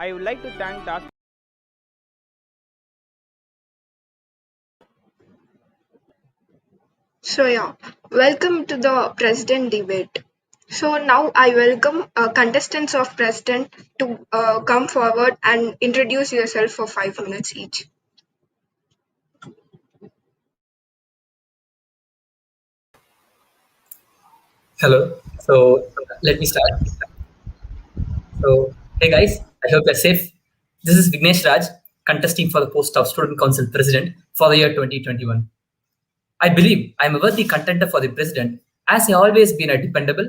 I would like to thank Task. So welcome to the President debate. So now I welcome contestants of President to come forward and introduce yourself for 5 minutes each. Hello. So let me start. So hey guys, I hope you're safe. This is Vignesh Raj, contesting for the post of Student Council President for the year 2021. I believe I'm a worthy contender for the president, as I always been a dependable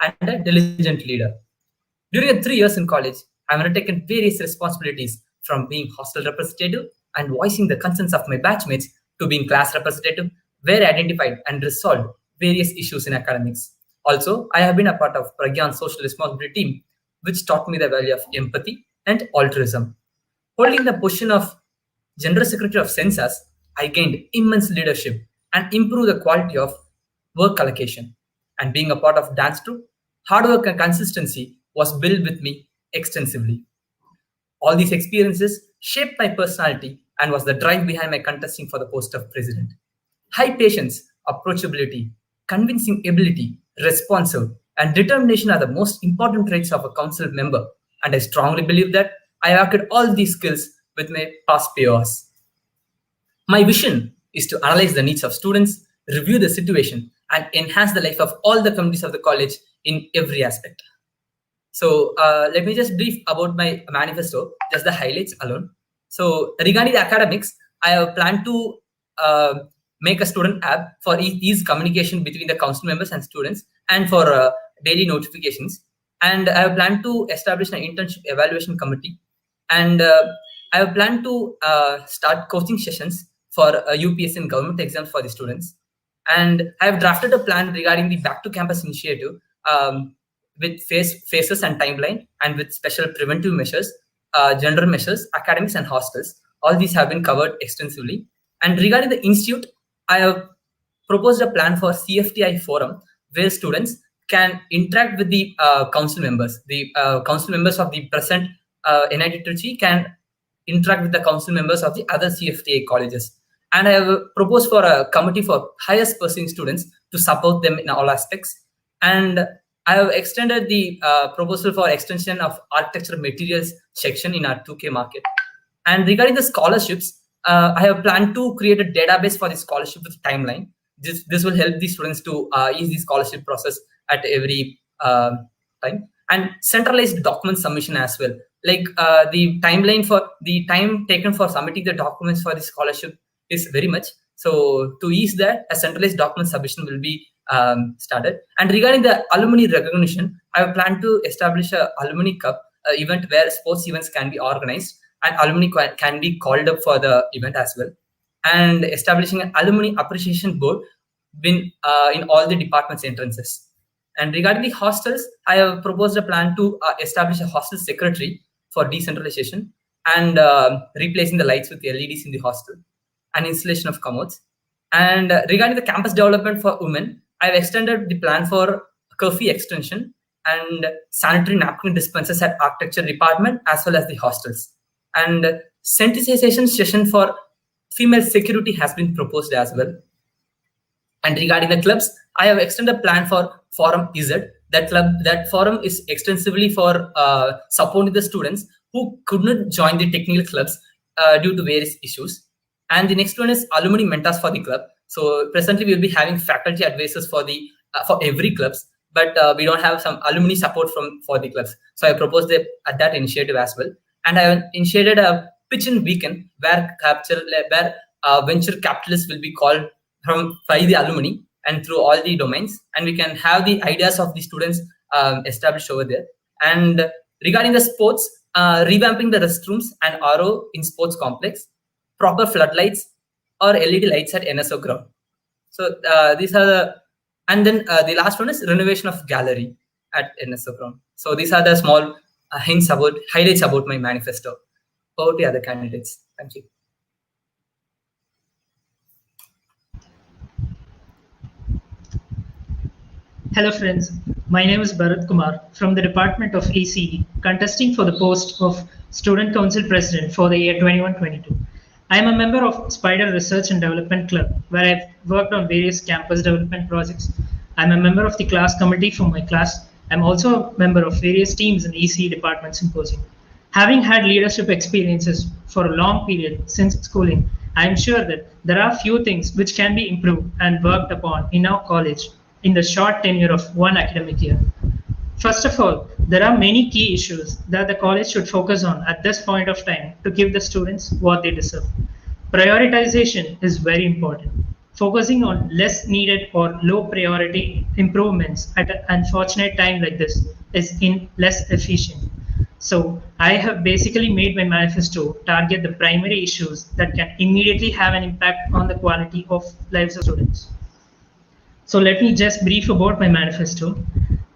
and a diligent leader. During the 3 years in college, I've undertaken various responsibilities, from being hostel representative and voicing the concerns of my batchmates to being class representative, where I identified and resolved various issues in academics. Also, I have been a part of Pragyan's social responsibility team, which taught me the value of empathy and altruism. Holding the position of General Secretary of Census, I gained immense leadership and improved the quality of work allocation. And being a part of dance troupe, hard work and consistency was built with me extensively. All these experiences shaped my personality and was the drive behind my contesting for the post of president. High patience, approachability, convincing ability, responsive, and determination are the most important traits of a council member, and I strongly believe that I have acquired all these skills with my past peers. My vision is to analyze the needs of students, review the situation, and enhance the life of all the communities of the college in every aspect. So let me just brief about my manifesto, just the highlights alone. So regarding the academics, I have planned to make a student app for ease communication between the council members and students, and for daily notifications. And I have planned to establish an internship evaluation committee. And I have planned to start coaching sessions for UPS and government exams for the students. And I have drafted a plan regarding the Back to Campus initiative, with phases and timeline, and with special preventive measures, general measures, academics, and hostels. All these have been covered extensively. And regarding the institute, I have proposed a plan for CFTI forum, where students can interact with the council members. The council members of the present NIT Trichy can interact with the council members of the other CFTA colleges. And I have proposed for a committee for highest pursuing students to support them in all aspects. And I have extended the proposal for extension of architectural materials section in our 2K market. And regarding the scholarships, I have planned to create a database for the scholarship with timeline. This will help the students to ease the scholarship process at every time. And centralized document submission as well. Like the timeline for the time taken for submitting the documents for the scholarship is very much. So to ease that, a centralized document submission will be started. And regarding the alumni recognition, I have planned to establish a alumni cup event where sports events can be organized and alumni can be called up for the event as well. And establishing an alumni appreciation board in all the departments entrances. And regarding the hostels, I have proposed a plan to establish a hostel secretary for decentralization, and replacing the lights with LEDs in the hostel, and installation of commodes. And regarding the campus development for women, I've extended the plan for curfew extension and sanitary napkin dispensers at architecture department as well as the hostels. And sensitization session for female security has been proposed as well. And regarding the clubs, I have extended a plan for Forum Z. That forum is extensively for supporting the students who could not join the technical clubs due to various issues. And the next one is Alumni Mentors for the club. So presently we'll be having faculty advisors for every clubs, but we don't have some alumni support for the clubs. So I proposed that initiative as well. And I initiated a pitch-in weekend where venture capitalists will be called by the alumni and through all the domains, and we can have the ideas of the students established over there. And regarding the sports, revamping the restrooms and RO in sports complex, proper floodlights or LED lights at NSO ground. So these are and then the last one is renovation of gallery at NSO ground. So these are the small highlights about my manifesto. Over to the other candidates. Thank you. Hello friends, my name is Bharat Kumar from the Department of ACE, contesting for the post of Student Council President for the year 21-22. I am a member of Spider Research and Development Club, where I've worked on various campus development projects. I'm a member of the class committee for my class. I'm also a member of various teams in EC department symposium. Having had leadership experiences for a long period since schooling, I am sure that there are few things which can be improved and worked upon in our college in the short tenure of one academic year. First of all, there are many key issues that the college should focus on at this point of time to give the students what they deserve. Prioritization is very important. Focusing on less needed or low priority improvements at an unfortunate time like this is less efficient. So I have basically made my manifesto target the primary issues that can immediately have an impact on the quality of lives of students. So let me just brief about my manifesto.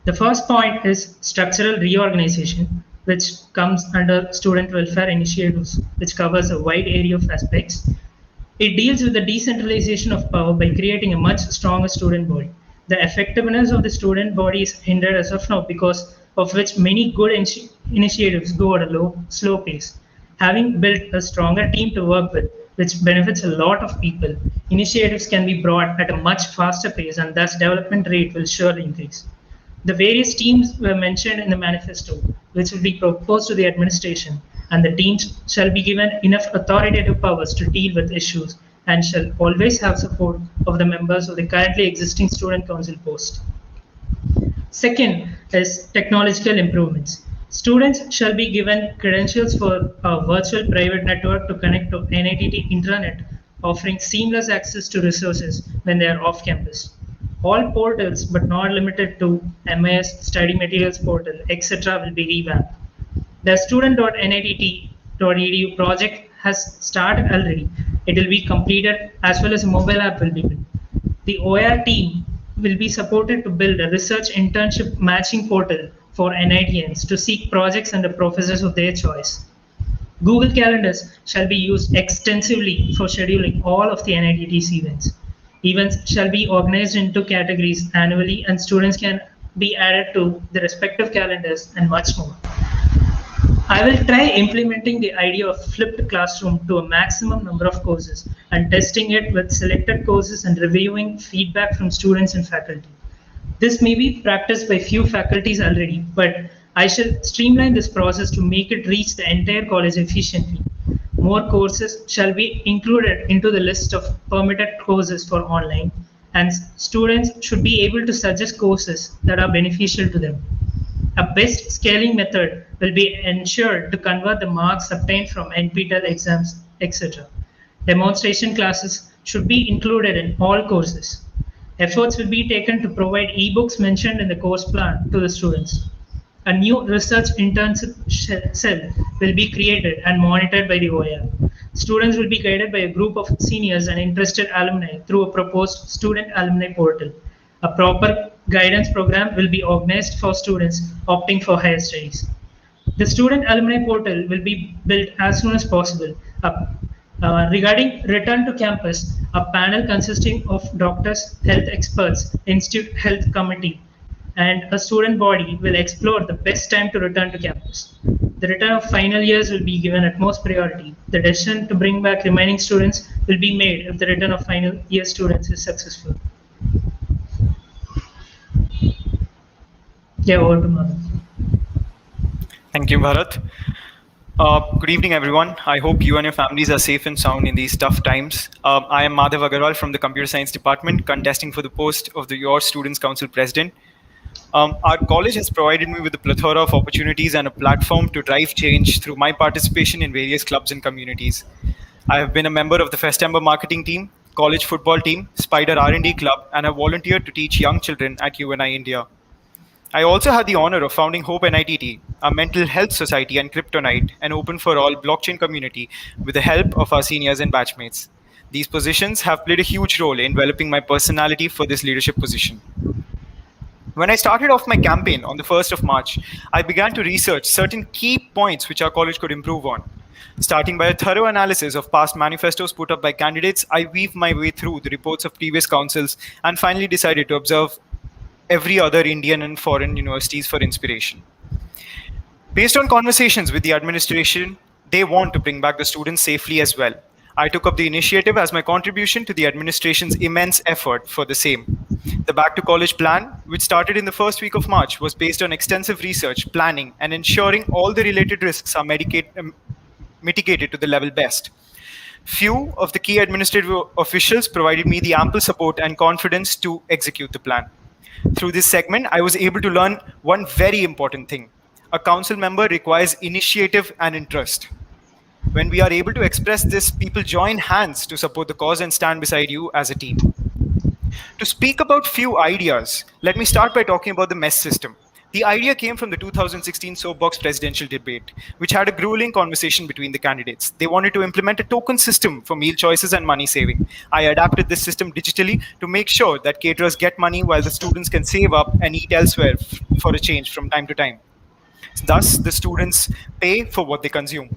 The first point is structural reorganization, which comes under student welfare initiatives, which covers a wide area of aspects. It deals with the decentralization of power by creating a much stronger student body. The effectiveness of the student body is hindered as of now because of which many good initiatives go at a slow pace. Having built a stronger team to work with, which benefits a lot of people, initiatives can be brought at a much faster pace and thus development rate will surely increase. The various teams were mentioned in the manifesto, which will be proposed to the administration, and the teams shall be given enough authoritative powers to deal with issues and shall always have support of the members of the currently existing student council post. Second is technological improvements. Students shall be given credentials for a virtual private network to connect to NIT Intranet, offering seamless access to resources when they are off campus. All portals, but not limited to MIS, study materials portal, etc., will be revamped. The student.nitt.edu project has started already. It will be completed as well as a mobile app will be built. The OER team will be supported to build a research internship matching portal for NITians to seek projects under professors of their choice. Google Calendars shall be used extensively for scheduling all of the NIT's events. Events shall be organized into categories annually and students can be added to the respective calendars and much more. I will try implementing the idea of flipped classroom to a maximum number of courses and testing it with selected courses and reviewing feedback from students and faculty. This may be practiced by few faculties already, but I shall streamline this process to make it reach the entire college efficiently. More courses shall be included into the list of permitted courses for online, and students should be able to suggest courses that are beneficial to them. A best scaling method will be ensured to convert the marks obtained from NPTEL exams, etc. Demonstration classes should be included in all courses. Efforts will be taken to provide ebooks mentioned in the course plan to the students. A new research internship cell will be created and monitored by the OER. Students will be guided by a group of seniors and interested alumni through a proposed student alumni portal. A proper guidance program will be organized for students opting for higher studies. The student alumni portal will be built as soon as possible. Regarding return to campus, a panel consisting of doctors, health experts, institute health committee, and a student body will explore the best time to return to campus. The return of final years will be given utmost priority. The decision to bring back remaining students will be made if the return of final year students is successful. Yeah, over to Madhav. Thank you, Bharat. Good evening, everyone. I hope you and your families are safe and sound in these tough times. I am Madhav Agarwal from the Computer Science Department, contesting for the post of your Students' Council President. Our college has provided me with a plethora of opportunities and a platform to drive change through my participation in various clubs and communities. I have been a member of the Festember marketing team, college football team, Spider R&D club, and have volunteered to teach young children at UNI India. I also had the honor of founding Hope NITT, a mental health society and Kryptonite, an open for all blockchain community with the help of our seniors and batchmates. These positions have played a huge role in developing my personality for this leadership position. When I started off my campaign on the 1st of March, I began to research certain key points which our college could improve on. Starting by a thorough analysis of past manifestos put up by candidates, I weaved my way through the reports of previous councils and finally decided to observe every other Indian and foreign universities for inspiration. Based on conversations with the administration, they want to bring back the students safely as well. I took up the initiative as my contribution to the administration's immense effort for the same. The Back to College plan, which started in the first week of March, was based on extensive research, planning, and ensuring all the related risks are mitigated to the level best. Few of the key administrative officials provided me the ample support and confidence to execute the plan. Through this segment, I was able to learn one very important thing. A council member requires initiative and interest. When we are able to express this, people join hands to support the cause and stand beside you as a team. To speak about few ideas, let me start by talking about the mess system. The idea came from the 2016 SoapBox presidential debate, which had a grueling conversation between the candidates. They wanted to implement a token system for meal choices and money saving. I adapted this system digitally to make sure that caterers get money while the students can save up and eat elsewhere for a change from time to time. Thus, the students pay for what they consume.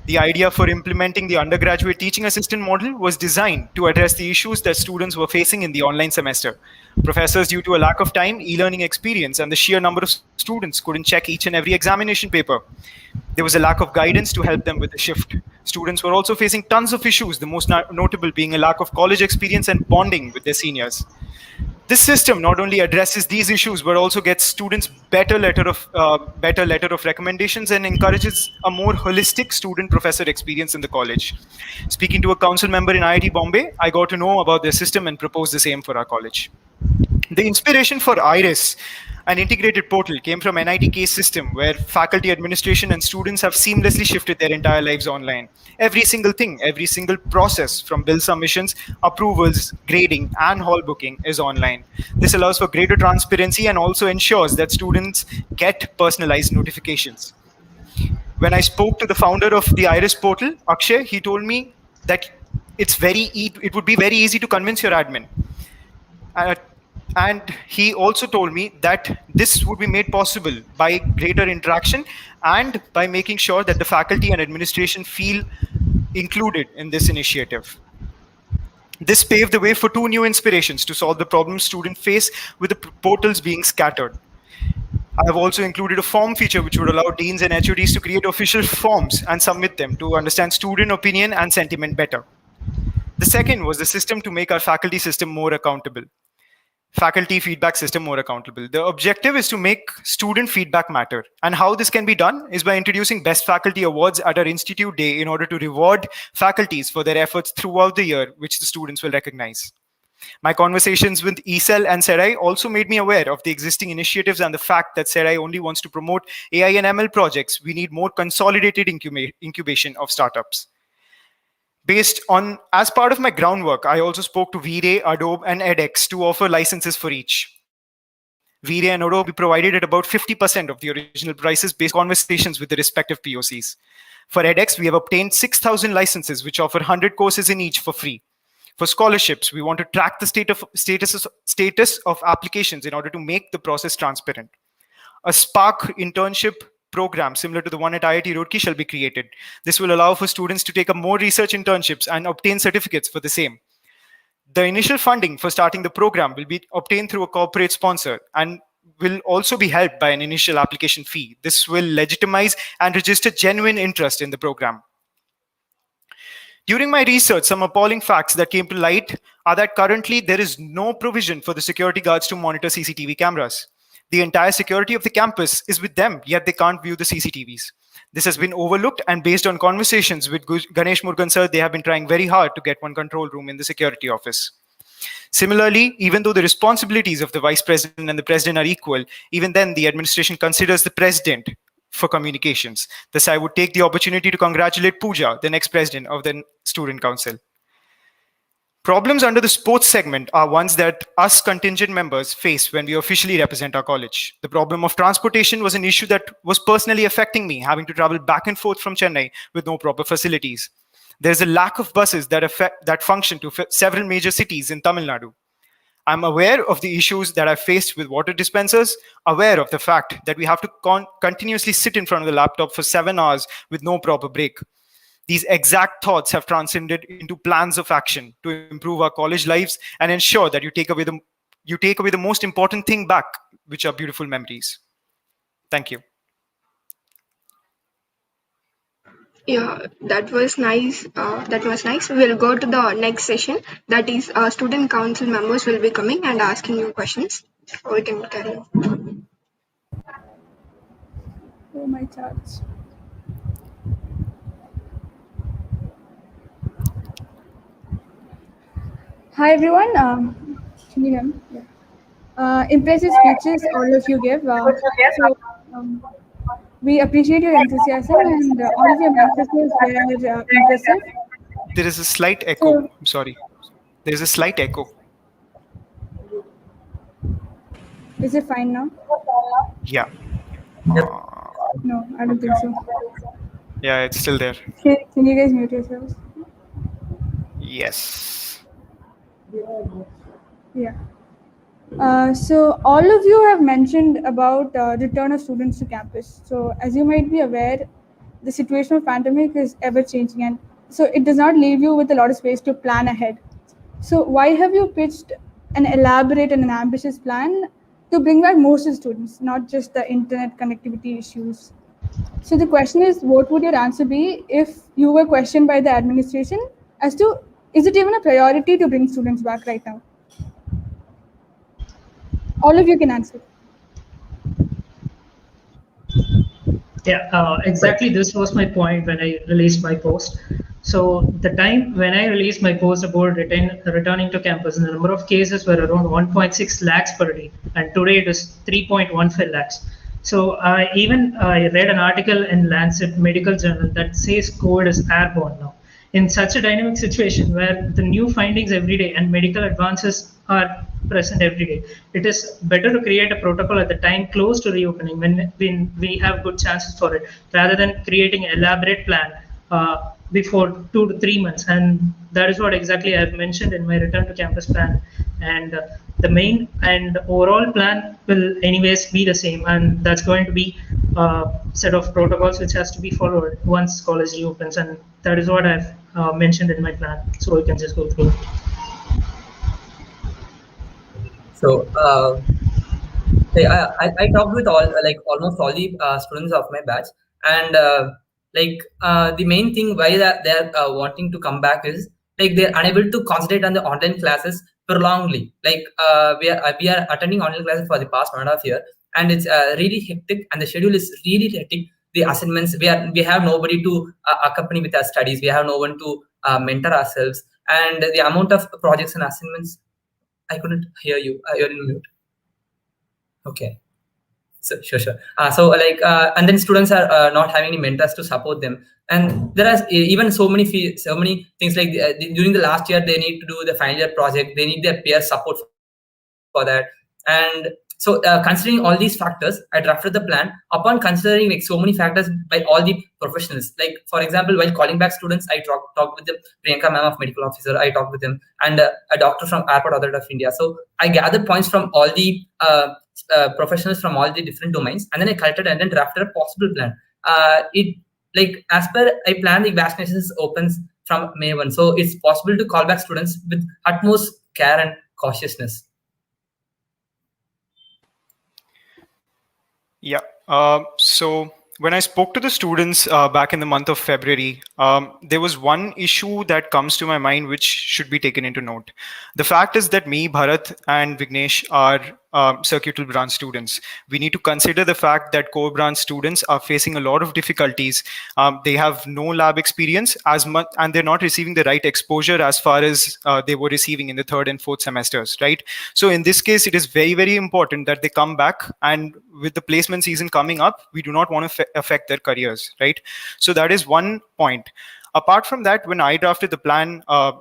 The idea for implementing the undergraduate teaching assistant model was designed to address the issues that students were facing in the online semester. Professors, due to a lack of time, e-learning experience, and the sheer number of students couldn't check each and every examination paper. There was a lack of guidance to help them with the shift. Students were also facing tons of issues, the most notable being a lack of college experience and bonding with their seniors. This system not only addresses these issues, but also gets students better letter of recommendations and encourages a more holistic student-professor experience in the college. Speaking to a council member in IIT Bombay, I got to know about their system and proposed the same for our college. The inspiration for IRIS, an integrated portal, came from NIT case system, where faculty, administration, and students have seamlessly shifted their entire lives online. Every single thing, every single process, from bill submissions, approvals, grading, and hall booking is online. This allows for greater transparency and also ensures that students get personalized notifications. When I spoke to the founder of the IRIS portal, Akshay, he told me that it would be very easy to convince your admin. And he also told me that this would be made possible by greater interaction and by making sure that the faculty and administration feel included in this initiative. This paved the way for two new inspirations to solve the problems students face with the portals being scattered. I have also included a form feature which would allow deans and HODs to create official forms and submit them to understand student opinion and sentiment better. The second was the system to make our faculty system more accountable. Faculty feedback system more accountable. The objective is to make student feedback matter. And how this can be done is by introducing best faculty awards at our institute day in order to reward faculties for their efforts throughout the year, which the students will recognize. My conversations with ESEL and SERAI also made me aware of the existing initiatives and the fact that SERAI only wants to promote AI and ML projects. We need more consolidated incubation of startups. As part of my groundwork, I also spoke to V-Ray, Adobe, and edX to offer licenses for each. V-Ray and Adobe will be provided at about 50% of the original prices based on conversations with the respective POCs. For edX, we have obtained 6,000 licenses, which offer 100 courses in each for free. For scholarships, we want to track the status of applications in order to make the process transparent. A Spark internship program similar to the one at IIT Roorkee shall be created. This will allow for students to take up more research internships and obtain certificates for the same. The initial funding for starting the program will be obtained through a corporate sponsor and will also be helped by an initial application fee. This will legitimize and register genuine interest in the program. During my research, some appalling facts that came to light are that currently there is no provision for the security guards to monitor CCTV cameras. The entire security of the campus is with them, yet they can't view the CCTVs. This has been overlooked, and based on conversations with Ganesh Murugan sir, they have been trying very hard to get one control room in the security office. Similarly, even though the responsibilities of the vice president and the president are equal, even then the administration considers the president for communications. Thus, I would take the opportunity to congratulate Pooja, the next president of the student council. Problems under the sports segment are ones that us contingent members face when we officially represent our college. The problem of transportation was an issue that was personally affecting me, having to travel back and forth from Chennai with no proper facilities. There's a lack of buses that function to several major cities in Tamil Nadu. I'm aware of the issues that I've faced with water dispensers, aware of the fact that we have to continuously sit in front of the laptop for 7 hours with no proper break. These exact thoughts have transcended into plans of action to improve our college lives and ensure that you take away the most important thing back, which are beautiful memories. Thank you. Yeah, that was nice. We'll go to the next session. That is, student council members will be coming and asking you questions. We can carry on. Oh, my charts. Hi everyone. Can you hear me? Yeah. Impressive speeches all of you give. We appreciate your enthusiasm and all of your manifestos were impressive. There is a slight echo. So, I'm sorry. There is a slight echo. is it fine now? Yeah. No, I don't think so. Yeah, it's still there. Can you guys mute yourselves? Yes. Yeah. So all of you have mentioned about return of students to campus. So as you might be aware, the situation of pandemic is ever changing, and so it does not leave you with a lot of space to plan ahead. So why have you pitched an elaborate and an ambitious plan to bring back most of the students, not just the internet connectivity issues? So the question is, what would your answer be if you were questioned by the administration as to, is it even a priority to bring students back right now? All of you can answer. Yeah, exactly. This was my point when I released my post. So the time when I released my post about returning to campus, the number of cases were around 1.6 lakhs per day, and today it is 3.15 lakhs. So I read an article in Lancet Medical Journal that says COVID is airborne now. In such a dynamic situation where the new findings every day and medical advances are present every day, it is better to create a protocol at the time close to reopening when we have good chances for it, rather than creating an elaborate plan before 2 to 3 months. And that is what exactly I've mentioned in my return to campus plan. And the main and overall plan will anyways be the same, and that's going to be a set of protocols which has to be followed once college reopens, and that is what I've mentioned in my plan. So we can just go through it. So I talked with almost all the students of my batch, and the main thing why that they're wanting to come back is like they're unable to concentrate on the online classes prolongedly. Like we are attending online classes for the past 1.5 years, and it's really hectic, and the schedule is really hectic. The assignments, we have nobody to accompany with our studies. We have no one to mentor ourselves, and the amount of projects and assignments. I couldn't hear you. You're in mute. Okay. So sure. And then students are not having any mentors to support them, and there are even so many things like during the last year they need to do the final year project. They need their peer support for that, and so considering all these factors, I drafted the plan upon considering like so many factors by all the professionals. Like for example, while calling back students, I talked with the Priyanka ma'am of medical officer. I talked with them, and a doctor from Airport Authority of India. So I gathered points from all the professionals from all the different domains, and then I collected and then drafted a possible plan. It like as per I plan, the vaccinations opens from May 1, so it's possible to call back students with utmost care and cautiousness. Yeah. So when I spoke to the students back in the month of February, there was one issue that comes to my mind which should be taken into note. The fact is that me, Bharat, and Vignesh are circuital branch students. We need to consider the fact that core branch students are facing a lot of difficulties. They have no lab experience as much, and they're not receiving the right exposure as far as they were receiving in the third and fourth semesters, right? So in this case, it is very, very important that they come back, and with the placement season coming up, we do not want to affect their careers, right? So that is one point. Apart from that, when I drafted the plan a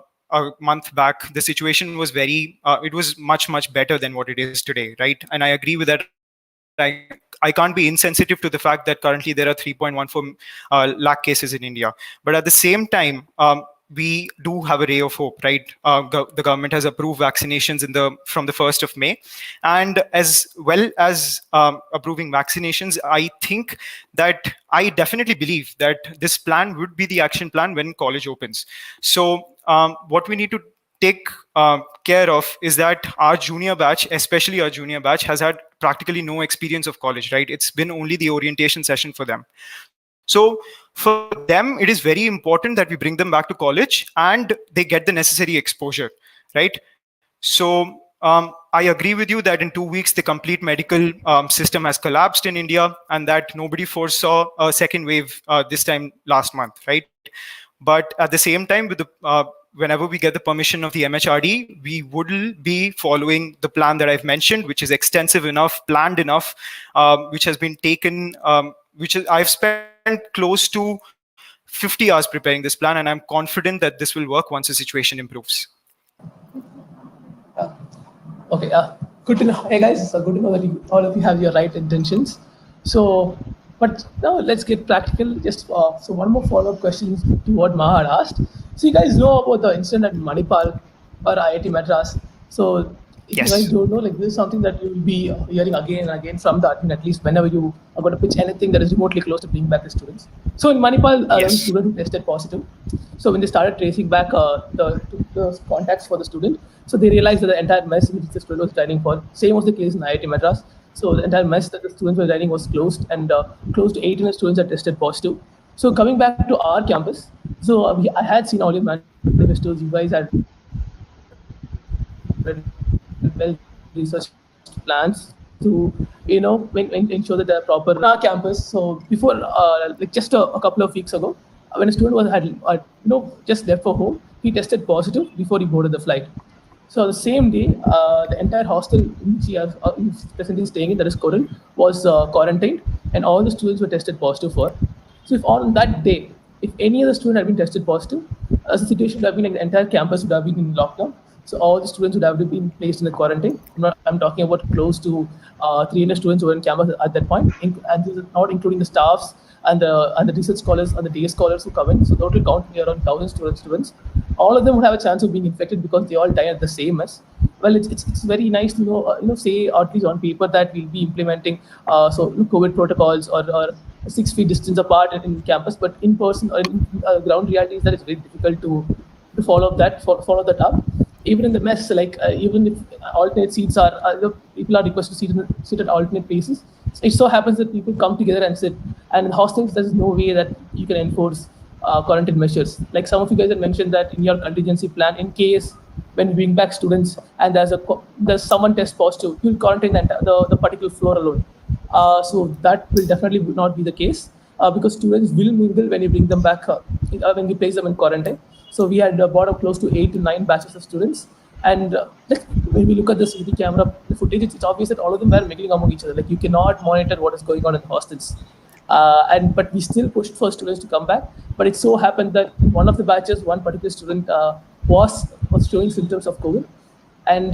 month back, the situation was it was much better than what it is today, right? And I agree with that. I can't be insensitive to the fact that currently there are 3.14 lakh cases in India. But at the same time, we do have a ray of hope, right? The government has approved vaccinations from the 1st of May. And as well as approving vaccinations, I think that I definitely believe that this plan would be the action plan when college opens. So what we need to take care of is that our junior batch, especially our junior batch, has had practically no experience of college, right? It's been only the orientation session for them. So for them, it is very important that we bring them back to college and they get the necessary exposure, right? So I agree with you that in 2 weeks, the complete medical system has collapsed in India, and that nobody foresaw a second wave this time last month, right? But at the same time, with the whenever we get the permission of the MHRD, we will be following the plan that I've mentioned, which is extensive enough, planned enough, which has been taken, I've spent close to 50 hours preparing this plan, and I'm confident that this will work once the situation improves. Okay, good to know. Hey guys, so good to know that all of you have your right intentions. So, but now let's get practical. Just so one more follow-up question to what Maha had asked. So you guys know about the incident at Manipal or IIT Madras. So if Yes. you guys don't know, like this is something that you will be hearing again and again from the admin, at least whenever you are going to pitch anything that is remotely close to bring back the students. So in Manipal, there was a Yes. student who tested positive. So when they started tracing back the contacts for the student, so they realized that the entire mess which the student was writing for, same was the case in IIT Madras. So the entire mess that the students were writing was closed, and close to 18 students are tested positive. So coming back to our campus, so I had seen all your manifestos. You guys had well researched plans to ensure that they're proper in our campus. So before like just a couple of weeks ago, when a student had just left for home, he tested positive before he boarded the flight. So the same day, the entire hostel in which he is presently staying in, that is Coral, was quarantined, and all the students were tested positive for. So if on that day, if any other student had been tested positive, the situation would have been like the entire campus would have been in lockdown. So all the students would have been placed in the quarantine. I'm talking about close to 300 students who were in campus at that point, and this is not including the staffs and the research scholars and the day scholars who come in. So total count be around 1,000 students. All of them would have a chance of being infected because they all die at the same mess. Well, it's very nice to say, or at least on paper, that we'll be implementing COVID protocols or 6 feet distance apart in campus, but in person or in ground reality is that it's very difficult to follow that up. Even in the mess, like even if alternate seats people are requested to sit at alternate places, it so happens that people come together and sit. And in hostels, there's no way that you can enforce quarantine measures. Like some of you guys had mentioned that in your contingency plan, in case when you bring back students and there's someone test positive, you'll quarantine the particular floor alone. So that will definitely not be the case because students will mingle when you bring them back, when you place them in quarantine. So we had brought up close to 8 to 9 batches of students. And when we look at the CCTV camera footage, it's obvious that all of them were mingling among each other. Like you cannot monitor what is going on in the hostels. But we still pushed for students to come back. But it so happened that in one of the batches, one particular student was showing symptoms of COVID. And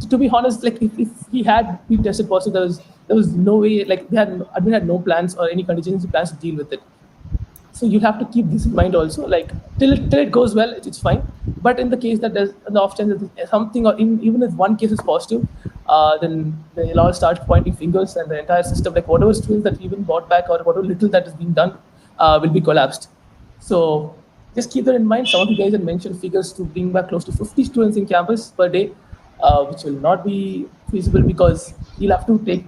to be honest, like if he had been tested positive, there was no way. Like admin had no plans or any contingency plans to deal with it. So you have to keep this in mind also. Like till it goes well, it's fine. But in the case that there's the off chance that something, or even if one case is positive, then they'll all start pointing fingers, and the entire system, like whatever students that even brought back or whatever little that is being done, will be collapsed. So just keep that in mind. Some of you guys had mentioned figures to bring back close to 50 students in campus per day, which will not be feasible because you'll have to take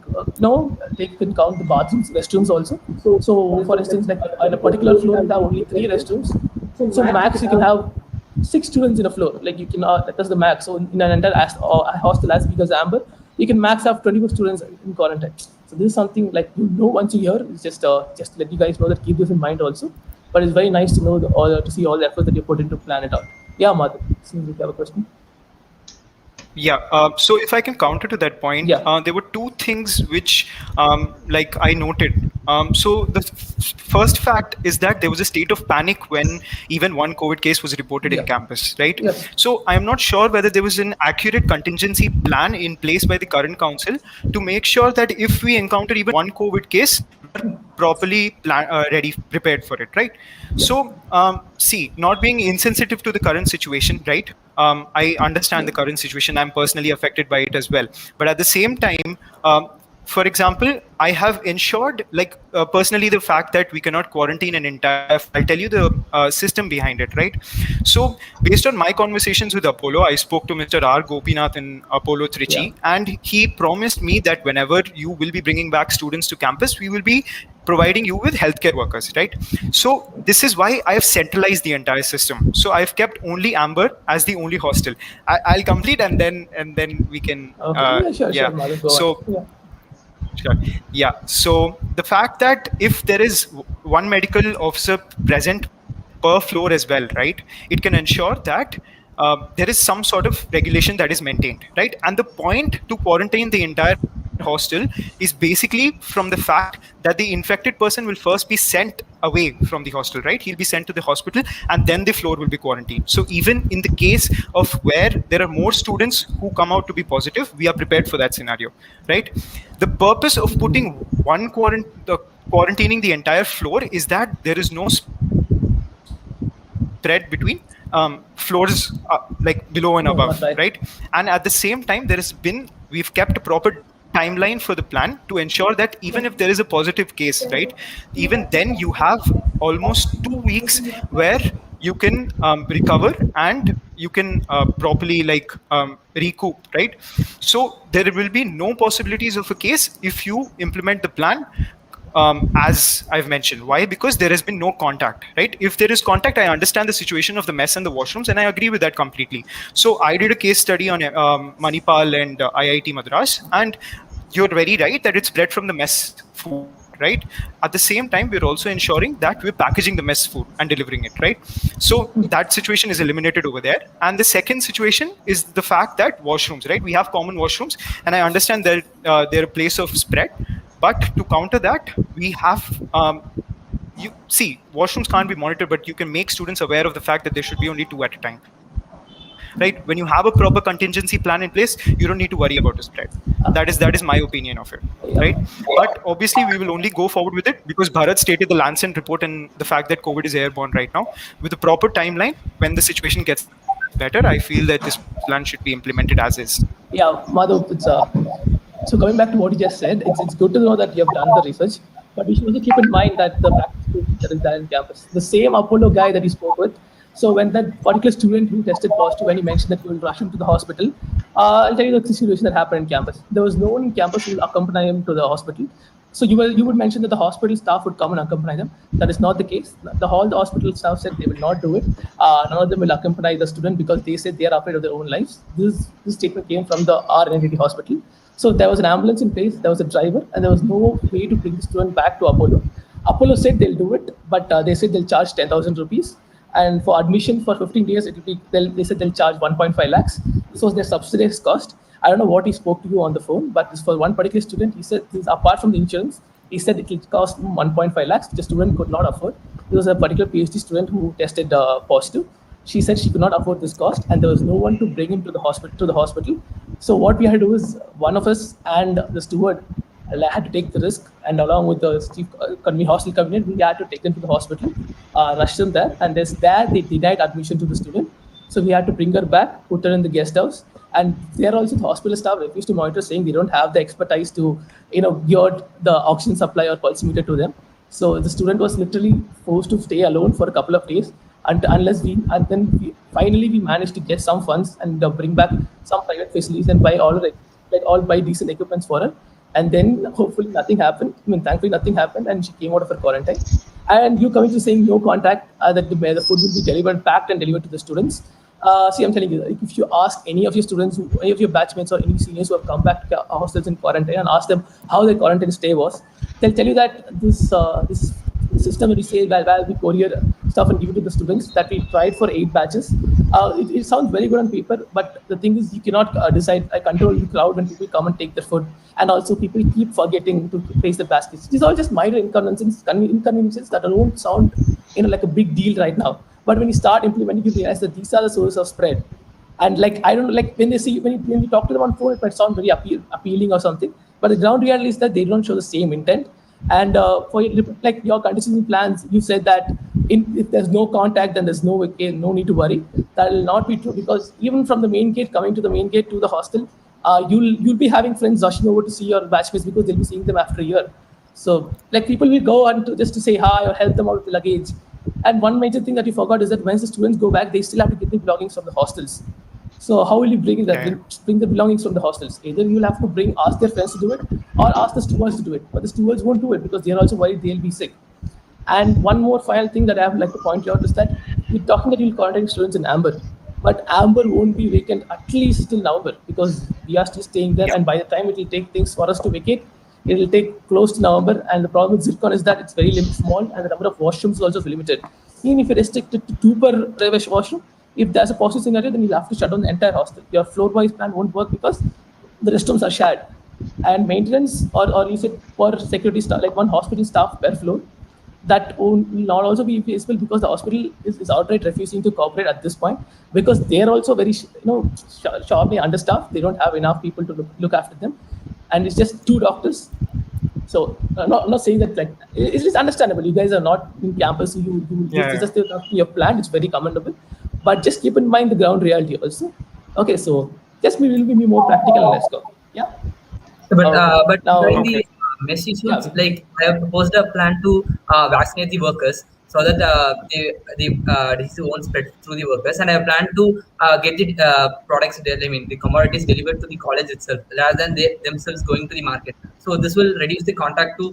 and count the bathrooms, restrooms also. So for instance, like in a particular floor, you have only 3 restrooms. So max you can have 6 students in a floor. Like you can that's the max. So in an entire hostel as big as Amber, you can max have 24 students in quarantine. So this is something like once you hear. It's just to let you guys know that keep this in mind also. But it's very nice to know to see all the effort that you put into plan it out. Yeah, Madhu, seems like you have a question. Yeah. So if I can counter to that point, there were 2 things which, like I noted. So the first fact is that there was a state of panic when even one COVID case was reported in campus, right? Yes. So I'm not sure whether there was an accurate contingency plan in place by the current council to make sure that if we encounter even one COVID case, we're properly prepared for it, right? So see, not being insensitive to the current situation, right? I understand the current situation. I'm personally affected by it as well. But at the same time, for example, I have ensured, like personally, the fact that we cannot quarantine an entire floor. I'll tell you the system behind it, right? So, based on my conversations with Apollo, I spoke to Mr. R. Gopinath in Apollo Trichy, and he promised me that whenever you will be bringing back students to campus, we will be providing you with healthcare workers, right? So this is why I have centralized the entire system. So I've kept only Amber as the only hostel. I'll complete, and then we can. Okay. Sure, Madhav, go on. So. Sure. Yeah. So the fact that if there is one medical officer present per floor as well, right, it can ensure that there is some sort of regulation that is maintained, right? And the point to quarantine the entire hostel is basically from the fact that the infected person will first be sent away from the hostel, right? He'll be sent to the hospital, and then the floor will be quarantined. So even in the case of where there are more students who come out to be positive, we are prepared for that scenario, right? The purpose of putting one quarantining the entire floor is that there is no spread between floors like below and above, right? And at the same time, we've kept a proper timeline for the plan to ensure that even if there is a positive case, right, even then you have almost 2 weeks where you can recover and you can properly recoup, right? So there will be no possibilities of a case if you implement the plan as I've mentioned. Why? Because there has been no contact, right? If there is contact, I understand the situation of the mess and the washrooms, and I agree with that completely. So I did a case study on Manipal and IIT Madras, and you're very right that it's spread from the mess food, right? At the same time, we're also ensuring that we're packaging the mess food and delivering it, right? So that situation is eliminated over there. And the second situation is the fact that washrooms, right? We have common washrooms, and I understand that they're a place of spread. But to counter that, we have, you see, washrooms can't be monitored, but you can make students aware of the fact that there should be only 2 at a time, right? When you have a proper contingency plan in place, you don't need to worry about the spread. That is my opinion of it, right? But obviously, we will only go forward with it because Bharat stated the Lancet report and the fact that COVID is airborne right now. With a proper timeline, when the situation gets better, I feel that this plan should be implemented as is. Yeah, Madhav, so coming back to what you just said, it's good to know that you have done the research, but we should also keep in mind that the practice that is there in campus, the same Apollo guy that you spoke with. So when that particular student who tested positive, when he mentioned that you will rush him to the hospital, I'll tell you the situation that happened in campus. There was no one in campus who will accompany him to the hospital. So you would mention that the hospital staff would come and accompany them. That is not the case. The hospital staff said they will not do it. None of them will accompany the student because they said they are afraid of their own lives. This statement came from the NIT hospital. So there was an ambulance in place, there was a driver, and there was no way to bring the student back to Apollo. Apollo said they'll do it, but they said they'll charge 10,000 rupees. And for admission for 15 days, it will be. They said they'll charge 1.5 lakhs. This was their subsidized cost. I don't know what he spoke to you on the phone, but this for one particular student, he said this apart from the insurance, he said it will cost 1.5 lakhs, which the student could not afford. There was a particular PhD student who tested positive. She said she could not afford this cost, and there was no one to bring him to the hospital. So what we had to do is one of us and the steward had to take the risk, and along with the chief hostel convenient, we had to take them to the hospital, rush them there, and they denied admission to the student. So we had to bring her back, put her in the guest house, and there also the hospital staff refused to monitor, saying they don't have the expertise to, give the oxygen supply or pulsimeter to them. So the student was literally forced to stay alone for a couple of days, and then finally we managed to get some funds and bring back some private facilities and buy decent equipments for her. And then hopefully nothing happened. Thankfully nothing happened, and she came out of her quarantine. And you coming to saying no contact, that the food will be delivered, packed and delivered to the students. See, I'm telling you, if you ask any of your students, any of your batchmates or any seniors who have come back to hostels in quarantine and ask them how their quarantine stay was, they'll tell you that this system that we say while we courier stuff and give it to the students, that we tried for 8 batches. It sounds very good on paper, but the thing is you cannot control the crowd when people come and take the food. And also people keep forgetting to place the baskets. These are just minor inconveniences that don't sound like a big deal right now. But when you start implementing, you realize that these are the sources of spread. And I don't know, when you talk to them on phone, it might sound very appealing or something. But the ground reality is that they don't show the same intent. And for your contingency plans, you said that if there's no contact, then there's no need to worry. That will not be true, because even from the main gate, coming to the main gate to the hostel, you'll be having friends rushing over to see your batchmates because they'll be seeing them after a year. So like people will go and just to say hi or help them out with the luggage. And one major thing that you forgot is that once the students go back, they still have to get the belongings from the hostels. So how will you bring the belongings from the hostels? Either you'll have to ask their friends to do it, or ask the stewards to do it. But the stewards won't do it because they're also worried they'll be sick. And one more final thing that I would like to point out is that you're talking that you'll contact students in Amber, but Amber won't be vacant at least till November because we are still staying there. And by the time it will take things for us to vacate, it will take close to November. And the problem with Zircon is that it's very small and the number of washrooms is also limited. Even if you restrict it to 2 per private washroom, if there's a positive scenario, then you'll have to shut down the entire hostel. Your floor-wise plan won't work because the restrooms are shared. And maintenance or you said per security staff, like one hospital staff per floor, that will not also be feasible because the hospital is outright refusing to cooperate at this point because they're also very sharply understaffed. They don't have enough people to look after them, and it's just 2 doctors. So I'm not saying that like it's just understandable. You guys are not in campus, so just your plan. It's very commendable, but just keep in mind the ground reality also. Okay, so just we will be more practical and let's go. Yeah. But now, during the mesh issues, like I have proposed a plan to vaccinate the workers so that the disease won't spread through the workers, and I have planned to get the products, the commodities delivered to the college itself rather than they themselves going to the market. So this will reduce the contact to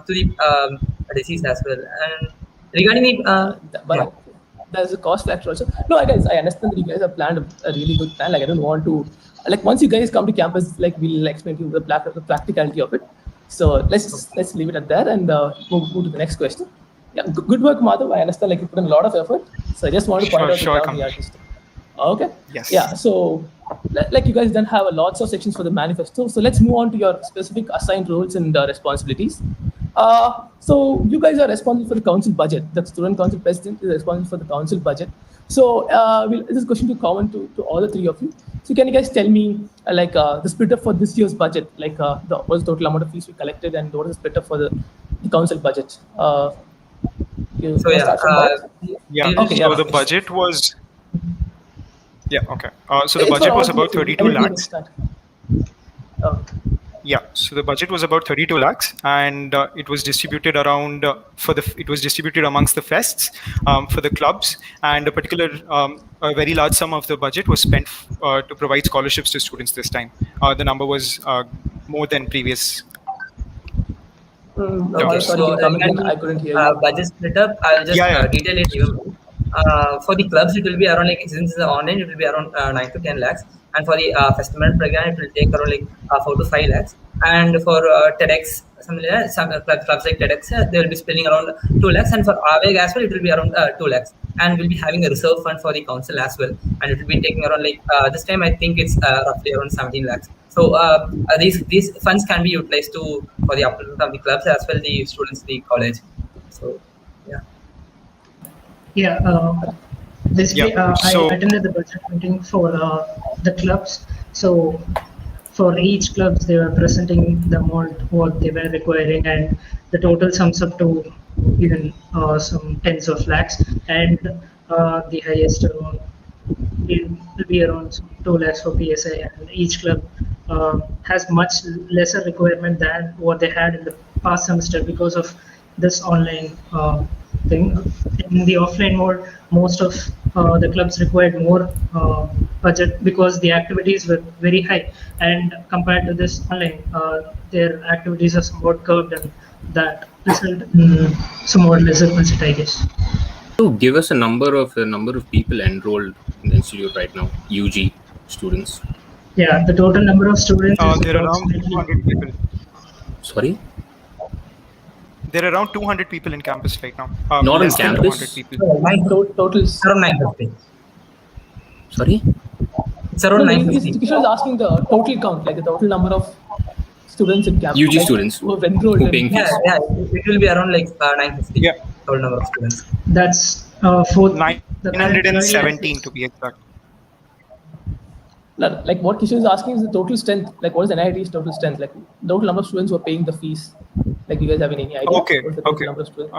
the disease as well. And regarding the there's a cost factor also. No, guys, I understand that you guys have planned a really good plan. Like I don't want to, like once you guys come to campus, like we'll explain to you the practicality of it. So let's leave it at that and move to the next question. Yeah, good work, Madhav. I understand like you put in a lot of effort. So I just want to point out the artist. Okay. Yes. Yeah. So like you guys then have lots of sections for the manifesto. So let's move on to your specific assigned roles and responsibilities. So you guys are responsible for the council budget. The student council president is responsible for the council budget. So this question to common to all the 3 of you. So can you guys tell me the split up for this year's budget? Like what was the total amount of fees we collected and what is the split up for the council budget? So the budget was so the budget was about 32 lakhs. Yeah, so the budget was about 32 lakhs, and it was distributed around it was distributed amongst the fests for the clubs, and a very large sum of the budget was spent to provide scholarships to students this time. The number was more than previous. I couldn't hear you. Budget split up, I'll just detail it even. For the clubs, it will be around since it's online, it will be around 9 to 10 lakhs. And for the festival program, it will take around 4 to 5 lakhs. And for TEDx, some clubs like TEDx, they will be spending around 2 lakhs. And for AVEG as well, it will be around 2 lakhs. And we'll be having a reserve fund for the council as well. And it will be taking around this time, I think it's roughly around 17 lakhs. So these funds can be utilized for the upliftment of the clubs as well the students, the college. So basically, I attended the budget meeting for the clubs. So for each clubs, they were presenting the amount what they were requiring, and the total sums up to even some tens of lakhs, and the highest around it will be around 2 lakhs for PSI, and each club has much lesser requirement than what they had in the past semester because of this online thing. In the offline mode, most of the clubs required more budget because the activities were very high, and compared to this online, their activities are somewhat curbed, and that result in somewhat lesser budget, I guess. So give us a number of people enrolled in the institute right now, UG students. Yeah, the total number of students is there are around 200 people. Sorry? There are around 200 people in campus right now. Not on campus? Total is around 950. Sorry? It's around 950. Kishore is asking the total count, like the total number of students in campus. UG students who have enrolled. Yeah, it will be around 950. Yeah. Total number of students. That's 917 to be exact. Like what Kishore is asking is the total strength. Like what is NIT's total strength? Like the total number of students who are paying the fees. Like you guys have any idea? Okay. Number of students?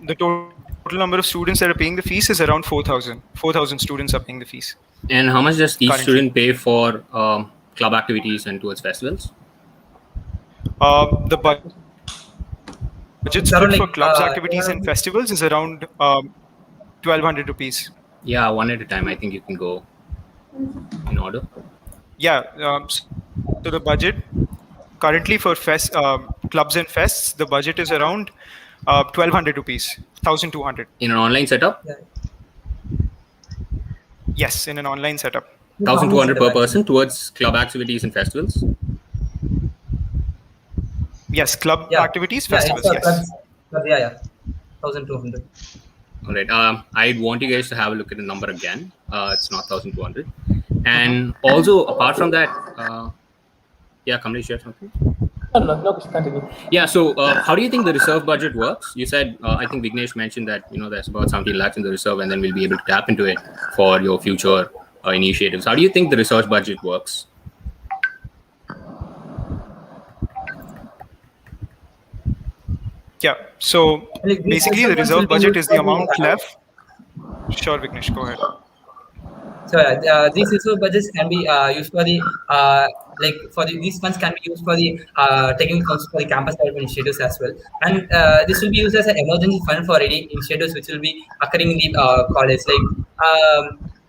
The total number of students that are paying the fees is around 4,000. 4,000 students are paying the fees. And how much does each student pay for club activities and towards festivals? The budget split for clubs, activities, and festivals is around 1,200 rupees. Yeah, one at a time. I think you can go in order. Yeah. So the budget currently for clubs and fests, the budget is around 1,200 rupees, 1,200. In an online setup? Yeah. Yes, in an online setup. 1,200 per person towards club activities and festivals? Yes, club activities, festivals, yes. Yeah. 1,200. All right. I'd want you guys to have a look at the number again. It's not 1,200. And also, apart from that, yeah, Kamlesh, you have something? No, continue. Yeah, so how do you think the reserve budget works? You said, I think Vignesh mentioned that, there's about 17 lakhs in the reserve, and then we'll be able to tap into it for your future initiatives. How do you think the research budget works? Yeah, so basically the reserve budget is the amount left. Sure, Vignesh, go ahead. So these reserve budgets can be used for the these funds can be used for the taking funds for the campus development initiatives as well, and this will be used as an emergency fund for any initiatives which will be occurring in the college.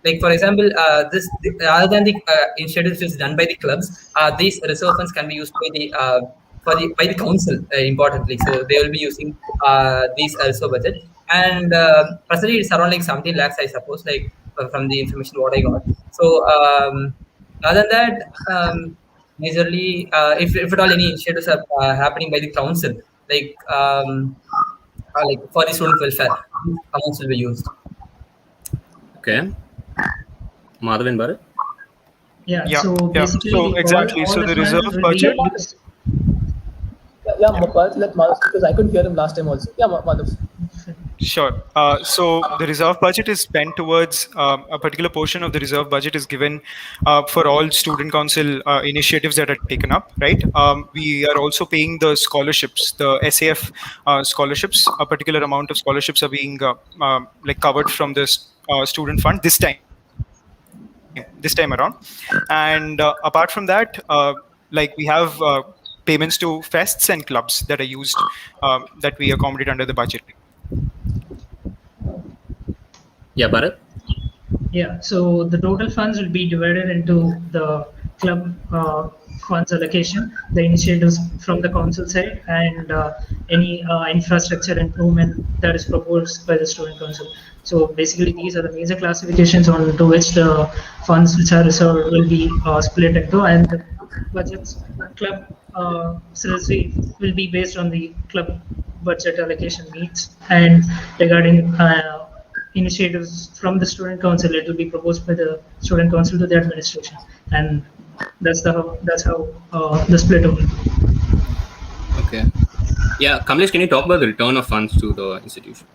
Like for example, this rather than the initiatives which is done by the clubs, these reserve funds can be used by the council importantly. So they will be using these reserve budget, and presently it's around like 17 lakhs, I suppose, like from the information what I got. So other than that, majorly if at all any initiatives are happening by the council, like for the student welfare, amounts will be used. Okay. Madhav and Bharat? So basically, so exactly. all So the the reserve funds will budget. be used. Let Madhav, because I couldn't hear him last time also. Yeah, Madhav. Sure. So the reserve budget is spent towards a particular portion of the reserve budget is given for all student council initiatives that are taken up, right? We are also paying the scholarships, the SAF scholarships. A particular amount of scholarships are being covered from this student fund this time around. And apart from that, we have payments to fests and clubs that are used that we accommodate under the budget. Yeah, Bharat? Yeah, so the total funds will be divided into the club funds allocation, the initiatives from the council side, and any infrastructure improvement that is proposed by the student council. So basically, these are the major classifications on to which the funds which are reserved will be split into, and the budgets club will be based on the club budget allocation needs, and regarding initiatives from the student council, it will be proposed by the student council to the administration, and that's how the split will be. Okay. Yeah, Kamlesh, can you talk about the return of funds to the institution?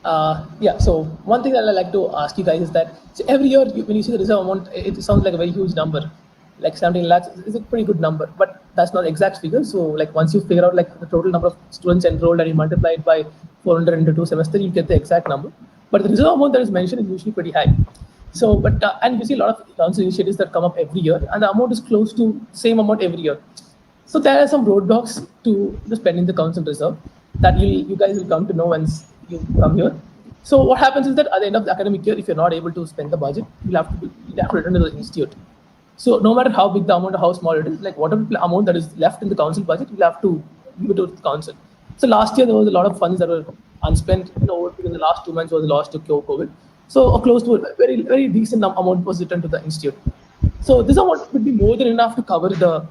So one thing that I'd like to ask you guys is that every year when you see the reserve amount, it sounds like a very huge number. Like 17 lakhs is a pretty good number, but that's not the exact figure. So like once you figure out like the total number of students enrolled and you multiply it by 400 into 2 semesters, you get the exact number. But the reserve amount that is mentioned is usually pretty high. So, and you see a lot of council initiatives that come up every year, and the amount is close to same amount every year. So there are some roadblocks to spending the council reserve that you guys will come to know once you come here. So what happens is that at the end of the academic year, if you're not able to spend the budget, you'll have to return to the institute. So no matter how big the amount or how small it is, like whatever amount that is left in the council budget, you'll have to give it to the council. So last year there was a lot of funds that were unspent. In the last 2 months was lost to COVID. So close to a very, very decent amount was returned to the institute. So this amount would be more than enough to cover the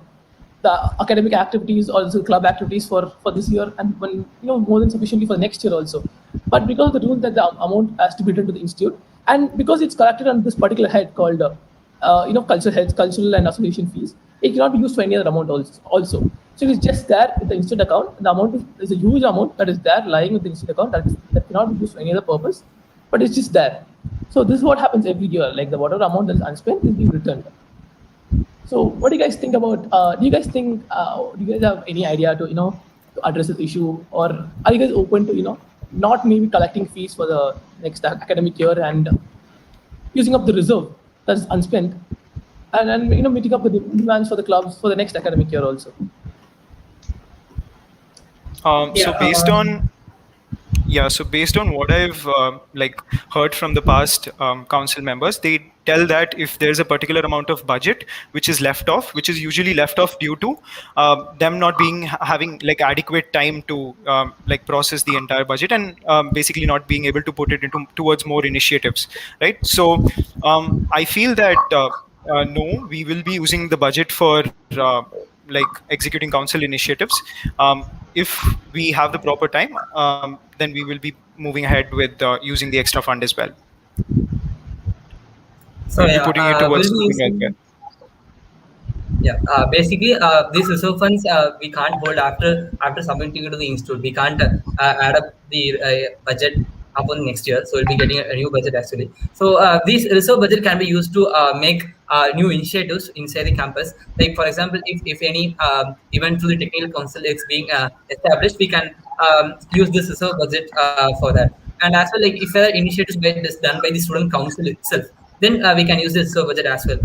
academic activities or the club activities for this year, and more than sufficiently for next year also. But because of the rule that the amount has to be returned to the institute, and because it's collected on this particular head called cultural and association fees, it cannot be used for any other amount also. So it's just there with the institute account. The amount is a huge amount that is there lying with the institute account that cannot be used for any other purpose, but it's just there. So this is what happens every year. Like the whatever amount that is unspent is being returned. So what do you guys think about? Do you guys have any idea to address this issue, or are you guys open to not maybe collecting fees for the next academic year and using up the reserve that's unspent and meeting up with the demands for the clubs for the next academic year also. So based on what I've heard from the past council members, they tell that if there's a particular amount of budget which is left off, which is usually left off due to them not having adequate time to process the entire budget, and basically not being able to put it towards more initiatives, right? So I feel that no, we will be using the budget for executing council initiatives. If we have the proper time, then we will be moving ahead with using the extra fund as well. So we'll be putting it towards we'll be using, basically these reserve funds we can't hold after submitting it to the institute. We can't add up the budget upon next year, so we'll be getting a new budget actually. So this reserve budget can be used to make new initiatives inside the campus. Like for example, if any event through the technical council is being established, we can use this reserve budget for that. And as well, like if an initiative is done by the student council itself, then we can use this reserve budget as well.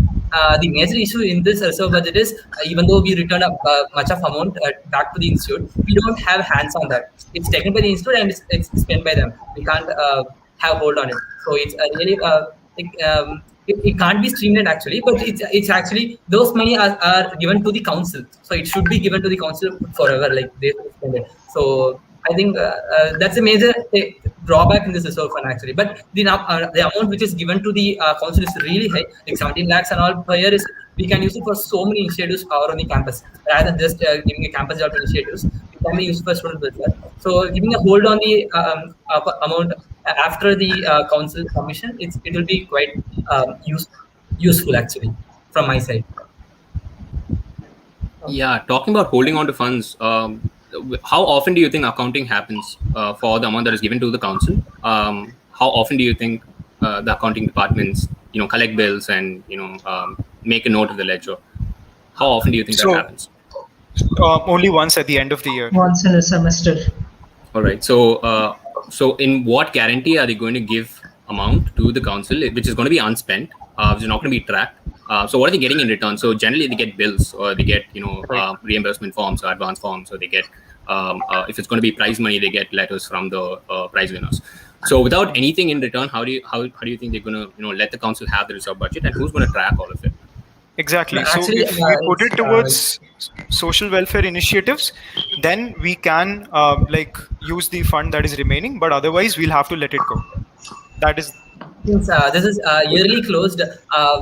The major issue in this reserve budget is even though we return much of amount back to the institute, we don't have hands on that. It's taken by the institute and it's spent by them. We can't have hold on it. So it's really it can't be streamlined actually, but it's actually those money are given to the council. So it should be given to the council forever, like they spend it. So I think that's a major drawback in this reserve fund actually. But the amount which is given to the council is really high, like 17 lakhs and all per year. We can use it for so many initiatives on the campus rather than just giving a campus job initiatives. It can be used for student welfare. So giving a hold on the amount after the council commission, it will be quite useful actually from my side. Yeah, talking about holding on to funds. How often do you think accounting happens for the amount that is given to the council? How often do you think the accounting departments, collect bills and make a note of the ledger? How often do you think that happens? Only once at the end of the year. Once in a semester. All right. So in what guarantee are they going to give amount to the council, which is going to be unspent, which is not going to be tracked? So what are they getting in return? So generally they get bills, or they get reimbursement forms or advance forms, or they get if it's going to be prize money, they get letters from the prize winners. So without anything in return, how do you think they're going to let the council have the reserve budget, and who's going to track all of it? Exactly. So if we put it towards social welfare initiatives, then we can use the fund that is remaining, but otherwise we'll have to let it go. That is. Since this is yearly closed,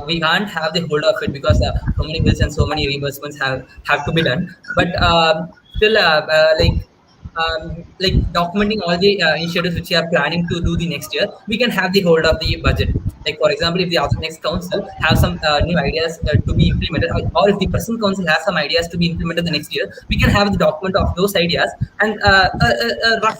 we can't have the hold of it because so many bills and so many reimbursements have to be done. But still, documenting all the initiatives which we are planning to do the next year, we can have the hold of the budget. Like for example, if the next council have some new ideas to be implemented, or if the present council has some ideas to be implemented the next year, we can have the document of those ideas, and a rough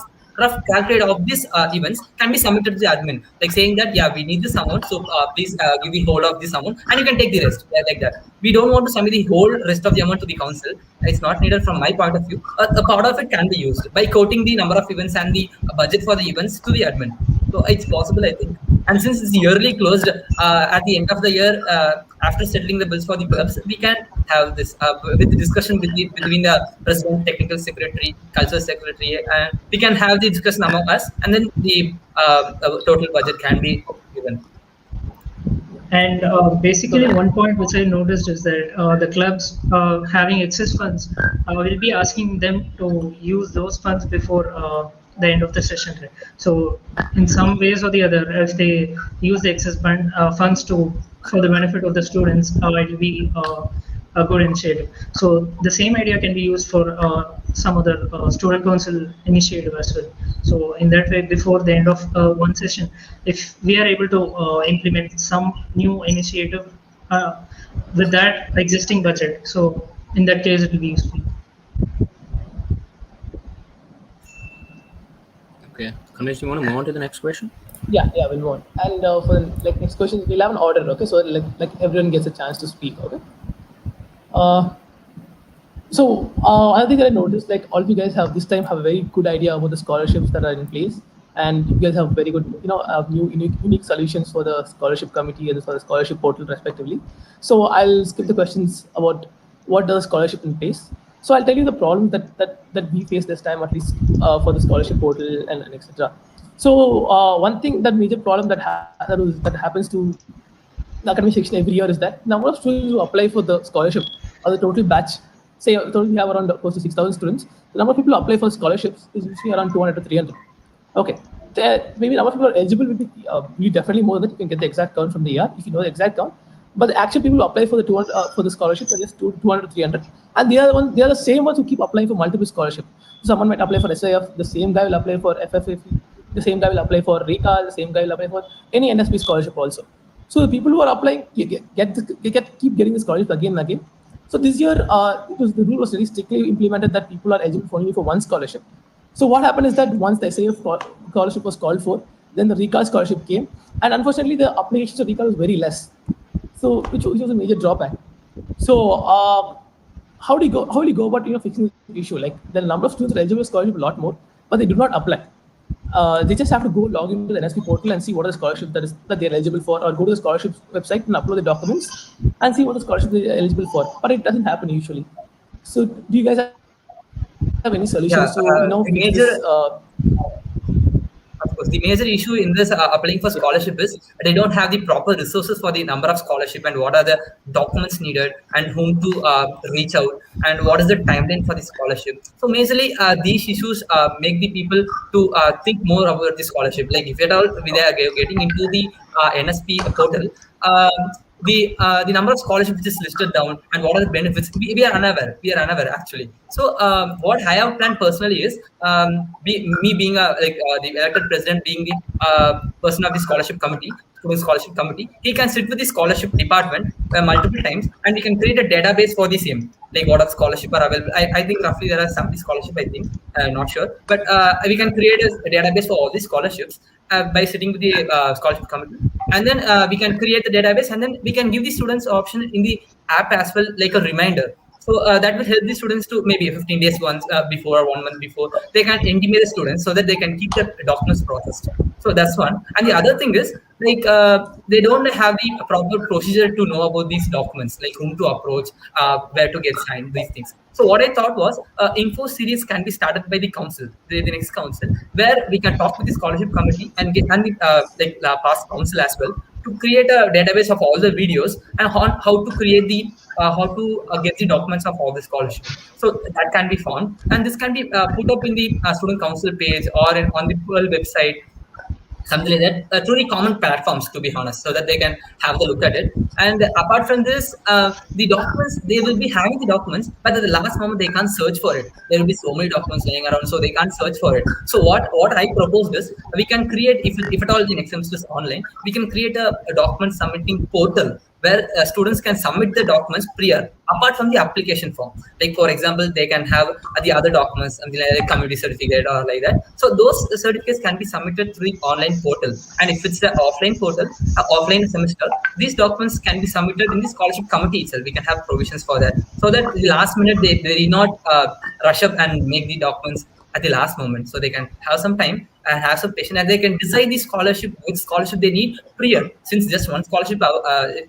calculate of these events can be submitted to the admin, like saying that we need this amount, so please give the whole of this amount, and you can take the rest, like that. We don't want to submit the whole rest of the amount to the council. It's not needed from my point of view. A part of it can be used by quoting the number of events and the budget for the events to the admin. So it's possible, I think. And since it's yearly closed, at the end of the year, after settling the bills for the clubs, we can have this with the discussion between the president, technical secretary, cultural secretary, and we can have the discussion among us, and then the total budget can be given. And basically, one point which I noticed is that the clubs having excess funds will be asking them to use those funds before the end of the session. So, in some ways or the other, if they use the excess funds for the benefit of the students, it will be a good initiative. So, the same idea can be used for some other student council initiative as well. So, in that way, before the end of one session, if we are able to implement some new initiative with that existing budget, so in that case, it will be useful. Okay, Kamlesh, you want to move on to the next question? Yeah, we'll move on. And for the next question, we'll have an order. Okay, so like everyone gets a chance to speak. Okay. So I think I noticed all of you guys have this time have a very good idea about the scholarships that are in place, and you guys have very good, unique solutions for the scholarship committee and for the scholarship portal respectively. So I'll skip the questions about what does scholarship in place. So I'll tell you the problem that we face this time, at least for the scholarship portal and etc. So one thing, that major problem that happens to the academic section every year is that number of students who apply for the scholarship or the total batch, say we have around close to 6,000 students, the number of people who apply for scholarships is usually around 200 to 300. Okay, maybe number of people are eligible will be definitely more than that. You can get the exact count from the year if you know the exact count. But the actual people who apply for the 200 for the scholarship are just 200 to 300, and they are the same ones who keep applying for multiple scholarships. So someone might apply for SIF, the same guy will apply for FFF, the same guy will apply for RECAL, the same guy will apply for any NSP scholarship also. So the people who are applying keep getting the scholarship again and again. So this year, the rule was very strictly implemented that people are eligible only for one scholarship. So what happened is that once the SIF scholarship was called for, then the RECAL scholarship came, and unfortunately the applications to RECAL was very less. So which was a major drawback. So how will you go about fixing the issue? Like, the number of students are eligible for scholarship a lot more, but they do not apply. They just have to go log into the NSP portal and see what are the scholarships that they're eligible for, or go to the scholarship website and upload the documents and see what the scholarship they're eligible for. But it doesn't happen usually. So do you guys have any solutions to fix this? Of course, the major issue in this applying for scholarship is they don't have the proper resources for the number of scholarship, and what are the documents needed, and whom to reach out, and what is the timeline for the scholarship. So majorly these issues make the people to think more about the scholarship. Like, if at all they are getting into the NSP portal, the number of scholarships is listed down, and what are the benefits, we are unaware actually. So what I have planned personally is me being the elected president, being the person of the scholarship committee, student scholarship committee, he can sit with the scholarship department multiple times, and we can create a database for the same, like what are scholarship are available. I think roughly there are 70 scholarship, I think, not sure, but we can create a database for all the scholarships by sitting with the scholarship committee, and then we can create the database, and then we can give the students option in the app as well, like a reminder. So that will help the students to maybe 15 days once before, or 1 month before, they can intimate the students so that they can keep the documents processed. So that's one. And the other thing is, like, they don't have the proper procedure to know about these documents, like whom to approach, where to get signed, these things. So what I thought was, info series can be started by the council, the next council, where we can talk with the scholarship committee and get the past council as well, to create a database of all the videos and how to create the how to get the documents of all the scholarship. So that can be found, and this can be put up in the student council page or on the Pearl website, something like that, truly common platforms, to be honest, so that they can have a look at it. And apart from this, the documents, they will be having the documents, but at the last moment they can't search for it. There will be so many documents lying around, so they can't search for it. So what I proposed is, we can create, if at all the next semester is online, we can create a document submitting portal where students can submit the documents prior, apart from the application form. Like, for example, they can have the other documents, something like community certificate or like that. So those certificates can be submitted through the online portal. And if it's the offline portal, offline semester, these documents can be submitted in the scholarship committee itself. We can have provisions for that, so that the last minute they will not rush up and make the documents at the last moment. So they can have some time and have some patience, and they can decide the scholarship, which scholarship they need prior. Since just one scholarship are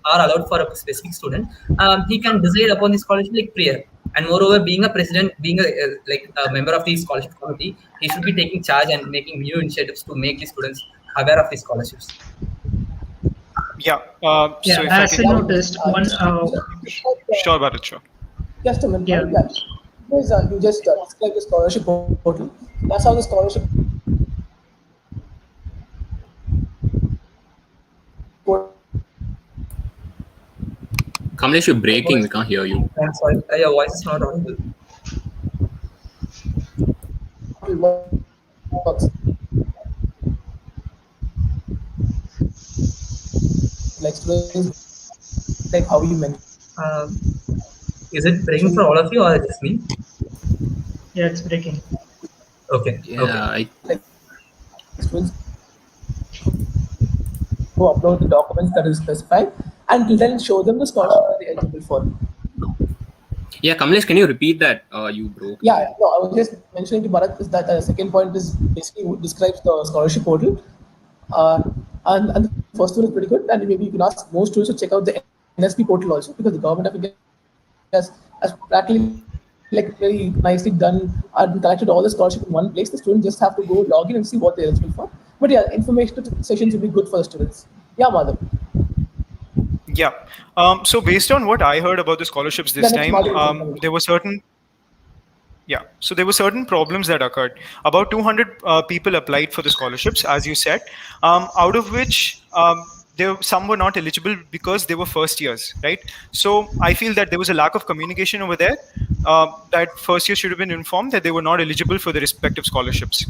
allowed for a specific student, he can decide upon the scholarship like prior. And moreover, being a president, being a member of the scholarship committee, he should be taking charge and making new initiatives to make the students aware of the scholarships. Yeah. Yeah, So if as I can... noticed, one. Sure, Bharat, sure. Just a minute. Yeah. You just described the scholarship portal. That's how the scholarship portal. Kamlesh, you're breaking. We can't hear you. I'm sorry, your voice is not audible. Works. Like students, like how you mentioned. Is it breaking for all of you, or just me? Yeah, it's breaking. Okay. Yeah, Okay. Like students who upload the documents that is specified and to then show them the scholarship that they're eligible for. Yeah, Kamlesh, can you repeat that? You broke. Yeah, no, I was just mentioning to Bharat is that the second point is basically describes the scholarship portal. And the first one is pretty good. And maybe you can ask more students to check out the NSP portal also, because the government of India has practically like very nicely done and collected all the scholarship in one place. The students just have to go log in and see what they're eligible for. But yeah, information sessions will be good for the students. Yeah, Madhav. Yeah. So based on what I heard about the scholarships this time, there were certain. Yeah, so there were certain problems that occurred. About 200 people applied for the scholarships, as you said, out of which some were not eligible because they were first years, right? So I feel that there was a lack of communication over there. That first year should have been informed that they were not eligible for the respective scholarships.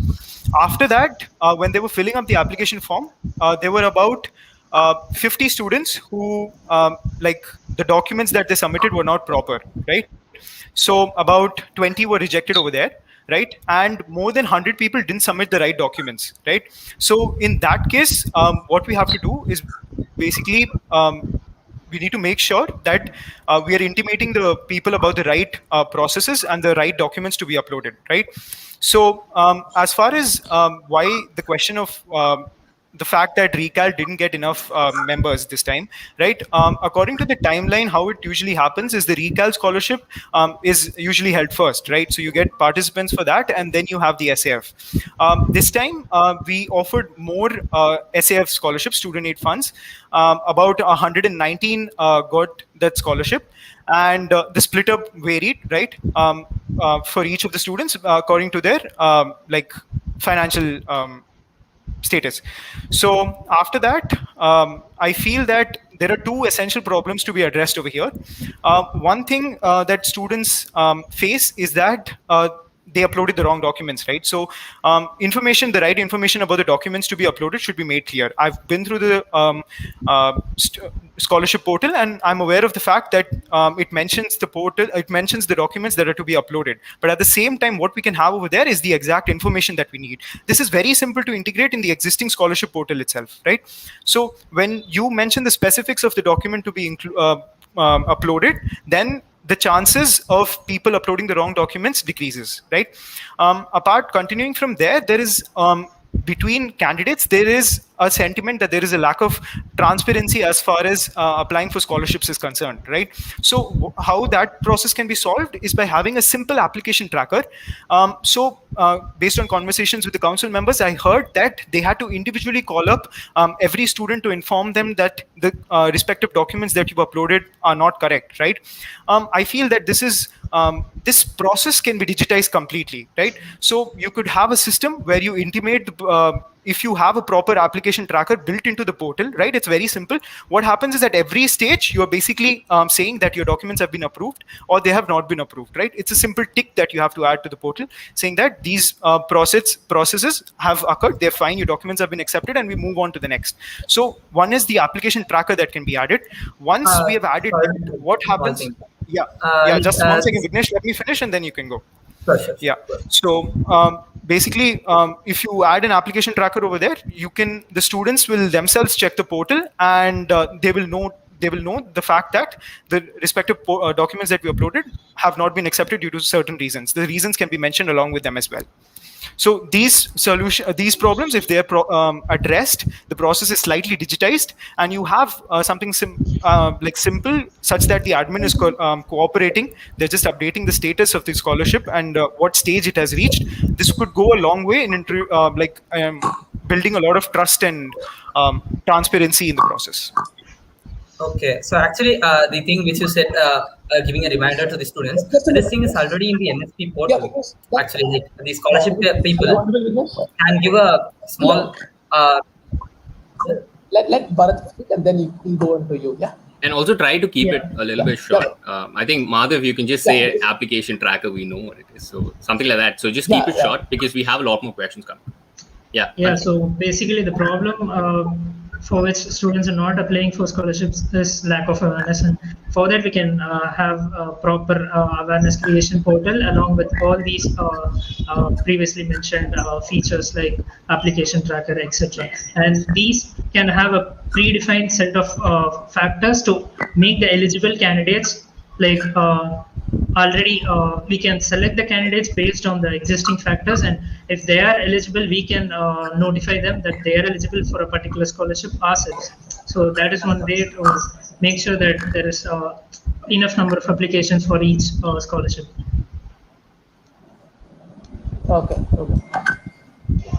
After that, when they were filling up the application form, there were about 50 students who, like, the documents that they submitted were not proper, right? So about 20 were rejected over there, right? And more than 100 people didn't submit the right documents, right? So in that case, what we have to do is basically we need to make sure that we are intimating the people about the right processes and the right documents to be uploaded, right? So as far as why the question of the fact that Recal didn't get enough members this time, right? According to the timeline, how it usually happens is the Recal scholarship is usually held first, right? So you get participants for that, and then you have the SAF. This time, we offered more SAF scholarships, student aid funds. About 119 got that scholarship, and the split up varied, right? For each of the students according to their like financial status. So after that, I feel that there are two essential problems to be addressed over here. One thing that students face is that they uploaded the wrong documents, right? So the right information about the documents to be uploaded should be made clear. I've been through the scholarship portal, and I'm aware of the fact that it mentions the documents that are to be uploaded. But at the same time, what we can have over there is the exact information that we need. This is very simple to integrate in the existing scholarship portal itself, right? So when you mention the specifics of the document to be uploaded, then the chances of people uploading the wrong documents decreases, right? Continuing from there, there is between candidates, there is a sentiment that there is a lack of transparency as far as applying for scholarships is concerned, right? So how that process can be solved is by having a simple application tracker. Based on conversations with the council members, I heard that they had to individually call up every student to inform them that the respective documents that you've uploaded are not correct, right? I feel that this process can be digitized completely, right? So you could have a system where you intimate if you have a proper application tracker built into the portal, right? It's very simple. What happens is at every stage, you're basically saying that your documents have been approved or they have not been approved, right? It's a simple tick that you have to add to the portal saying that these processes have occurred, they're fine, your documents have been accepted, and we move on to the next. So one is the application tracker that can be added. Once we have added that, what happens? Just 1 second, Vignesh, let me finish and then you can go. Sure. Yeah. So basically, if you add an application tracker over there, the students will themselves check the portal, and they will know the fact that the respective documents that we uploaded have not been accepted due to certain reasons. The reasons can be mentioned along with them as well. So these problems, if they are addressed, the process is slightly digitized, and you have something simple, such that the admin is cooperating. They're just updating the status of the scholarship and what stage it has reached. This could go a long way in building a lot of trust and transparency in the process. Okay, so actually, the thing which you said, giving a reminder to the students, this thing is already in the NSP portal. Actually, like, the scholarship people can give a small. Let Bharat speak, and then you can go on to you. Yeah. And also try to keep it a little bit short. I think, Madhav, you can just say application tracker, we know what it is. So something like that. So just keep it short, because we have a lot more questions coming. Yeah. So basically the problem for which students are not applying for scholarships is lack of awareness, and for that we can have a proper awareness creation portal along with all these previously mentioned features like application tracker, etc. And these can have a predefined set of factors to make the eligible candidates already we can select the candidates based on the existing factors, and if they are eligible, we can notify them that they are eligible for a particular scholarship ourselves. So that is one way to make sure that there is enough number of applications for each scholarship. Okay.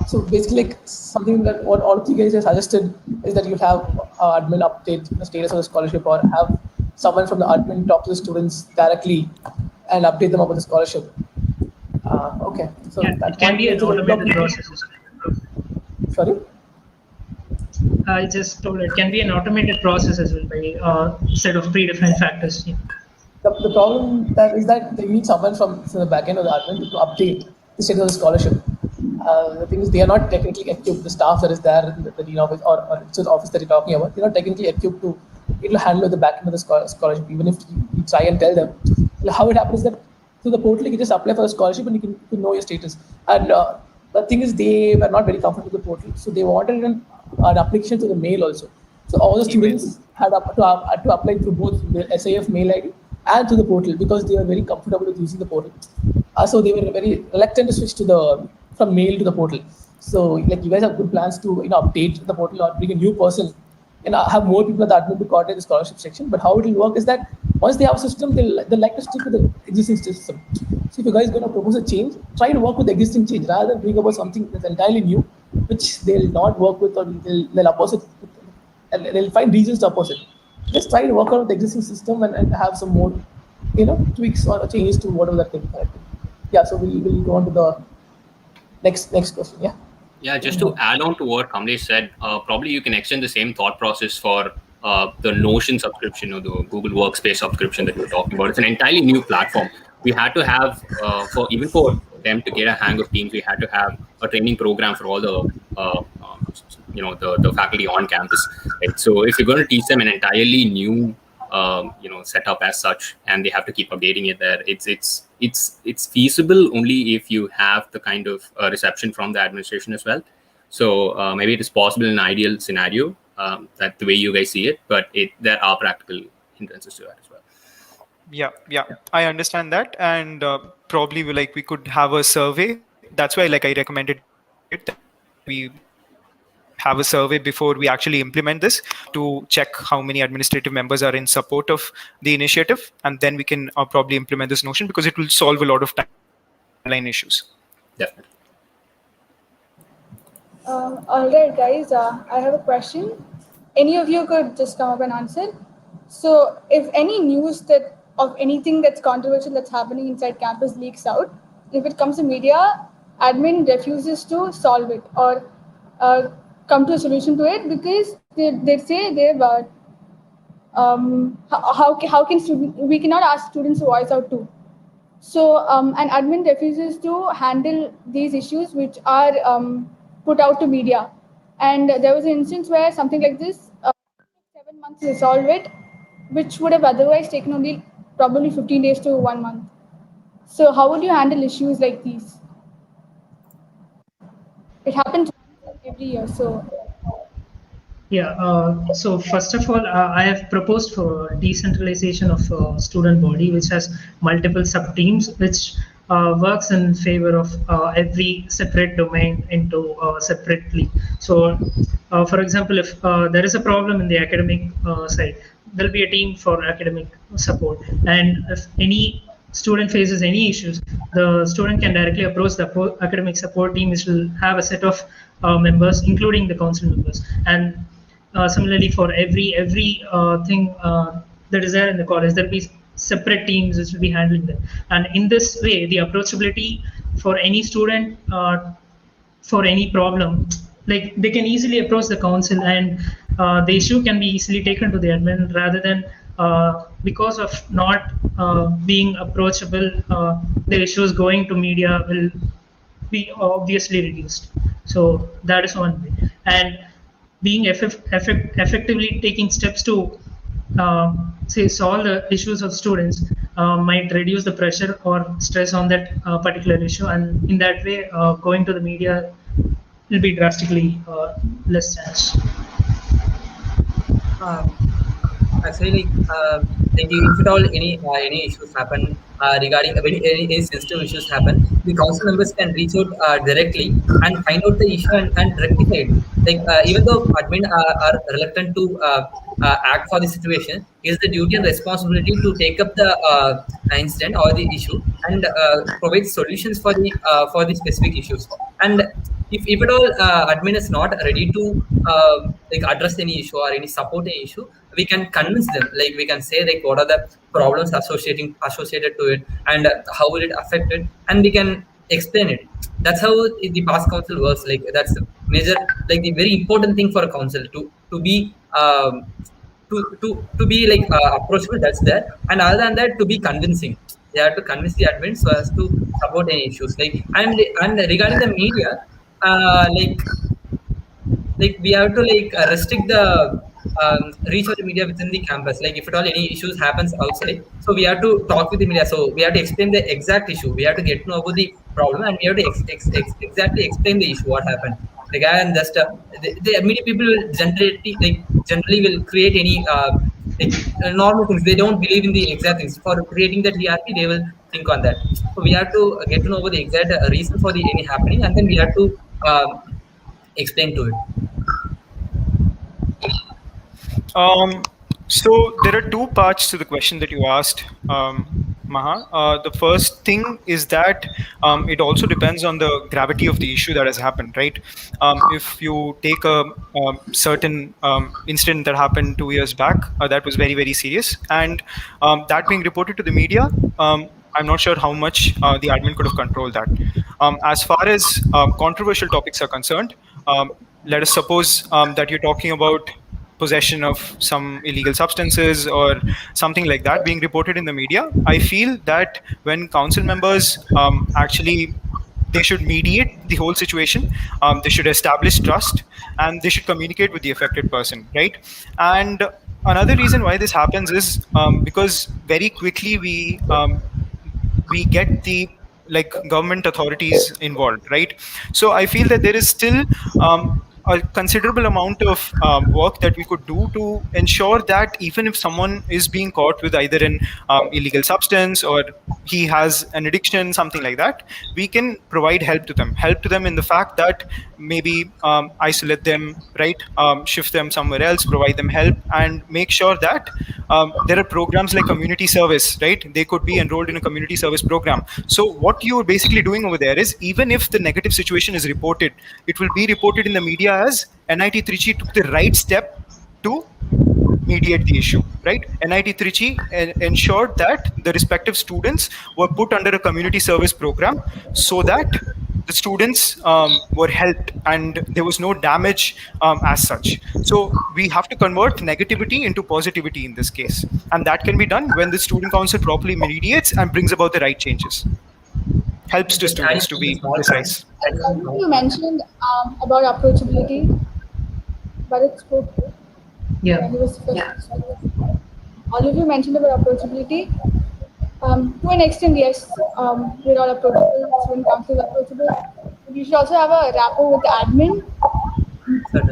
So basically, like, something that what all of you guys have suggested is that you have admin update the status of the scholarship, or have someone from the admin talk to the students directly and update them about the scholarship. Okay. So Yeah, that it can one be an is a automated process. Sorry. I just told it can be an automated process as well by set of predefined factors. Yeah. The problem that is that they need someone from the backend of the admin to update the status of the scholarship. The thing is, they are not technically equipped. The staff that is there in the dean office or the office that you're talking about, they're not technically equipped to handle the backend of the scholarship. Even if you try and tell them, how it happens is that through the portal you can just apply for a scholarship and you can know your status. And the thing is, they were not very comfortable with the portal, so they wanted an application to the mail also. So all the students had to apply through both the SIF mail ID and to the portal, because they were very comfortable with using the portal. So they were very reluctant to switch to from mail to the portal. So like, you guys have good plans to update the portal or bring a new person and have more people at the admin to coordinate the scholarship section. But how it will work is that once they have a system, they like to stick with the existing system. So if you guys are going to propose a change, try to work with the existing change rather than bring about something that's entirely new, which they'll not work with, or they'll oppose it, and they'll find reasons to oppose it. Just try to work out with the existing system and have some more, tweaks or changes to whatever that can be corrected. Yeah. So we'll go on to the next question. Yeah. Yeah, just to add on to what Kamlesh said, probably you can extend the same thought process for the Notion subscription or the Google Workspace subscription that we were talking about. It's an entirely new platform. We had to have, for them to get a hang of Teams, we had to have a training program for all the the faculty on campus. Right? So if you're going to teach them an entirely new setup as such, and they have to keep updating it there, it's feasible only if you have the kind of reception from the administration as well. So maybe it is possible in an ideal scenario, that the way you guys see it, but there are practical hindrances to that as well. Yeah, I understand that, and probably we could have a survey. That's why I recommended it, that we have a survey before we actually implement this, to check how many administrative members are in support of the initiative, and then we can probably implement this Notion, because it will solve a lot of timeline issues. Definitely. All right, guys, I have a question. Any of you could just come up and answer. So if any news of anything that's controversial that's happening inside campus leaks out, if it comes to media, admin refuses to solve it or come to a solution to it, because they say they've how can we cannot ask students to voice out too. So an admin refuses to handle these issues which are put out to media. And there was an instance where something like this 7 months to resolve it, which would have otherwise taken only probably 15 days to 1 month. So how would you handle issues like these? It happens every year. So yeah, so first of all, I have proposed for decentralization of student body, which has multiple sub-teams, which works in favor of every separate domain into separately. So, for example, if there is a problem in the academic side, there will be a team for academic support. And if any student faces any issues, the student can directly approach the academic support team, which will have a set of members, including the council members. And similarly, for every thing that is there in the college, there will be separate teams which will be handling them. And in this way, the approachability for any student for any problem, like they can easily approach the council, and the issue can be easily taken to the admin, rather than because of not being approachable, the issues going to media will be obviously reduced. So that is one way. And being effectively taking steps to say solve the issues of students might reduce the pressure or stress on that particular issue, and in that way going to the media will be drastically less chance. Actually, if at all any issues happen regarding any sensitive issues happen, the council members can reach out directly and find out the issue and rectify it. Like even though admin are reluctant to act for the situation, it is the duty and responsibility to take up the incident or the issue and provide solutions for the specific issues. And if at all admin is not ready to like address any issue or any support any issue, we can convince them. Like we can say like what are the problems associated to it and how will it affect it, and we can explain it. That's how the past council works. Like that's the major, like the very important thing for a council to be to be like approachable. That's there. And other than that, to be convincing, they have to convince the admin so as to support any issues. Like and regarding the media, like we have to like restrict the reach of the media within the campus. Like if at all any issues happens outside, so we have to talk with the media. So we have to explain the exact issue. We have to get to know about the problem, and we have to exactly explain the issue what happened. Like and just the media people will generally will create any like normal things. They don't believe in the exact things. For creating the TRP, they will think on that. So we have to get to know about the exact reason for the any happening, and then we have to explain to it. So there are two parts to the question that you asked, Maha. The first thing is that it also depends on the gravity of the issue that has happened, right? If you take a certain incident that happened 2 years back, that was very, very serious, and that being reported to the media, I'm not sure how much the admin could have controlled that. As far as controversial topics are concerned, let us suppose that you're talking about possession of some illegal substances or something like that being reported in the media. I feel that when council members actually, they should mediate the whole situation. They should establish trust, and they should communicate with the affected person, right? And another reason why this happens is because very quickly we get the government authorities involved, right? So I feel that there is still a considerable amount of work that we could do to ensure that even if someone is being caught with either an illegal substance or he has an addiction, something like that, we can provide help to them in the fact that maybe isolate them, right? Shift them somewhere else, provide them help, and make sure that there are programs like community service, right? They could be enrolled in a community service program. So what you're basically doing over there is, even if the negative situation is reported, it will be reported in the media as NIT Trichy took the right step to mediate the issue, right? NIT Trichy ensured that the respective students were put under a community service program so that the students were helped and there was no damage as such. So we have to convert negativity into positivity in this case. And that can be done when the student council properly mediates and brings about the right changes. Helps to students to be precise. You mentioned about approachability, Bharat spoke. Yeah. All of you mentioned about approachability. To an extent, yes, we're all approachable, student council is approachable. You should also have a rapport with the admin.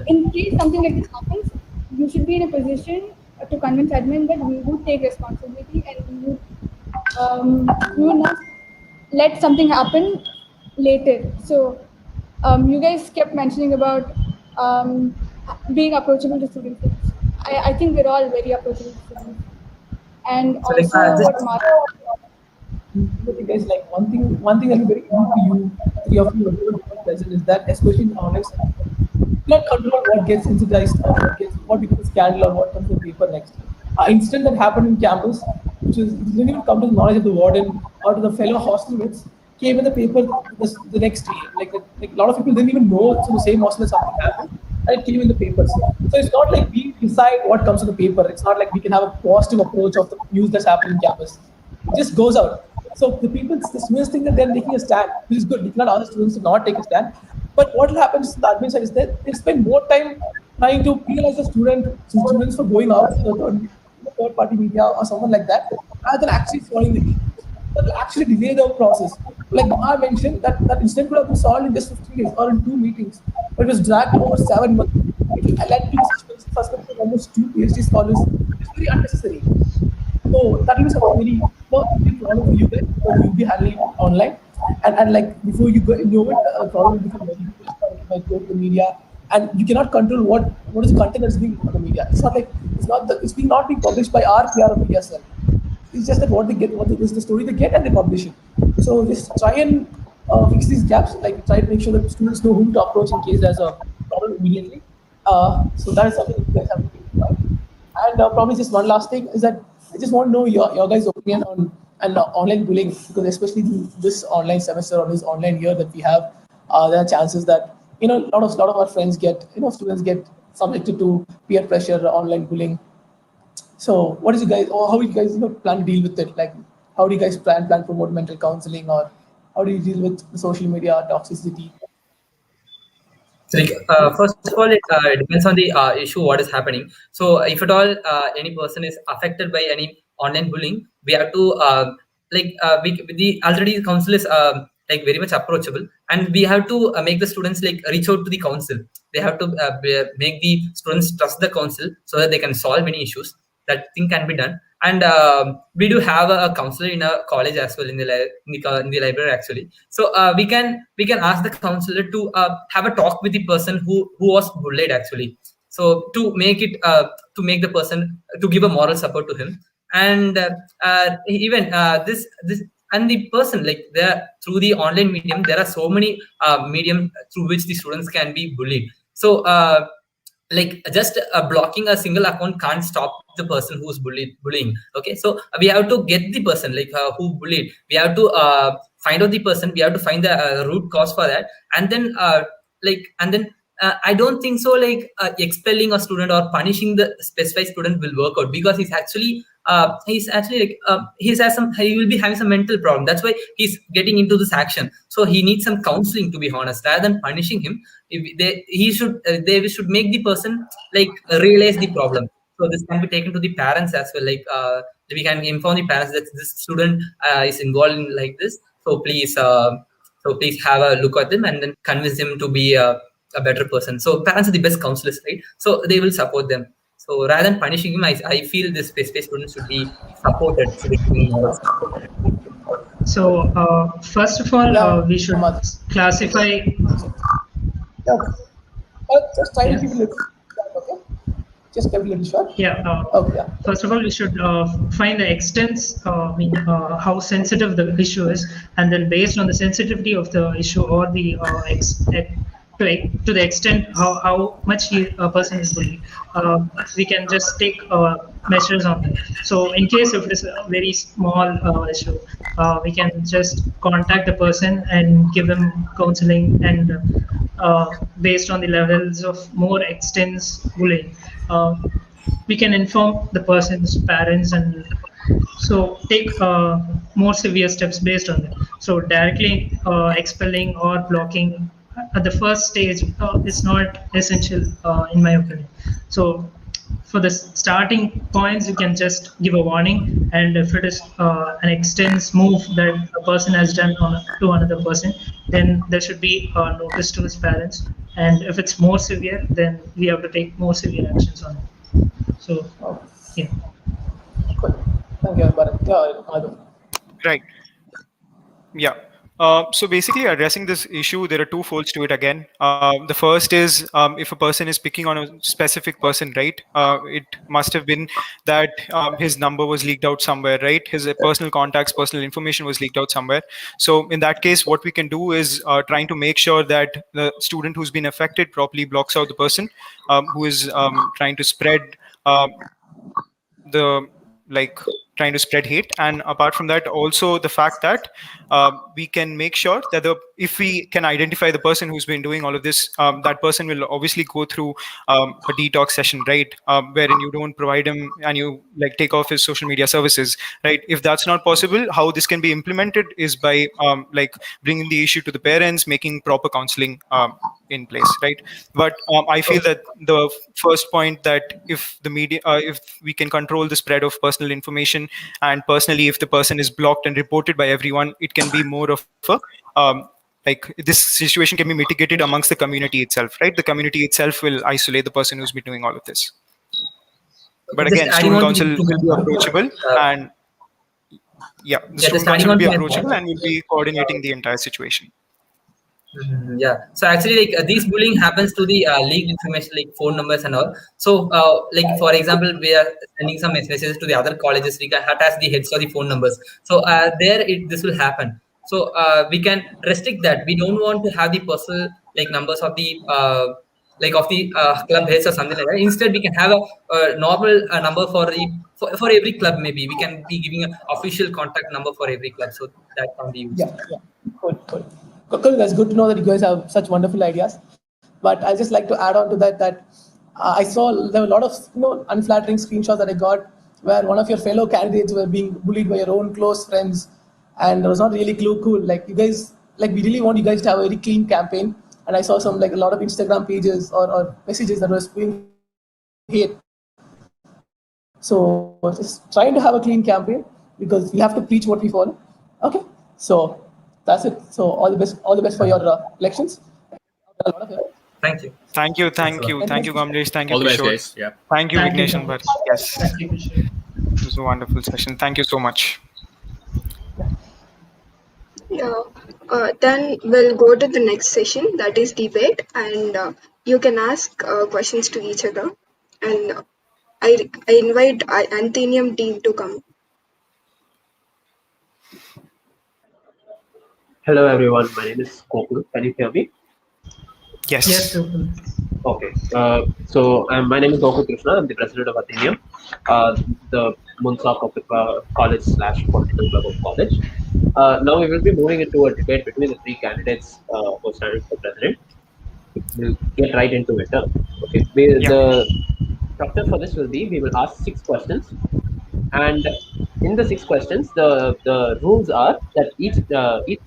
In case something like this happens, you should be in a position to convince admin that we would take responsibility and we would not let something happen later. So you guys kept mentioning about being approachable to students. I think we're all very approachable to students. And So, also what Mara, Guys, like one thing I'll be very keen to you, three of you, everyone present, is that especially in online stuff, you not control what gets sensitized or what becomes scandal or what comes to the paper next. An incident that happened in campus, which didn't even come to the knowledge of the warden or to the fellow hostelmates, came in the paper the next day. Like a lot of people didn't even know it's in the same hostel that something happened, and it came in the papers. So it's not like we decide what comes to the paper. It's not like we can have a positive approach of the news that's happening in campus. It just goes out. So the students think that they're taking a stand, which is good. We cannot ask the students to not take a stand. But what will happen is the admin side is that they spend more time trying to penalize the students for going out to the third party media or someone like that, rather than actually following the issue. That will actually delay the process. Like I mentioned, that incident could have been solved in just 15 days or in 2 meetings, but it was dragged over 7 months. It led to suspended almost 2 PhD scholars. It's very unnecessary. So that will be something very no, it'll be a problem for you guys because you'll be handling it online. And like before you go know it, the problem will become very huge. It might go to the media, and you cannot control what is the content that's being on the media. It's not like it's being not being published by our PR or media cell. It's just that what they get, is the story they get, and they publish it. So just try and fix these gaps. Like try to make sure that students know whom to approach in case there's a problem immediately. So that is something you guys have to keep in mind. And probably just one last thing is that I just want to know your guys' opinion on online bullying, because especially this online semester or this online year that we have, there are chances that lot of our friends get students get subjected to peer pressure, online bullying. So what is you guys, or how you guys plan to deal with it? Like how do you guys plan promote mental counseling, or how do you deal with the social media toxicity? So, like, first of all, it depends on the issue what is happening. So, if at all any person is affected by any online bullying, we have to the already council is like very much approachable, and we have to make the students like reach out to the council. They have to make the students trust the council so that they can solve any issues. That thing can be done. And we do have a counselor in our college as well, in the library actually. So we can ask the counselor to have a talk with the person who was bullied actually. So to make it to make the person to give a moral support to him. And even this and the person, like, there through the online medium, there are so many medium through which the students can be bullied. So like, just blocking a single account can't stop the person who's bullying. Okay, so we have to get the person, like, who bullied. We have to find out the person. We have to find the root cause for that. And then I don't think so, like, expelling a student or punishing the specified student will work out, because he's actually like he will be having some mental problem. That's why he's getting into this action. So he needs some counseling, to be honest, rather than punishing him. They should make the person, like, realize the problem. So this can be taken to the parents as well. Like, we can inform the parents that this student is involved in like this. So please have a look at them and then convince him to be a better person. So parents are the best counselors, right? So they will support them. So rather than punishing him, I feel this space students should be supported. Should be given moral support. So first of all, we should classify. Yeah. Just try to keep it little short, okay? Just keep it little short. Yeah. Okay. Yeah. First of all, we should find the extents, how sensitive the issue is, and then based on the sensitivity of the issue or the to the extent how much a person is bullied, we can just take measures on that. So in case if it is a very small issue, we can just contact the person and give them counseling, and based on the levels of more extensive bullying, we can inform the person's parents, and so take more severe steps based on that. So directly expelling or blocking at the first stage is not essential, in my opinion. So for the starting points, you can just give a warning, and if it is an extensive move that a person has done to another person, then there should be a notice to his parents. And if it's more severe, then we have to take more severe actions on it. So, yeah. Good. Thank you, Bharat. Yeah, Madhu. Right. Yeah. So basically, addressing this issue, there are two folds to it again. The first is if a person is picking on a specific person, right? It must have been that his number was leaked out somewhere, right? His personal contacts, personal information was leaked out somewhere. So in that case, what we can do is trying to make sure that the student who's been affected properly blocks out the person who is trying to spread trying to spread hate. And apart from that, also the fact that we can make sure that if we can identify the person who's been doing all of this, that person will obviously go through a detox session, right? Wherein you don't provide him and you take off his social media services, right? If that's not possible, how this can be implemented is by bringing the issue to the parents, making proper counseling in place, right? But I feel that the first point, that if the media, if we can control the spread of personal information, and personally, if the person is blocked and reported by everyone, it can be more of a this situation can be mitigated amongst the community itself, right? The community itself will isolate the person who's been doing all of this. But again, student council will be approachable, and Yeah, the the student starting council will on be point. approachable and will be coordinating the entire situation. Yeah. So actually, like these bullying happens to the leaked information, like phone numbers and all. So, like for example, we are sending some messages to the other colleges. We can attach the heads or the phone numbers. So this will happen. So we can restrict that. We don't want to have the personal like numbers of the of the club heads or something like that. Instead, we can have a normal number for every club. Maybe we can be giving an official contact number for every club, so that can be used. Yeah. Cool. Cool. That's good to know that you guys have such wonderful ideas. But I just like to add on to that I saw there were a lot of unflattering screenshots that I got where one of your fellow candidates were being bullied by your own close friends, and it was not really cool. Like you guys, like we really want you guys to have a very clean campaign. And I saw some like a lot of Instagram pages or messages that were spewing hate. So just trying to have a clean campaign because we have to preach what we follow. Okay, so that's it. So all the best for your elections. A lot of it. Thank you. Thank you, Thanks a lot. Kamlesh. Thank you, All the best, Kishore. guys. Yeah. Thank you, Thank you Vignesh so and much. Bharat. Yes, Thank you, Kishore. it was a wonderful session. Thank you so much. Yeah. Then we'll go to the next session, that is debate, and you can ask questions to each other. And I invite Anthenium team to come. Hello everyone, my name is Gokul. Can you hear me? Yes. Yes, Gokul. Okay. My name is Gokul Krishna. I'm the president of Athenium, the Munsok of the college / political club of college. Now we will be moving into a debate between the three candidates for standing for president. We'll get right into it. Okay. The structure for this will be we will ask 6 questions, and in the 6 questions, the rules are that each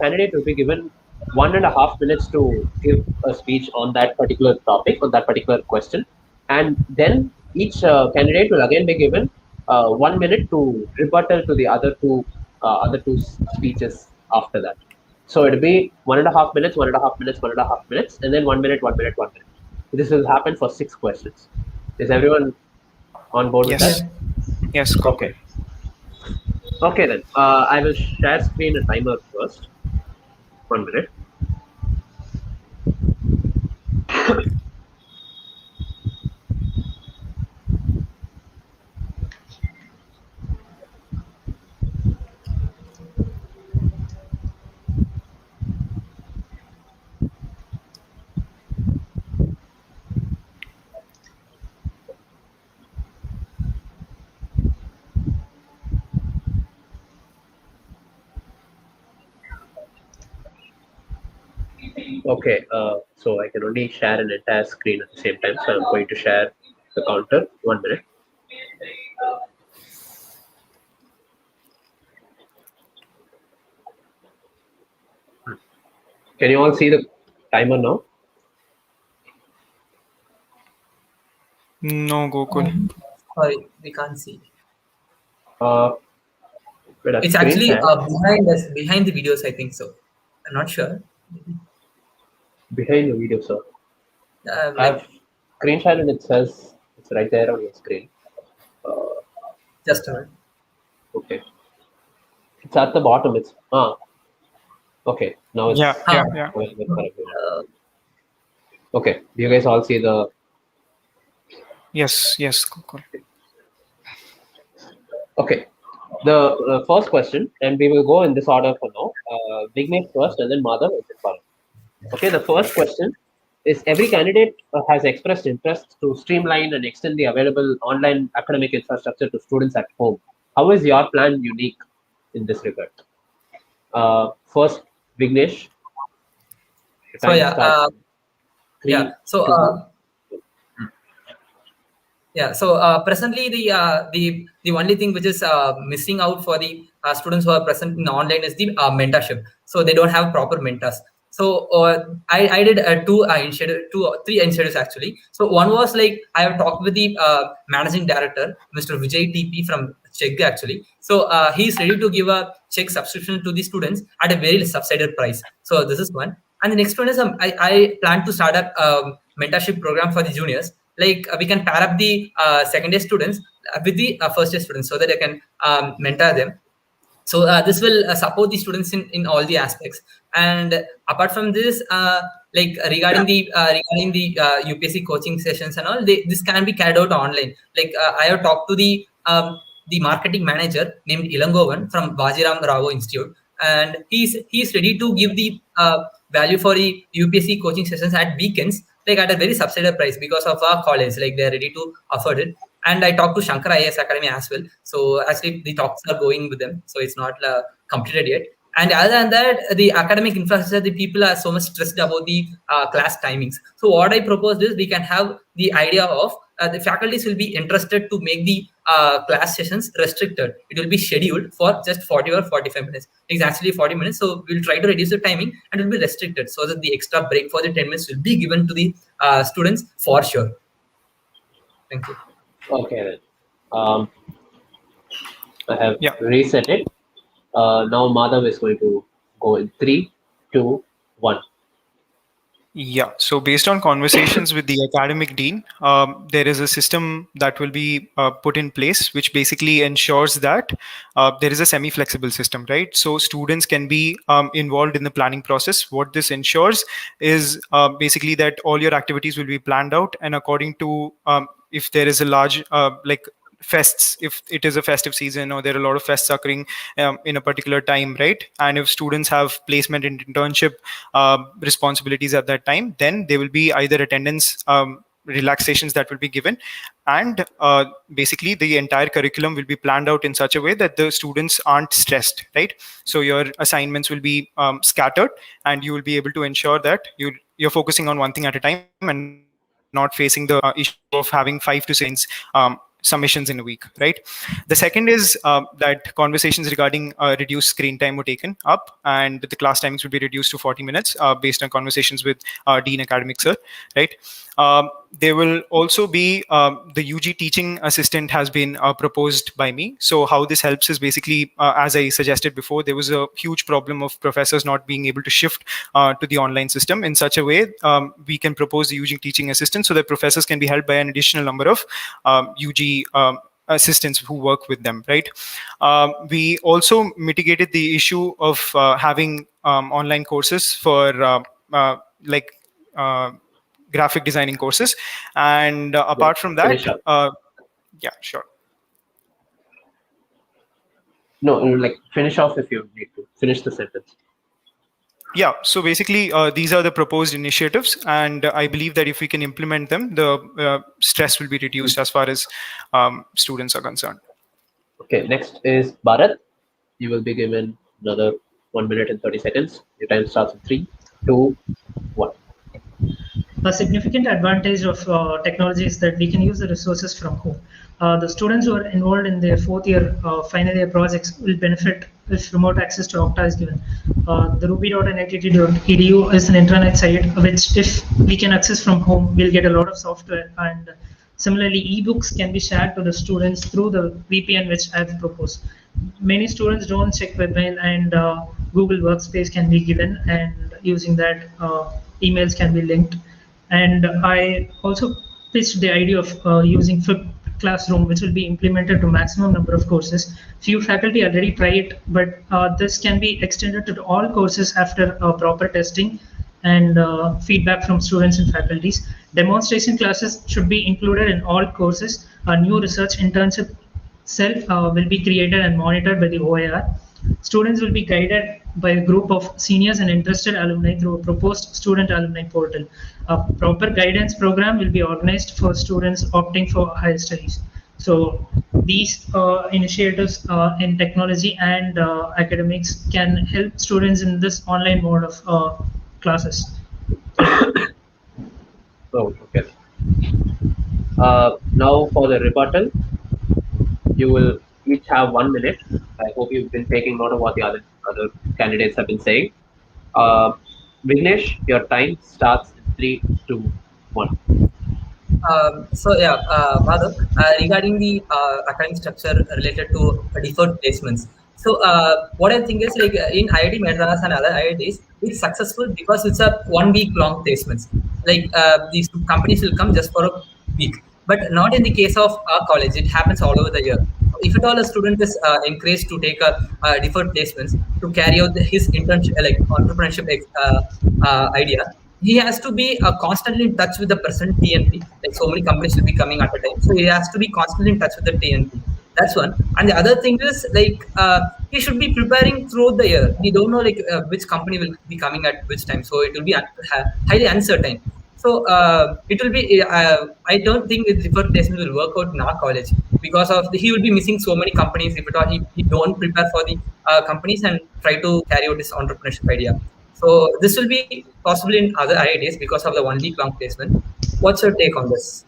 candidate will be given 1.5 minutes to give a speech on that particular topic, on that particular question, and then each candidate will again be given 1 minute to rebuttal to the other two speeches after that. So it'll be 1.5 minutes, 1.5 minutes, 1.5 minutes, and then 1 minute, 1 minute, 1 minute. This will happen for 6 questions. Is everyone on board with Yes. that? Yes. Okay. Okay then. I will share screen and timer first. 1 minute. Okay, so I can only share an entire screen at the same time, so I'm going to share the counter. 1 minute. Can you all see the timer now? No, Gokul. Sorry, we can't see. It's actually behind the videos, I think so. I'm not sure. Behind the video, sir. Like, I've screenshot and it says it's right there on your screen. just a minute. Okay. It's at the bottom. It's okay. Now it's Yeah. Okay. Do you guys all see the? Yes, Gokul. Okay. The first question, and we will go in this order for now. Vignesh first, and then Madhav, and then Bharat. Okay. The first question is: every candidate has expressed interest to streamline and extend the available online academic infrastructure to students at home. How is your plan unique in this regard? First, Vignesh. So presently the only thing which is missing out for the students who are present in online is the mentorship. So they don't have proper mentors. So I did three initiatives actually. So one was like I have talked with the managing director, Mr. Vijay TP from Czech actually. So he's ready to give a Czech subscription to the students at a very subsidized price. So this is one. And the next one is I plan to start up mentorship program for the juniors. Like we can pair up the second year students with the first year students so that I can mentor them. So this will support the students in all the aspects. And apart from this, like regarding the UPSC coaching sessions and all, this can be carried out online. Like I have talked to the marketing manager named Ilangovan from Bajiram Rao Institute, and he's ready to give the value for the UPSC coaching sessions at weekends, like at a very subsidized price because of our college. Like they're ready to afford it. And I talked to Shankar IAS Academy as well. So actually the talks are going with them. So it's not completed yet. And other than that, the academic infrastructure, the people are so much stressed about the class timings. So what I proposed is we can have the idea of the faculties will be interested to make the class sessions restricted. It will be scheduled for just 40 or 45 minutes. It's actually 40 minutes. So we'll try to reduce the timing and it will be restricted so that the extra break for the 10 minutes will be given to the students for sure. Thank you. Okay, then. I have reset it. Now Madhav is going to go in 3, 2, 1. Yeah, so based on conversations with the academic dean, there is a system that will be put in place, which basically ensures that there is a semi-flexible system, right? So students can be involved in the planning process. What this ensures is basically that all your activities will be planned out, and according to if there is a large like fests, if it is a festive season or there are a lot of fests occurring in a particular time, right? And if students have placement and internship responsibilities at that time, then there will be either attendance relaxations that will be given, and basically the entire curriculum will be planned out in such a way that the students aren't stressed, right? So your assignments will be scattered, and you will be able to ensure that you're focusing on one thing at a time and not facing the issue of having 5 to 6 submissions in a week, right? The second is that conversations regarding reduced screen time were taken up, and the class timings will be reduced to 40 minutes based on conversations with Dean Academic Sir, right? There will also be the UG teaching assistant has been proposed by me. So how this helps is basically, as I suggested before, there was a huge problem of professors not being able to shift to the online system. In such a way, we can propose the UG teaching assistant so that professors can be helped by an additional number of UG assistants who work with them, right? We also mitigated the issue of having online courses for graphic designing courses, and apart from that, yeah, sure. No, like finish off if you need to finish the sentence. Yeah, so basically these are the proposed initiatives, and I believe that if we can implement them, the stress will be reduced as far as students are concerned. Okay, next is Bharat. You will be given another 1 minute and 30 seconds. Your time starts in 3, 2, 1. A significant advantage of technology is that we can use the resources from home. The students who are involved in their 4th year, final year projects will benefit if remote access to Okta is given. The ruby.nitt.edu is an intranet site which, if we can access from home, we'll get a lot of software, and similarly, ebooks can be shared to the students through the VPN which I've proposed. Many students don't check webmail, and Google Workspace can be given, and using that, emails can be linked. And I also pitched the idea of using flipped classroom, which will be implemented to maximum number of courses. Few faculty already try it, but this can be extended to all courses after proper testing and feedback from students and faculties. Demonstration classes should be included in all courses. A new research internship cell will be created and monitored by the OIR. Students will be guided by a group of seniors and interested alumni through a proposed student alumni portal. A proper guidance program will be organized for students opting for higher studies. So these initiatives in technology and academics can help students in this online mode of classes. Oh, okay. Now for the rebuttal, you will each have 1 minute. I hope you've been taking note of what the other candidates have been saying. Vignesh, your time starts in 3, 2, 1. So yeah, Madhav, regarding the academic structure related to deferred placements. So what I think is, like in IIT Madras and other IITs, it's successful because it's a 1 week long placements. Like these companies will come just for a week, but not in the case of our college. It happens all over the year. if at all a student is encouraged to take a deferred placements to carry out his internship, like entrepreneurship idea, he has to be constantly in touch with the present TNP. Like so many companies will be coming at a time, so he has to be constantly in touch with the TNP. That's one. And the other thing is like he should be preparing throughout the year. We don't know like which company will be coming at which time, so it will be highly uncertain. So it will be. I don't think the deferred placement will work out in our college because of he will be missing so many companies if at all he don't prepare for the companies and try to carry out this entrepreneurship idea. So this will be possible in other IITs because of the 1 week long placement. What's your take on this?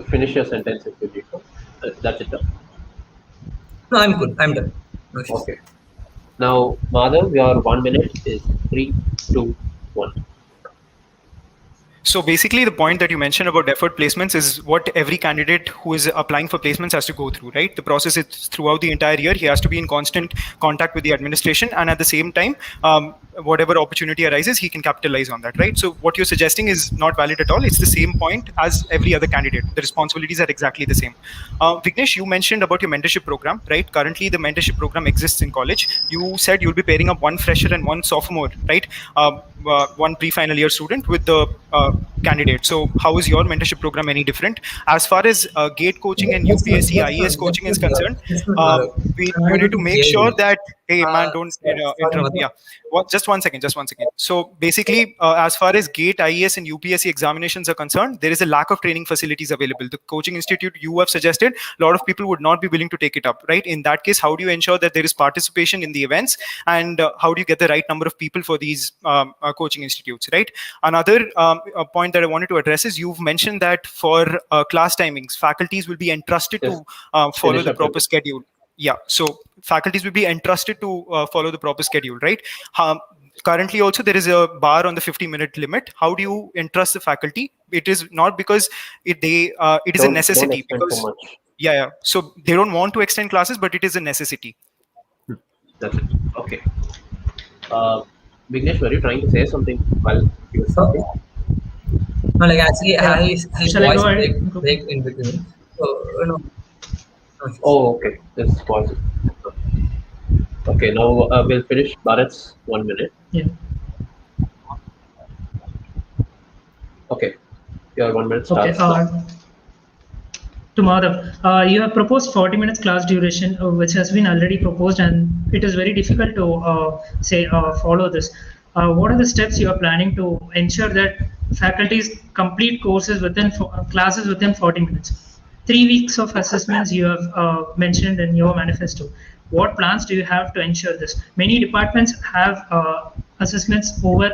Finish your sentence if you need to. That's it. No, I'm good. I'm done. No issues. Okay. Now, Madhav, your 1 minute is 3, 2, 1. So basically, the point that you mentioned about deferred placements is what every candidate who is applying for placements has to go through, right? The process is throughout the entire year. He has to be in constant contact with the administration, and at the same time, whatever opportunity arises, he can capitalize on that, right? So what you're suggesting is not valid at all. It's the same point as every other candidate. The responsibilities are exactly the same. Vignesh, you mentioned about your mentorship program, right? Currently, the mentorship program exists in college. You said you'll be pairing up one fresher and one sophomore, right? One pre-final year student with the candidate. So how is your mentorship program any different? As far as GATE coaching and UPSC IES coaching is concerned, we need to make sure that, hey man, don't interrupt. Yeah, just one second. So basically, as far as GATE, IES and UPSC examinations are concerned, there is a lack of training facilities available. The coaching institute you have suggested, a lot of people would not be willing to take it up, right? In that case, how do you ensure that there is participation in the events, and how do you get the right number of people for these coaching institutes, right? Another point that I wanted to address is you've mentioned that for class timings, faculties will be entrusted to follow the proper schedule. Yeah, so faculties will be entrusted to follow the proper schedule, right? Currently also there is a bar on the 50-minute limit. How do you entrust the faculty? It is not because it is a necessity, because so they don't want to extend classes, but it is a necessity. That's it. Okay. Vignesh, were you trying to say something while you were talking? No, like actually, his Shall I voice go break in between. So no. Oh, okay. This is possible. Okay, now we'll finish Bharat's 1 minute. Yeah. Okay, your 1 minute starts now. To Madhav, you have proposed 40 minutes class duration, which has been already proposed, and it is very difficult to follow this. What are the steps you are planning to ensure that faculties complete courses within classes within 40 minutes? 3 weeks of assessments you have mentioned in your manifesto. What plans do you have to ensure this? Many departments have assessments over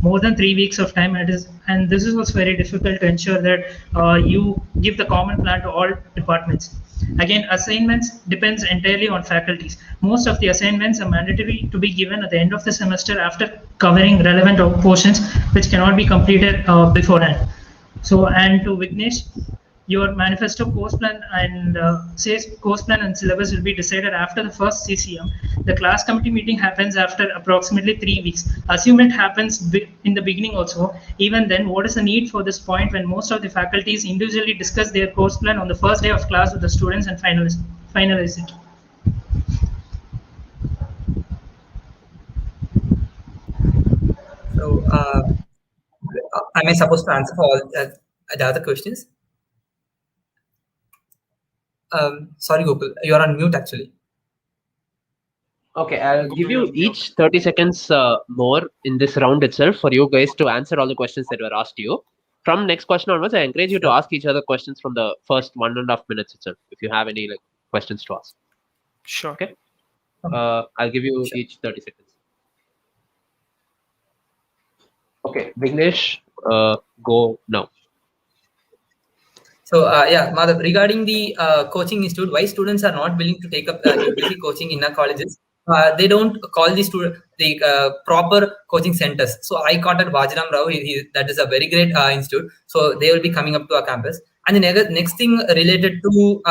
more than 3 weeks of time, and this is also very difficult to ensure that you give the common plan to all departments. Again, assignments depends entirely on faculties. Most of the assignments are mandatory to be given at the end of the semester after covering relevant portions which cannot be completed beforehand. So, and to Vignesh, your manifesto course plan and says course plan and syllabus will be decided after the first CCM. The class committee meeting happens after approximately 3 weeks. Assume it happens in the beginning also. Even then, what is the need for this point when most of the faculties individually discuss their course plan on the first day of class with the students and finalize it? So am I supposed to answer for all the other questions? Sorry, Gokul, you're on mute actually. Okay, I'll give you each 30 seconds more in this round itself for you guys to answer all the questions that were asked to you. From next question onwards, I encourage you to ask each other questions from the first 1.5 minutes itself, if you have any questions to ask. Sure. Okay. I'll give you each 30 seconds. Okay, Vignesh, go now. So Madhav, regarding the coaching institute, why students are not willing to take up UPSC coaching in our colleges? They don't call the proper coaching centers. So I contacted Vajiram Rao. That is a very great institute. So they will be coming up to our campus. And the next thing related to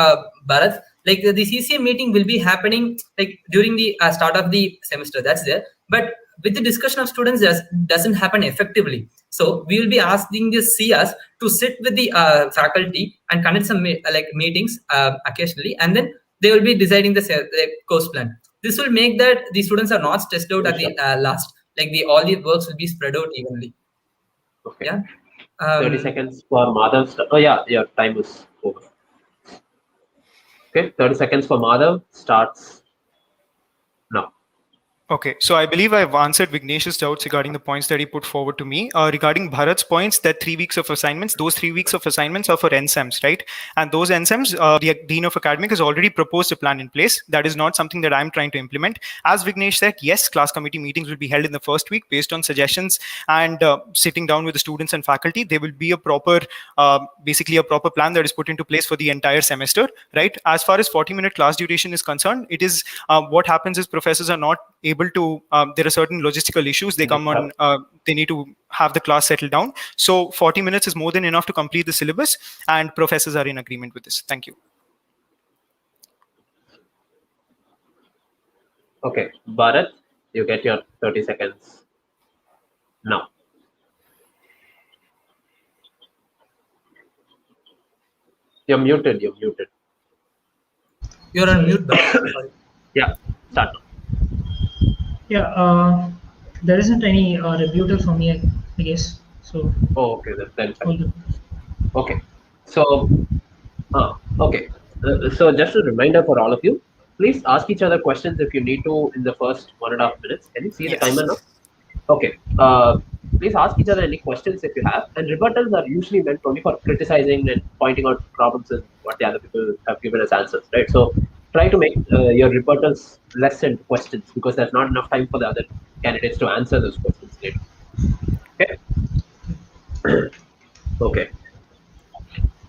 Bharat, like the CCM meeting will be happening like during the start of the semester. That's there. But with the discussion of students, doesn't happen effectively. So we will be asking the CRs to sit with the faculty and conduct some meetings occasionally, and then they will be deciding the course plan. This will make that the students are not stressed out at the last. Like all the works will be spread out evenly. Okay. Yeah. 30 seconds for Madhav. Oh yeah, your time is over. Okay, 30 seconds for Madhav starts now. Okay, so I believe I've answered Vignesh's doubts regarding the points that he put forward to me. Regarding Bharat's points, that 3 weeks of assignments, those 3 weeks of assignments are for NSEMs, right? And those NSEMs, the Dean of Academic has already proposed a plan in place. That is not something that I'm trying to implement. As Vignesh said, yes, class committee meetings will be held in the first week based on suggestions and sitting down with the students and faculty. There will be a proper, basically a proper plan that is put into place for the entire semester, right? As far as 40-minute class duration is concerned, it is what happens is professors are not able to, there are certain logistical issues. They come on, they need to have the class settled down. So 40 minutes is more than enough to complete the syllabus, and professors are in agreement with this. Thank you. Okay, Bharat, you get your 30 seconds now. You're muted. You're on mute. Sorry. Yeah, start. Yeah, there isn't any rebuttal for me, I guess. So. Oh, okay, then fine. Okay, so so just a reminder for all of you, please ask each other questions if you need to in the first 1.5 minutes. Can you see the timer now? Okay. Please ask each other any questions if you have. And rebuttals are usually meant only for criticizing and pointing out problems and what the other people have given as answers, right? So try to make your rebuttals less into questions, because there's not enough time for the other candidates to answer those questions later. Okay. Okay.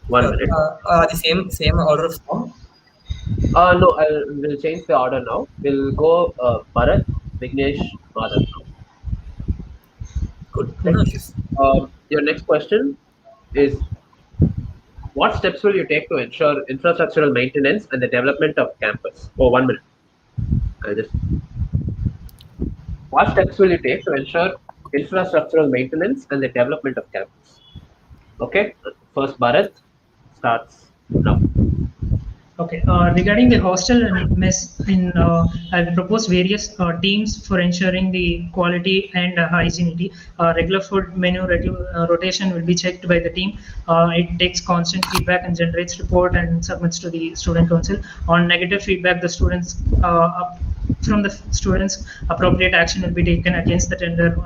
1 minute. The same order of form. No, we'll change the order now. We'll go Bharat, Vignesh, Madhav. Good. Your next question is, what steps will you take to ensure infrastructural maintenance and the development of campus? Oh, 1 minute. What steps will you take to ensure infrastructural maintenance and the development of campus? Okay, first Bharat starts now. Okay, regarding the hostel and mess, I will propose various teams for ensuring the quality and hygiene. Regular food menu rotation will be checked by the team. It takes constant feedback and generates report and submits to the student council. On negative feedback, the students from the students, appropriate action will be taken against the tender,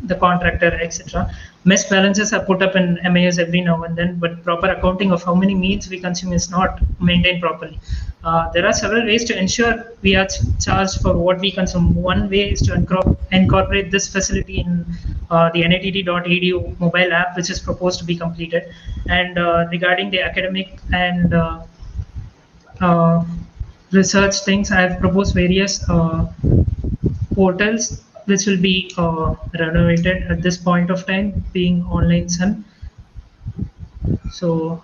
the contractor, etc. Mess balances are put up in MAS every now and then, but proper accounting of how many meals we consume is not maintained properly. There are several ways to ensure we are charged for what we consume. One way is to incorporate this facility in the NITT.edu mobile app, which is proposed to be completed. And regarding the academic and research things, I have proposed various portals which will be renovated at this point of time, being online SEM. So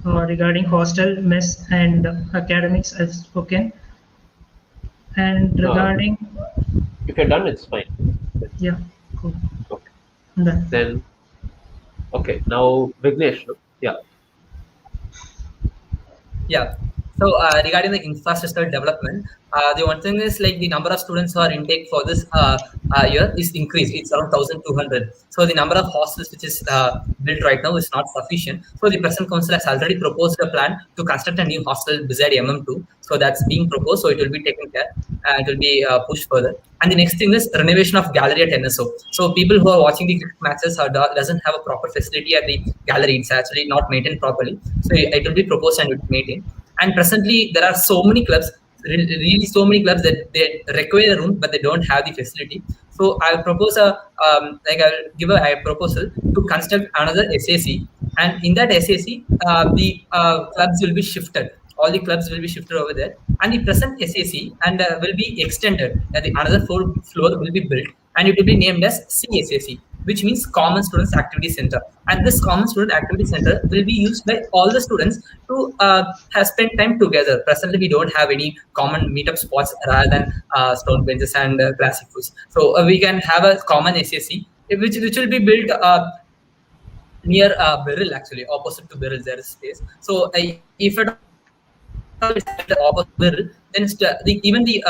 regarding hostel, mess, and academics, I've spoken. And regarding... if you're done, it's fine. Yeah, cool. Okay. Done. Then, okay, now Vignesh. Yeah. Yeah. So regarding the infrastructure development, the one thing is like the number of students who are intake for this year is increased. It's around 1,200. So the number of hostels which is built right now is not sufficient. So the present council has already proposed a plan to construct a new hostel beside MM2. So that's being proposed. So it will be taken care and it will be pushed further. And the next thing is renovation of gallery at NSO. So people who are watching the cricket matches doesn't have a proper facility at the gallery. It's actually not maintained properly. So it will be proposed and it will be maintained. And presently, there are so many clubs, really so many clubs that they require a room, but they don't have the facility. So I will propose I'll give a proposal to construct another SAC, and in that SAC, the clubs will be shifted. All the clubs will be shifted over there, and the present SAC and will be extended. Another floor will be built, and it will be named as CSAC, which means Common Students Activity Center. And this Common Student Activity Center will be used by all the students to have spent time together. Presently, we don't have any common meetup spots rather than stone benches and classic foods. So we can have a common SAC which will be built near Beryl, actually opposite to Beryl there is space. So if at all it's opposite Beryl, then even the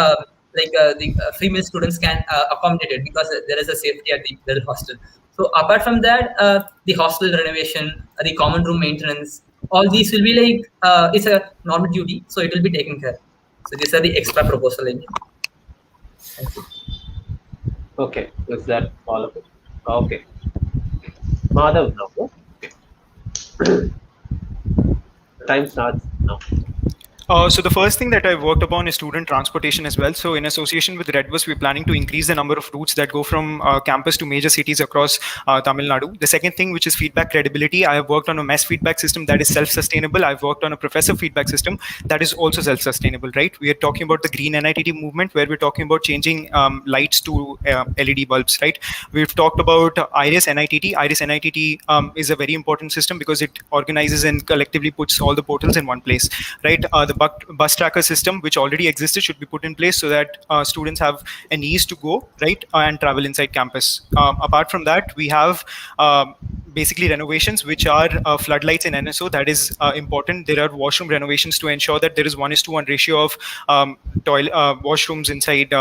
female students can accommodate it, because there is a safety at the Beryl hostel. So apart from that, the hostel renovation, the common room maintenance, all these will be like it's a normal duty, so it will be taken care. So these are the extra proposal in it. Thank you. Okay, is that all of it? Okay. Madhav now. Okay. Time starts now. So the first thing that I worked upon is student transportation as well. So in association with Redbus, we're planning to increase the number of routes that go from campus to major cities across Tamil Nadu. The second thing, which is feedback credibility, I have worked on a MES feedback system that is self-sustainable. I've worked on a professor feedback system that is also self-sustainable, right? We are talking about the green NITT movement, where we're talking about changing lights to LED bulbs, right? We've talked about IRIS NITT. IRIS NITT is a very important system because it organizes and collectively puts all the portals in one place, right? The bus tracker system, which already existed, should be put in place so that students have an ease to go, right, and travel inside campus. Apart from that, we have basically renovations, which are floodlights in NSO. That is important. There are washroom renovations to ensure that there is 1:1 ratio of toilet washrooms inside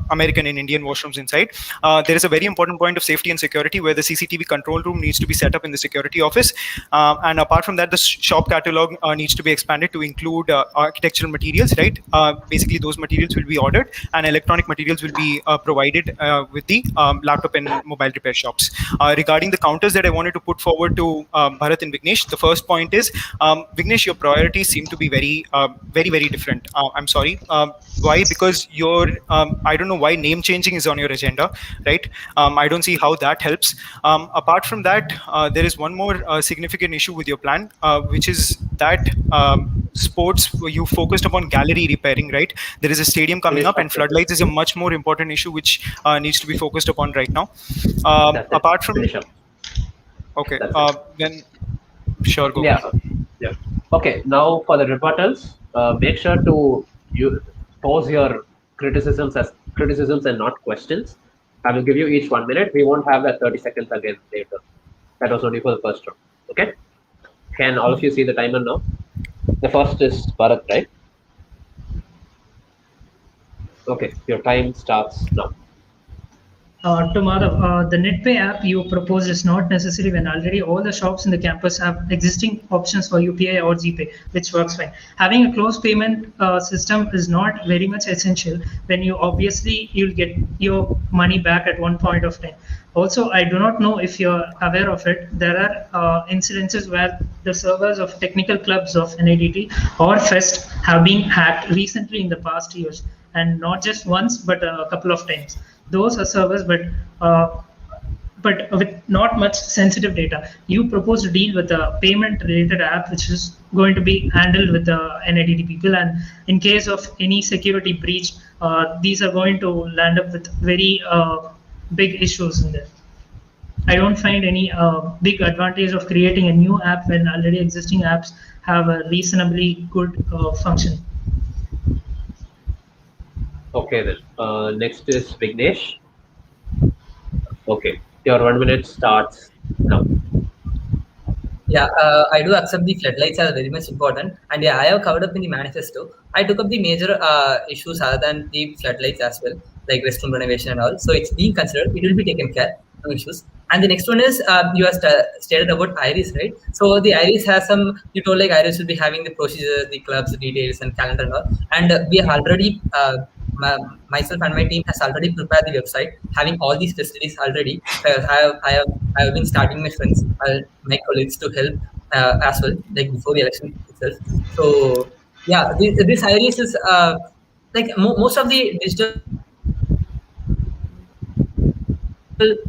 American and Indian washrooms inside. There is a very important point of safety and security, where the CCTV control room needs to be set up in the security office. And apart from that, the shop catalog needs to be expanded to include architectural materials, right? Basically, those materials will be ordered, and electronic materials will be provided with the laptop and mobile repair shops. Regarding the counters that I wanted to put forward to Bharat and Vignesh, the first point is, Vignesh, your priorities seem to be very, very different. I'm sorry. Why? Because I don't know why name changing is on your agenda, right? I don't see how that helps. Apart from that, there is one more significant issue with your plan, which is that sports, you focused upon gallery repairing, right? There is a stadium coming up, and floodlights is a much more important issue which needs to be focused upon right now. Apart from, okay, then sure, go. Yeah. Okay. Now for the rebuttals, make sure to pose your criticisms as criticisms and not questions. I will give you each 1 minute. We won't have that 30 seconds again later. That was only for the first round. Okay. Can all of you see the timer now? The first is Bharat, right? Okay, your time starts now. To Madhav, the NetPay app you proposed is not necessary when already all the shops in the campus have existing options for UPI or GPay, which works fine. Having a closed payment system is not very much essential when you'll get your money back at one point of time. Also, I do not know if you're aware of it. There are incidences where the servers of technical clubs of NITT or FEST have been hacked recently in the past years, and not just once, but a couple of times. Those are servers, but with not much sensitive data. You propose to deal with a payment-related app, which is going to be handled with the NITT people. And in case of any security breach, these are going to land up with very big issues in there. I don't find any big advantage of creating a new app when already existing apps have a reasonably good function. Okay, then. Next is Vignesh. Okay, your 1 minute starts now. Yeah, I do accept the floodlights are very much important, and yeah, I have covered up in the manifesto. I took up the major issues other than the floodlights as well, like restroom renovation and all. So it's being considered. It will be taken care. No issues. And the next one is you have stated about Iris, right? So the Iris has some. You told like Iris will be having the procedures, the clubs, the details, and calendar and all. And we have already. Myself and my team has already prepared the website, having all these facilities already. I have been starting my friends, my colleagues to help as well, like before the election itself. So yeah, this Iris is like most of the digital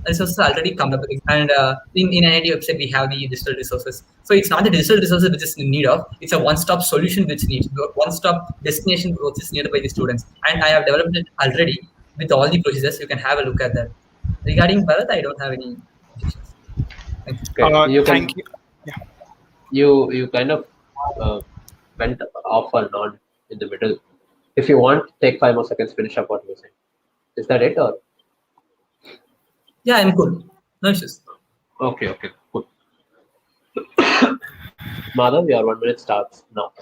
resources already come up, and in NIT website we have the digital resources. So it's not the digital resources which is in need of, it's a one-stop solution which needs one-stop destination which is needed by the students, and I have developed it already with all the procedures. You can have a look at that. Regarding Bharat, I don't have any objections. Thank you. Okay, Thank you. Yeah. You kind of went off or not in the middle. If you want, take 5 more seconds, finish up what you're saying. Is that it, or? Yeah, I'm good. No issues. Okay, good. Madhav, your 1 minute starts now.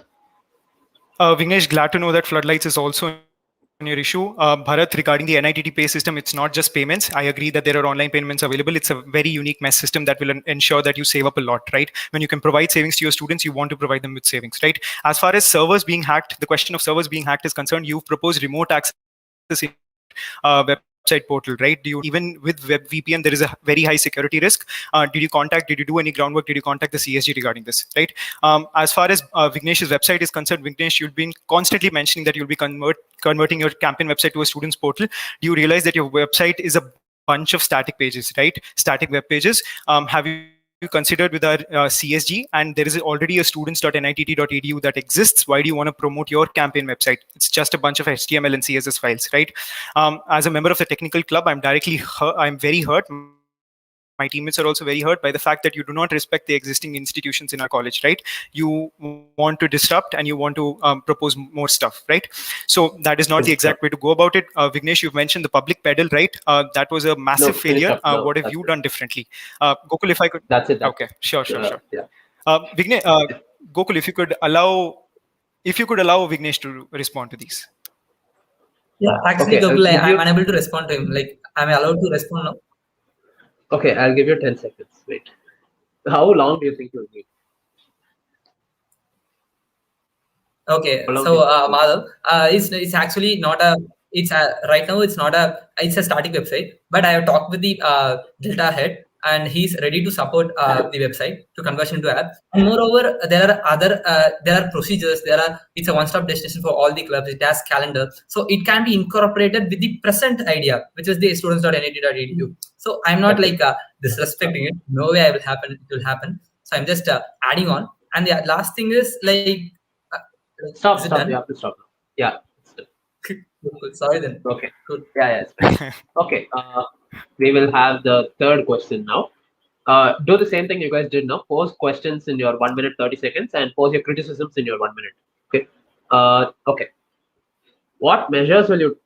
Vignesh, glad to know that floodlights is also on your issue. Bharat, regarding the NITT pay system, it's not just payments. I agree that there are online payments available. It's a very unique MES system that will ensure that you save up a lot, right? When you can provide savings to your students, you want to provide them with savings, right? As far as servers being hacked, the question of servers being hacked is concerned, you've proposed remote access in website portal, right? Do you even with web VPN there is a very high security risk? Did you do any groundwork? Did you contact the CSG regarding this, right? As far as Vignesh's website is concerned, Vignesh, you've been constantly mentioning that you'll be converting your campaign website to a student's portal. Do you realize that your website is a bunch of static pages, right? Static web pages. Have you considered with our CSG, and there is already a students.nitt.edu that exists? Why do you want to promote your campaign website? It's just a bunch of HTML and CSS files, right? As a member of the technical club, I'm very hurt. My teammates are also very hurt by the fact that you do not respect the existing institutions in our college, right? You want to disrupt and you want to propose more stuff, right? So that is not the exact way to go about it. Vignesh, you've mentioned the public pedal, right? That was a massive failure. What have you done differently? Gokul, if I could. That's it. Okay, sure. Yeah. Vignesh, Gokul, if you could allow Vignesh to respond to these. Yeah, actually, okay, Gokul, I'm unable to respond to him. Like, am I allowed to respond now? Okay, I'll give you 10 seconds. Wait. How long do you think you'll need? Okay, so Madhav, it's actually not a. It's right now. It's not a. It's a static website. But I have talked with the Delta head, and he's ready to support the website to conversion to app. And moreover, there are procedures. It's a one-stop destination for all the clubs. It has calendar, so it can be incorporated with the present idea, which is the students.nit.edu. So I'm not like disrespecting it. No way it will happen. So I'm just adding on. And the last thing is like. Stop. You have to stop now. Yeah. Sorry then. Okay. Good. Yeah. Okay. We will have the third question now. Do the same thing you guys did now. Pose questions in your 1 minute 30 seconds and pose your criticisms in your 1 minute. Okay. Okay. What measures will you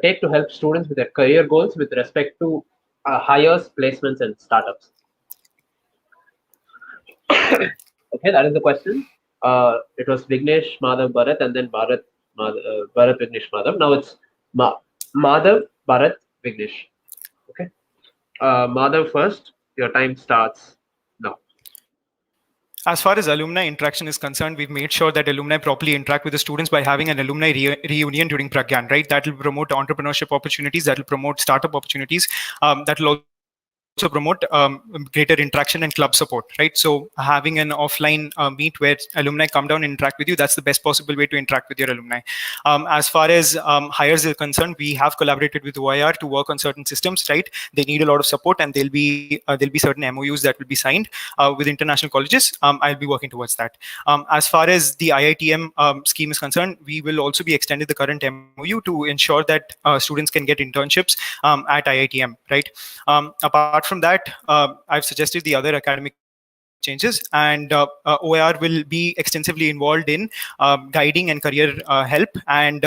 take to help students with their career goals with respect to hires, placements, and startups? Okay, that is the question. It was Vignesh, Madhav, Bharat, and then Bharat, Vignesh, Madhav. Now it's Madhav, Bharat, Vignesh. Okay. Madhav first. Your time starts now. As far as alumni interaction is concerned, we've made sure that alumni properly interact with the students by having an alumni reunion during Pragyan, right? That will promote entrepreneurship opportunities, that will promote startup opportunities, that will also promote greater interaction and club support, right? So having an offline meet where alumni come down and interact with you, that's the best possible way to interact with your alumni. As far as hires are concerned, we have collaborated with OIR to work on certain systems, right? They need a lot of support, and there'll be certain MOUs that will be signed with international colleges. I'll be working towards that. As far as the IITM scheme is concerned, we will also be extending the current MOU to ensure that students can get internships at IITM, right? Apart from that, I've suggested the other academic changes, and OIR will be extensively involved in guiding and career help, and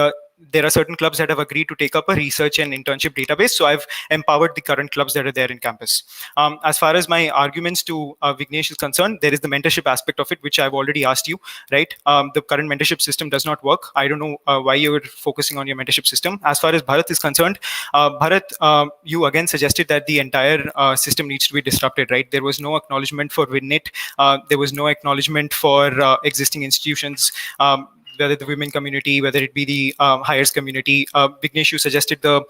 there are certain clubs that have agreed to take up a research and internship database. So I've empowered the current clubs that are there in campus. As far as my arguments to Vignesh is concerned, there is the mentorship aspect of it, which I've already asked you, right? The current mentorship system does not work. I don't know why you're focusing on your mentorship system. As far as Bharat is concerned, Bharat, you again suggested that the entire system needs to be disrupted, right? There was no acknowledgement for WinNIT. There was no acknowledgement for existing institutions, whether the women community, whether it be the hires community. Vignesh, you suggested the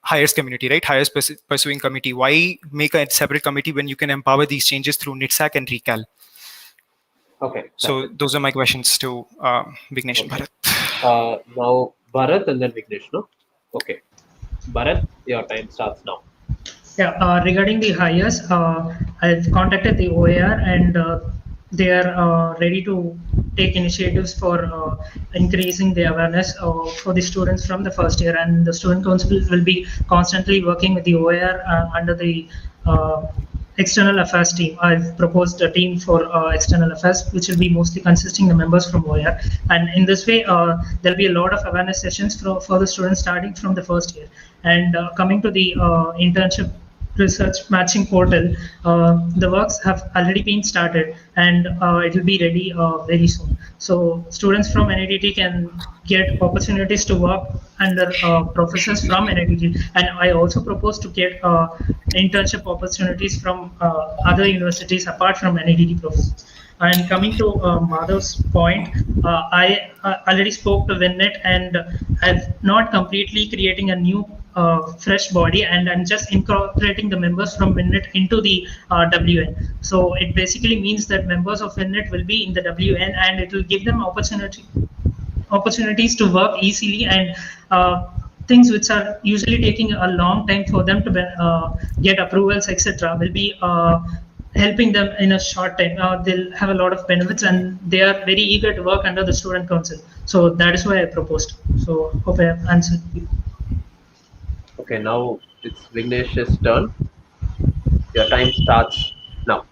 hires community, right? Hires pursuing committee. Why make a separate committee when you can empower these changes through NITSAC and RECAL? Okay. So those are my questions to Vignesh and Bharat. Now Bharat and then Vignesh, no? Okay. Bharat, your time starts now. Yeah, regarding the hires, I've contacted the OAR, and they are ready to take initiatives for increasing the awareness for the students from the first year, and the student council will be constantly working with the OAR under the external affairs team. I've proposed a team for external affairs, which will be mostly consisting of members from OAR, and in this way there'll be a lot of awareness sessions for the students starting from the first year. And coming to the internship research matching portal. The works have already been started, and it will be ready very soon. So students from NITT can get opportunities to work under professors from NITT, and I also propose to get internship opportunities from other universities apart from NITT professors. And coming to Madhav's point, I already spoke to WinNet, and I'm not completely creating a new fresh body, and I'm just incorporating the members from WinNet into the WN. So it basically means that members of WinNet will be in the WN, and it will give them opportunities to work easily, and things which are usually taking a long time for them to get approvals, etc., will be helping them in a short time. They'll have a lot of benefits, and they are very eager to work under the student council. So that is why I proposed. So hope I have answered you. Okay, now it's Vignesh's turn. Your time starts now.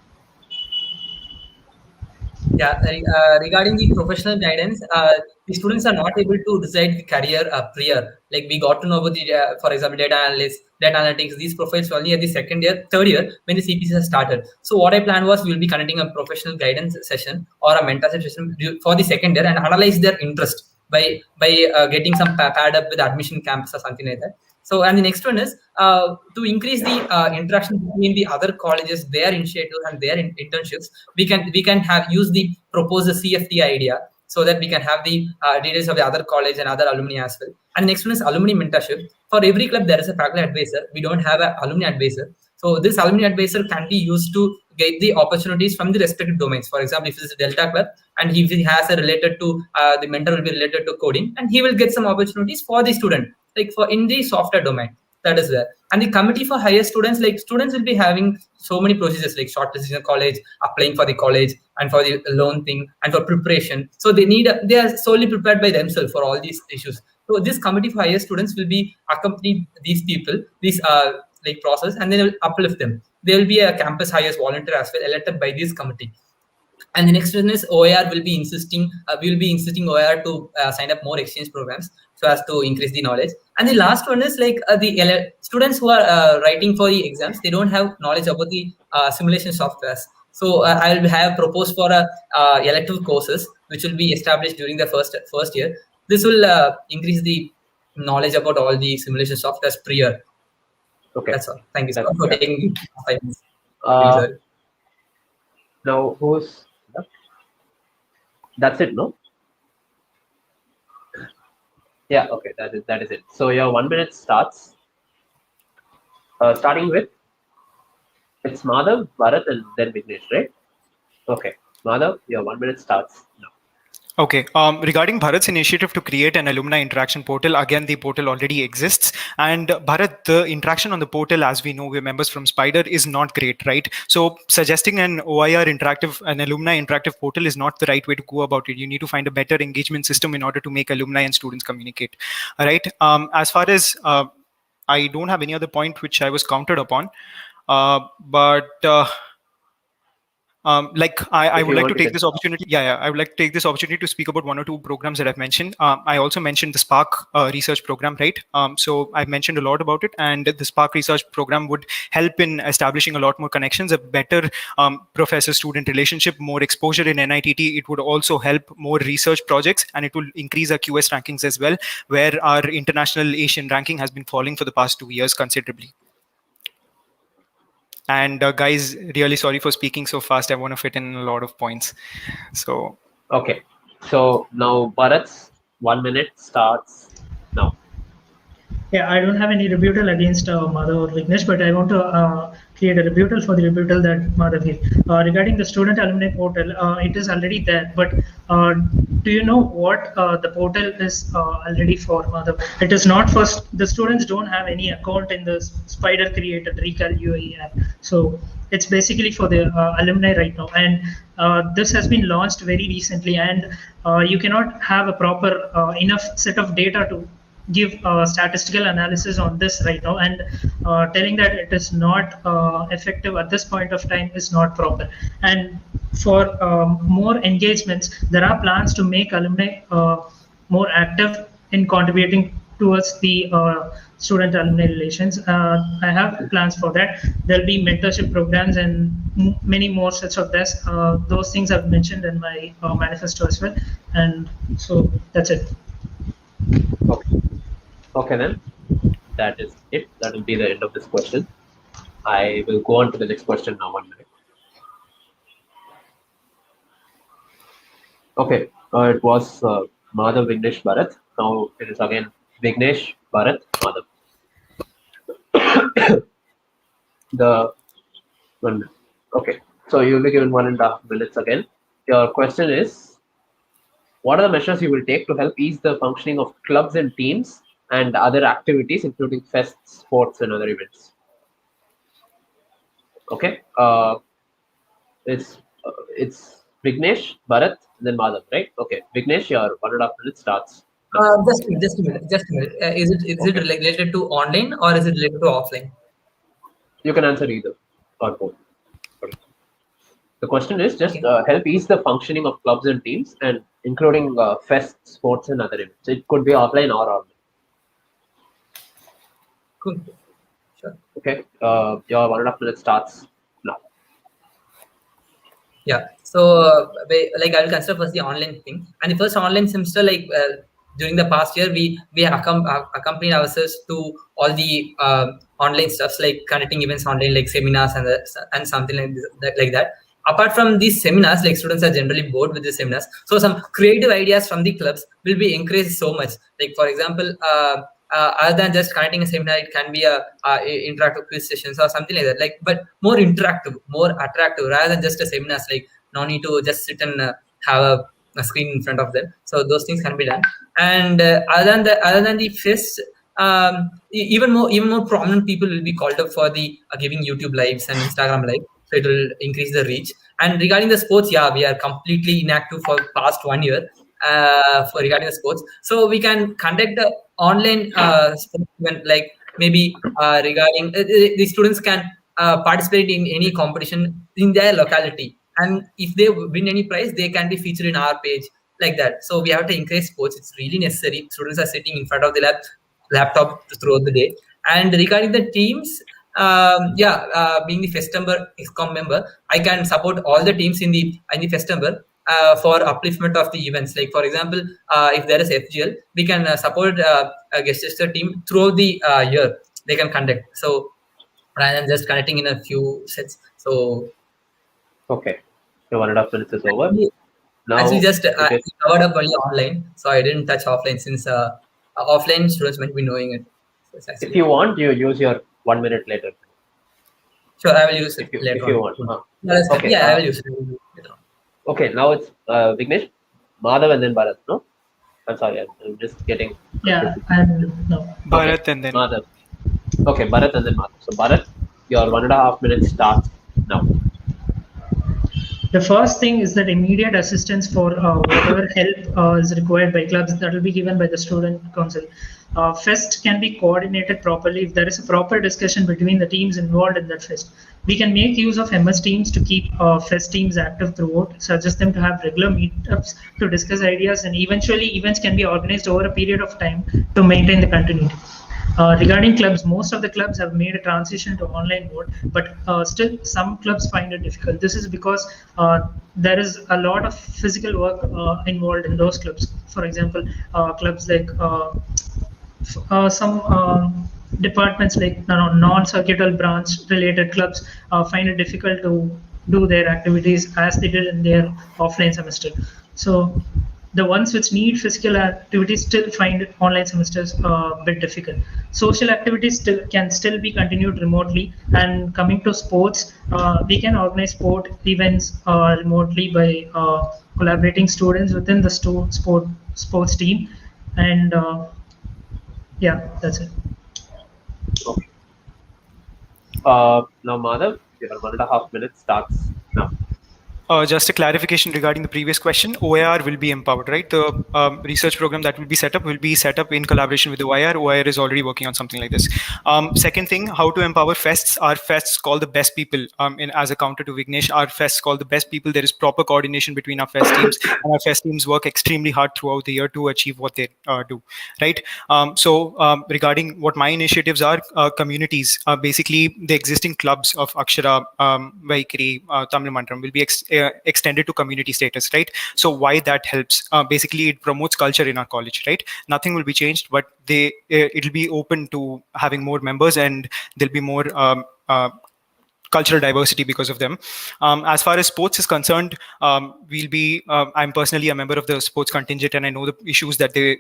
Yeah, regarding the professional guidance, the students are not able to decide the career prior. Like we got to know about the, for example, data analysts, data analytics, these profiles only at the second year, third year when the CPC has started. So what I planned was we'll be conducting a professional guidance session or a mentorship session for the second year and analyze their interest by getting some paired up with admission camps or something like that. So, and the next one is to increase the interaction between the other colleges, their initiatives and their internships. We can have use the propose the CFD idea so that we can have the details of the other college and other alumni as well. And the next one is alumni mentorship. For every club, there is a faculty advisor. We don't have an alumni advisor. So this alumni advisor can be used to get the opportunities from the respective domains. For example, if it's a Delta club and if he has a related to the mentor will be related to coding, and he will get some opportunities for the student, like for in the software domain. That is there. And the committee for higher students, like students will be having so many procedures like shortlisting a college, applying for the college, and for the loan thing, and for preparation. So they are solely prepared by themselves for all these issues. So this committee for higher students will be accompany these people, these like process, and then they will uplift them. There will be a campus hires volunteer as well, elected by this committee. And the next one is OIR will be insisting, we will be insisting OIR to sign up more exchange programs so as to increase the knowledge. And the last one is like the students who are writing for the exams, they don't have knowledge about the simulation softwares. So I will have proposed for elective courses which will be established during the first year. This will increase the knowledge about all the simulation softwares prior. Okay, that's all. Thank you for taking 5 minutes. Now who's that's it, no? Yeah, okay, that is it. So your 1 minute starts. Starting with it's Madhav, Bharat, and then Vignesh, right? Okay, Madhav, your 1 minute starts now. Okay. Regarding Bharat's initiative to create an alumni interaction portal, again, the portal already exists. And Bharat, the interaction on the portal, as we know, we're members from Spider, is not great, right? So suggesting an OIR an alumni interactive portal is not the right way to go about it. You need to find a better engagement system in order to make alumni and students communicate. All right. As far as I don't have any other point which I was counted upon, I would like to take this opportunity. I would like to take this opportunity to speak about 1 or 2 programs that I've mentioned. I also mentioned the Spark research program, right? So I've mentioned a lot about it, and the Spark research program would help in establishing a lot more connections, a better professor-student relationship, more exposure in NITT. It would also help more research projects, and it will increase our QS rankings as well, where our international Asian ranking has been falling for the past 2 years considerably. And guys, really sorry for speaking so fast. I want to fit in a lot of points. So okay, so now Bharat's 1 minute starts now. Yeah, I don't have any rebuttal against Madhav or Vignesh, but I want to create a rebuttal for the rebuttal that Madhav gave. Regarding the student alumni portal, it is already there, but do you know what the portal is already for, Madhav? It is not for the students. Don't have any account in the Spider created Recal UAE app, so it's basically for the alumni right now, and this has been launched very recently, and you cannot have a proper enough set of data to give statistical analysis on this right now, and telling that it is not effective at this point of time is not proper. And for more engagements, there are plans to make alumni more active in contributing towards the student alumni relations. I have plans for that. There'll be mentorship programs and many more such of this. Those things I've mentioned in my manifesto as well. And so that's it. Okay. Okay then. That is it. That will be the end of this question. I will go on to the next question now. 1 minute. Okay. It was Madhav, Vignesh, Bharat. Now it is again Vignesh, Bharat, Madhav. The 1 minute. Okay. So you'll be given 1.5 minutes again. Your question is, what are the measures you will take to help ease the functioning of clubs and teams and other activities, including fests, sports, and other events? Okay. It's Vignesh, Bharat, and then Madhav, right? Okay. Vignesh, your 1.5 minutes starts. Just a minute. Is it related to online or is it related to offline? You can answer either or both. The question is just help ease the functioning of clubs and teams, and including fests, sports, and other events. It could be offline or online. Cool. Sure. Okay. Your 1.5 minutes starts now. Yeah. So, like, I will consider first the online thing. And the first online semester, like during the past year, we accompanied ourselves to all the online stuffs, like conducting events online, like seminars and something like that. Apart from these seminars, like students are generally bored with the seminars, so some creative ideas from the clubs will be encouraged so much. Like, for example, other than just conducting a seminar, it can be a interactive quiz sessions or something like that. Like, but more interactive, more attractive, rather than just a seminars. Like, no need to just sit and have a screen in front of them. So those things can be done. And other than the fest, even more prominent people will be called up for the giving YouTube lives and Instagram live. So it will increase the reach. And regarding the sports, yeah, we are completely inactive for past 1 year for regarding the sports. So we can conduct the online sports event, like maybe regarding the students can participate in any competition in their locality, and if they win any prize, they can be featured in our page, like that. So we have to encourage sports. It's really necessary. Students are sitting in front of the laptop throughout the day. And regarding the teams, being the Festember ExCom member, I can support all the teams in the Festember for upliftment of the events. Like, for example, if there is FGL, we can support a guest lecture team throughout the year. They can conduct. So rather than just connecting in a few sets. So okay, your 1.5 minutes is over. Now, actually, just I covered up only online, so I didn't touch offline, since offline students might be knowing it. So if you want, you use your 1 minute later. Sure, I will use it later. If you on. want. Okay, I will use it later on. Okay, now it's Vignesh, Madhav, and then Bharat. No, I'm sorry, I'm just getting. Yeah, and no. Bharat and then Madhav. Okay, Bharat and then Madhav. So Bharat, your 1.5 minutes starts now. The first thing is that immediate assistance for whatever help is required by clubs, that will be given by the student council. Fest can be coordinated properly if there is a proper discussion between the teams involved in that fest. We can make use of MS teams to keep fest teams active throughout, suggest them to have regular meetups to discuss ideas, and eventually events can be organized over a period of time to maintain the continuity. Regarding clubs, most of the clubs have made a transition to online mode, but still some clubs find it difficult. This is because there is a lot of physical work involved in those clubs. For example, clubs like some departments like non-circuital branch related clubs find it difficult to do their activities as they did in their offline semester. So the ones which need physical activities still find online semesters a bit difficult. Social activities can still be continued remotely. And coming to sports, we can organize sport events remotely by collaborating students within the sports team. And yeah, that's it. Okay. Now Madhav, your 1.5 minutes starts now. Just a clarification regarding the previous question. OIR will be empowered, right? The research program that will be set up in collaboration with the OIR. OIR is already working on something like this. Second thing, how to empower fests. Our fests call the best people. As a counter to Vignesh, our fests call the best people. There is proper coordination between our fest teams, and our fest teams work extremely hard throughout the year to achieve what they do, right? Regarding what my initiatives are, communities, basically the existing clubs of Akshara, Vaikiri, Tamil Mandram will be extended to community status, right? So why that helps? Basically, it promotes culture in our college, right? Nothing will be changed, but it'll be open to having more members, and there'll be more cultural diversity because of them. As far as sports is concerned, I'm personally a member of the sports contingent, and I know the issues that the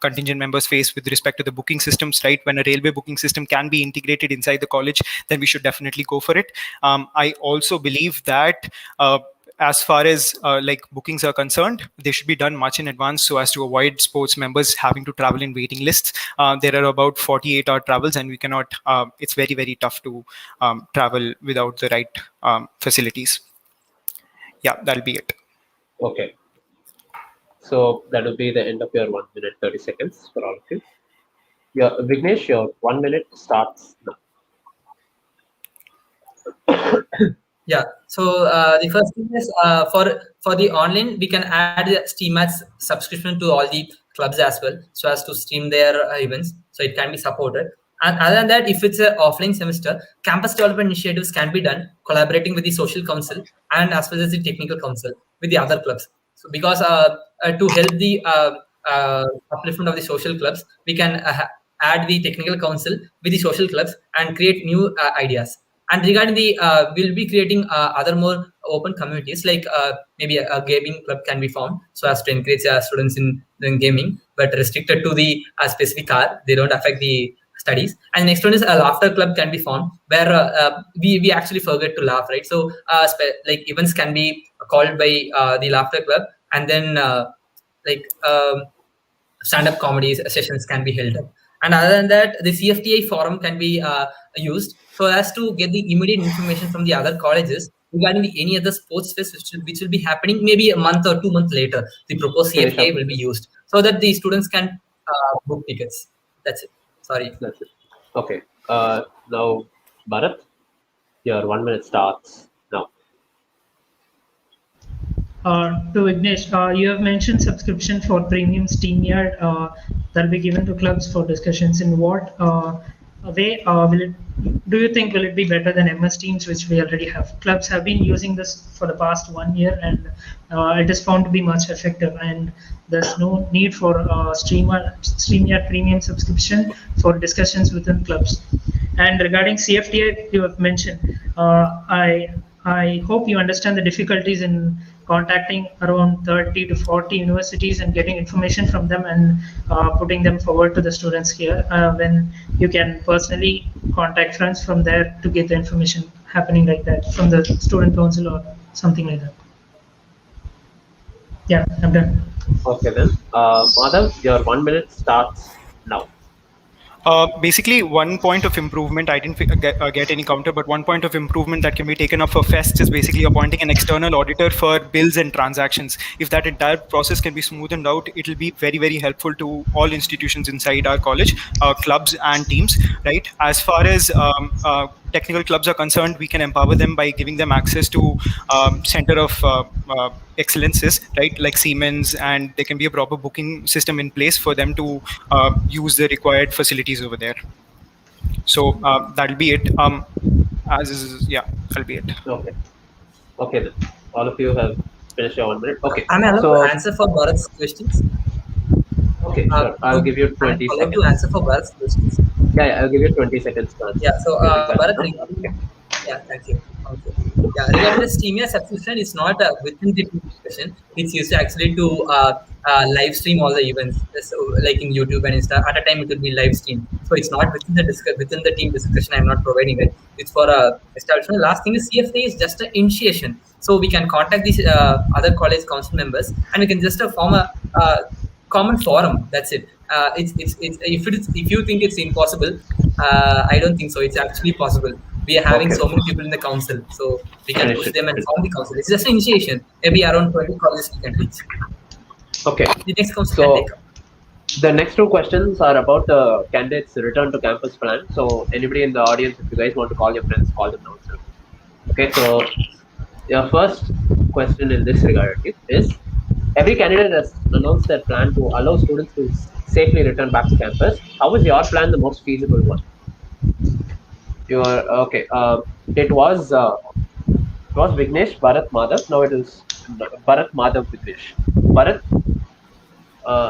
contingent members face with respect to the booking systems, right? When a railway booking system can be integrated inside the college, then we should definitely go for it. I also believe that as far as like bookings are concerned, they should be done much in advance so as to avoid sports members having to travel in waiting lists. There are about 48-hour travels, and we cannot, it's very, very tough to travel without the right facilities. Yeah, that'll be it. Okay. So that will be the end of your 1 minute 30 seconds for all of you. Yeah, Vignesh, your 1 minute starts now. Yeah. So the first thing is for the online, we can add the SteamMatch subscription to all the clubs as well, so as to stream their events, so it can be supported. And other than that, if it's an offline semester, campus development initiatives can be done collaborating with the social council and as well as the technical council with the other clubs. So because to help the upliftment of the social clubs, we can add the technical council with the social clubs and create new ideas. And regarding the, we'll be creating other more open communities, like maybe a gaming club can be found so as to encourage students in gaming, but restricted to the specific hour. They don't affect the studies. And next one is a laughter club can be found where we actually forget to laugh, right? So like events can be called by the laughter club, and then stand-up comedy sessions can be held up. And other than that, the CFTI forum can be used so as to get the immediate information from the other colleges regarding any other sports fest which will be happening maybe a month or 2 months later. The proposed CFTI will be used so that the students can book tickets. That's it. Sorry. That's it. Okay. Now, Bharat, your 1 minute starts now. To Vignesh, you have mentioned subscription for premium SteamYard that will be given to clubs for discussions. In what way do you think will it be better than MS Teams, which we already have? Clubs have been using this for the past 1 year, and it is found to be much effective. And there's no need for SteamYard premium subscription for discussions within clubs. And regarding CFTI, you have mentioned, I hope you understand the difficulties in contacting around 30 to 40 universities and getting information from them and putting them forward to the students here, when you can personally contact friends from there to get the information happening like that from the student council or something like that. Yeah, I'm done. Okay then. Madhav, your 1 minute starts now. Basically, one point of improvement, I didn't get any counter, but one point of improvement that can be taken up for FEST is basically appointing an external auditor for bills and transactions. If that entire process can be smoothened out, it will be very, very helpful to all institutions inside our college, clubs and teams, right? As far as technical clubs are concerned, we can empower them by giving them access to center of excellences, right, like Siemens, and there can be a proper booking system in place for them to use the required facilities over there. So that'll be it. That'll be it. Okay then. All of you have finished your 1 minute. Okay. Am I allowed to answer for Bharat's questions? Okay, sure. I'll give you 20 I'm seconds. to answer for Bharat's questions. Yeah, I'll give you 20 seconds. Yeah, so Bharat, yeah, thank you. Okay. Yeah, regarding the SteamYard subscription, it's not within the discussion. It's used actually to live stream all the events, so, like in YouTube and Insta. At a time, it will be live stream. So it's not within the team discussion. I'm not providing it. It's for establishment. Last thing is CFA is just an initiation. So we can contact these other college council members, and we can just form a common forum. That's it. If you think it's impossible, I don't think so. It's actually possible. we are having Okay. so many people in the council, so we can Finish push it. them and form the council. It's just an initiation. Maybe around 20 colleges we can reach. Okay. The next council can So take up. the next two questions are about the candidates' return to campus plan. So anybody in the audience, if you guys want to call your friends, call them now. Sir. Okay. So your first question in this regard is: every candidate has announced their plan to allow students to safely return back to campus. How is your plan the most feasible one? Your okay. It was Vignesh Bharat Madhav. Now it is Bharat Madhav Vignesh. Bharat,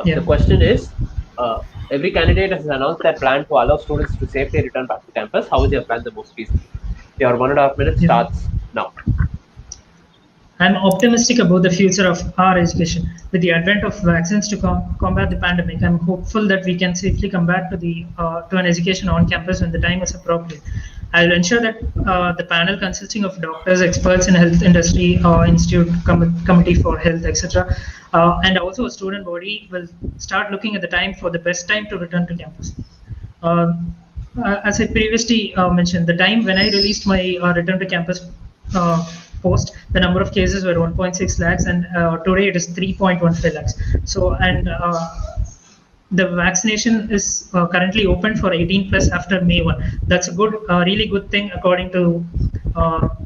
Yeah. the question is: every candidate has announced their plan to allow students to safely return back to campus. How is your plan the most feasible? Your 1.5 minutes Yeah. starts now. I'm optimistic about the future of our education. With the advent of vaccines to combat the pandemic, I'm hopeful that we can safely come back to an education on campus when the time is appropriate. I will ensure that the panel consisting of doctors, experts in health industry, institute committee for health, etc., and also a student body will start looking at the time for the best time to return to campus. Uh, as I previously mentioned, the time when I released my return to campus post, the number of cases were 1.6 lakhs, and today it is 3.15 lakhs. So, and the vaccination is currently open for 18 plus after May 1. That's a good, really good thing according to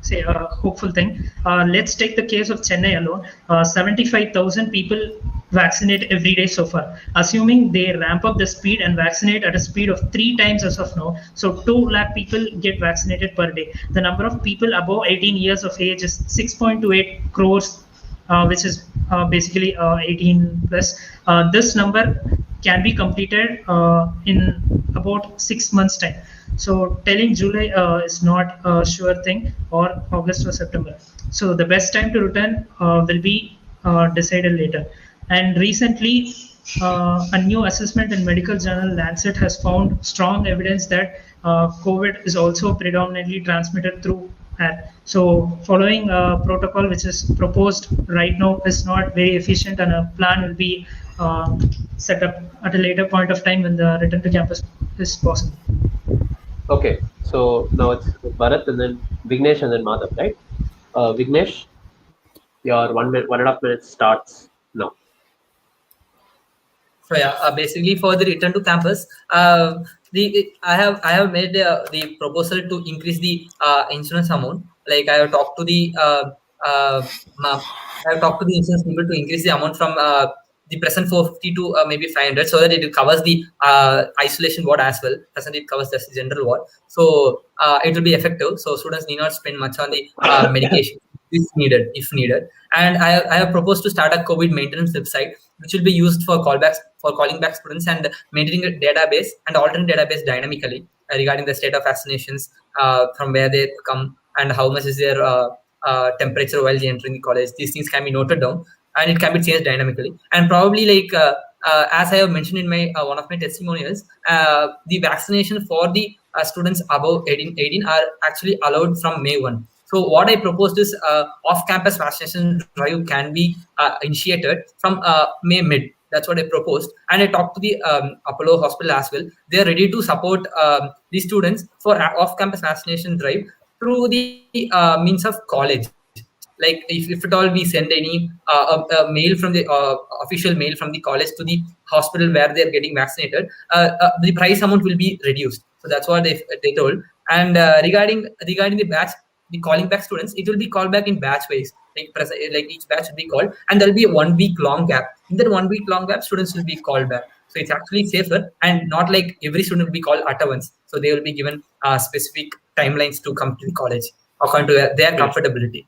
say a hopeful thing. Let's take the case of Chennai alone. 75,000 people vaccinate every day so far. Assuming they ramp up the speed and vaccinate at a speed of 3 times as of now, so 2 lakh people get vaccinated per day. The number of people above 18 years of age is 6.28 crores, which is basically 18 plus. This number can be completed in about 6 months' time. So telling July is not a sure thing, or August or September. So the best time to return will be decided later. And recently, a new assessment in medical journal Lancet has found strong evidence that COVID is also predominantly transmitted through air. So following a protocol which is proposed right now is not very efficient, and a plan will be set up at a later point of time when the return to campus is possible. Okay. So now it's Bharat and then Vignesh and then Madhav, right? Vignesh, your 1.5 minutes starts now. So yeah, basically for the return to campus, I have made the proposal to increase the insurance amount. Like I have talked to the I have talked to the insurance people to increase the amount from the present 450 to maybe 500, so that it covers the isolation ward as well. Present it covers the general ward, so it will be effective. So students need not spend much on the medication if needed. And I have proposed to start a COVID maintenance website, which will be used for callbacks, for calling back students and maintaining a database and altering database dynamically regarding the state of vaccinations, from where they come and how much is their temperature while they entering the college. These things can be noted down and it can be changed dynamically. And probably like as I have mentioned in my one of my testimonials, the vaccination for the students above 18 are actually allowed from May 1. So what I proposed is off-campus vaccination drive can be initiated from May mid. That's what I proposed, and I talked to the Apollo Hospital as well. They are ready to support the students for off-campus vaccination drive through the means of college. Like if at all we send any a mail from the official mail from the college to the hospital where they are getting vaccinated, the price amount will be reduced. So that's what they told. And regarding the batch, the calling back students, it will be called back in batch wise. Like each batch will be called, and there will be a 1 week long gap. In that 1 week long gap, students will be called back. So it's actually safer, and not like every student will be called at once. So they will be given specific timelines to come to the college according to their comfortability.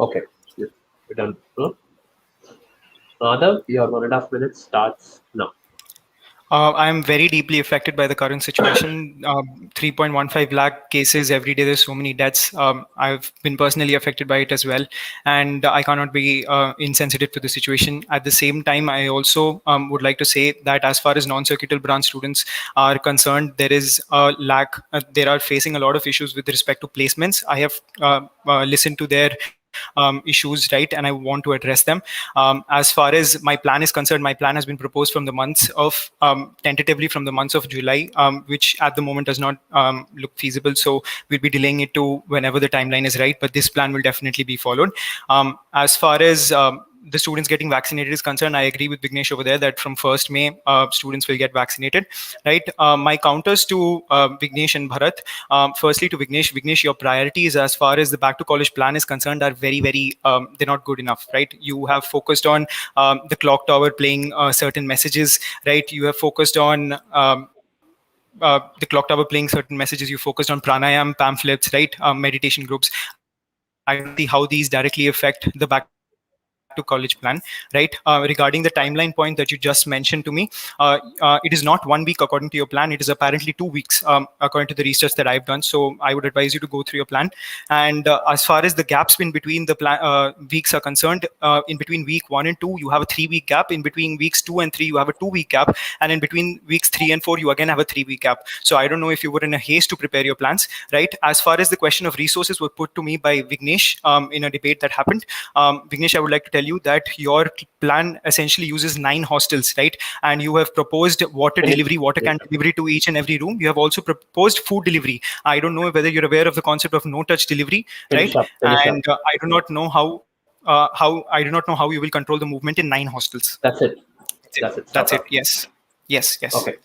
Okay. Yes. We're done. Madhav, your 1.5 minutes starts now. I am very deeply affected by the current situation. 3.15 lakh cases every day. There's so many deaths. I've been personally affected by it as well, and I cannot be insensitive to the situation. At the same time, I also would like to say that as far as non-circuital branch students are concerned, there is a lack. They are facing a lot of issues with respect to placements. I have listened to their issues, right? And I want to address them. As far as my plan is concerned, my plan has been proposed from the months of tentatively from the months of July, which at the moment does not look feasible. So we'll be delaying it to whenever the timeline is right. But this plan will definitely be followed. As far as the students getting vaccinated is concerned, I agree with Vignesh over there that from 1st May, students will get vaccinated, right? My counters to Vignesh and Bharat, firstly to Vignesh, your priorities as far as the back to college plan is concerned are very, they're not good enough, right? You have focused on the clock tower playing certain messages, right? You have focused on the clock tower playing certain messages. You focused on pranayam pamphlets, right? Meditation groups. I don't see how these directly affect the back to college plan, right? Regarding the timeline point that you just mentioned to me, it is not 1 week according to your plan. It is apparently 2 weeks according to the research that I've done. So I would advise you to go through your plan. And as far as the gaps in between the weeks are concerned, in between week 1 and 2, you have a 3-week gap. In between weeks 2 and 3, you have a 2-week gap. And in between weeks 3 and 4, you again have a 3-week gap. So I don't know if you were in a haste to prepare your plans, right? As far as the question of resources were put to me by Vignesh in a debate that happened, Vignesh, I would like to tell you that your plan essentially uses 9 hostels, right? And you have proposed water delivery, water can delivery to each and every room. You have also proposed food delivery. I don't know whether you're aware of the concept of no-touch delivery, right? And I do not know how you will control the movement in 9 hostels. That's it. That's it. Yes. Okay.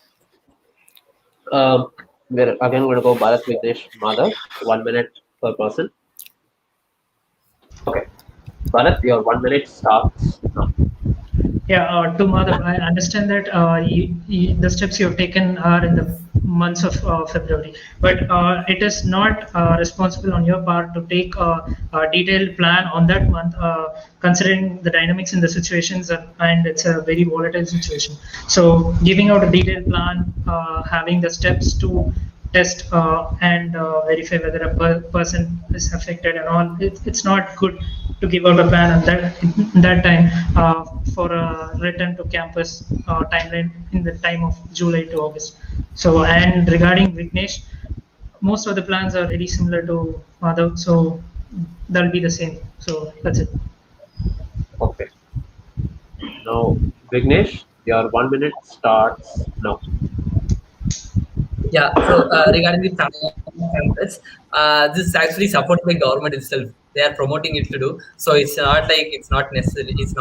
We're again going to go Bharat, Vignesh, Madhav, 1 minute per person. Okay. Bharat, your 1 minute starts now. Yeah, to Madhav, I understand that the steps you've taken are in the months of February, but it is not responsible on your part to take a detailed plan on that month, considering the dynamics in the situations, and it's a very volatile situation. So giving out a detailed plan, having the steps to test and verify whether a person is affected and all, it's not good to give out a plan at that time for a return to campus timeline in the time of July to August. So, and regarding Vignesh, most of the plans are very similar to Madhav, so that'll be the same. So that's it. Okay. Now, Vignesh, your 1 minute starts now. Yeah, so regarding the pamphlets, this is actually supported by government itself. They are promoting it to do. So it's not like it's not necessary. It's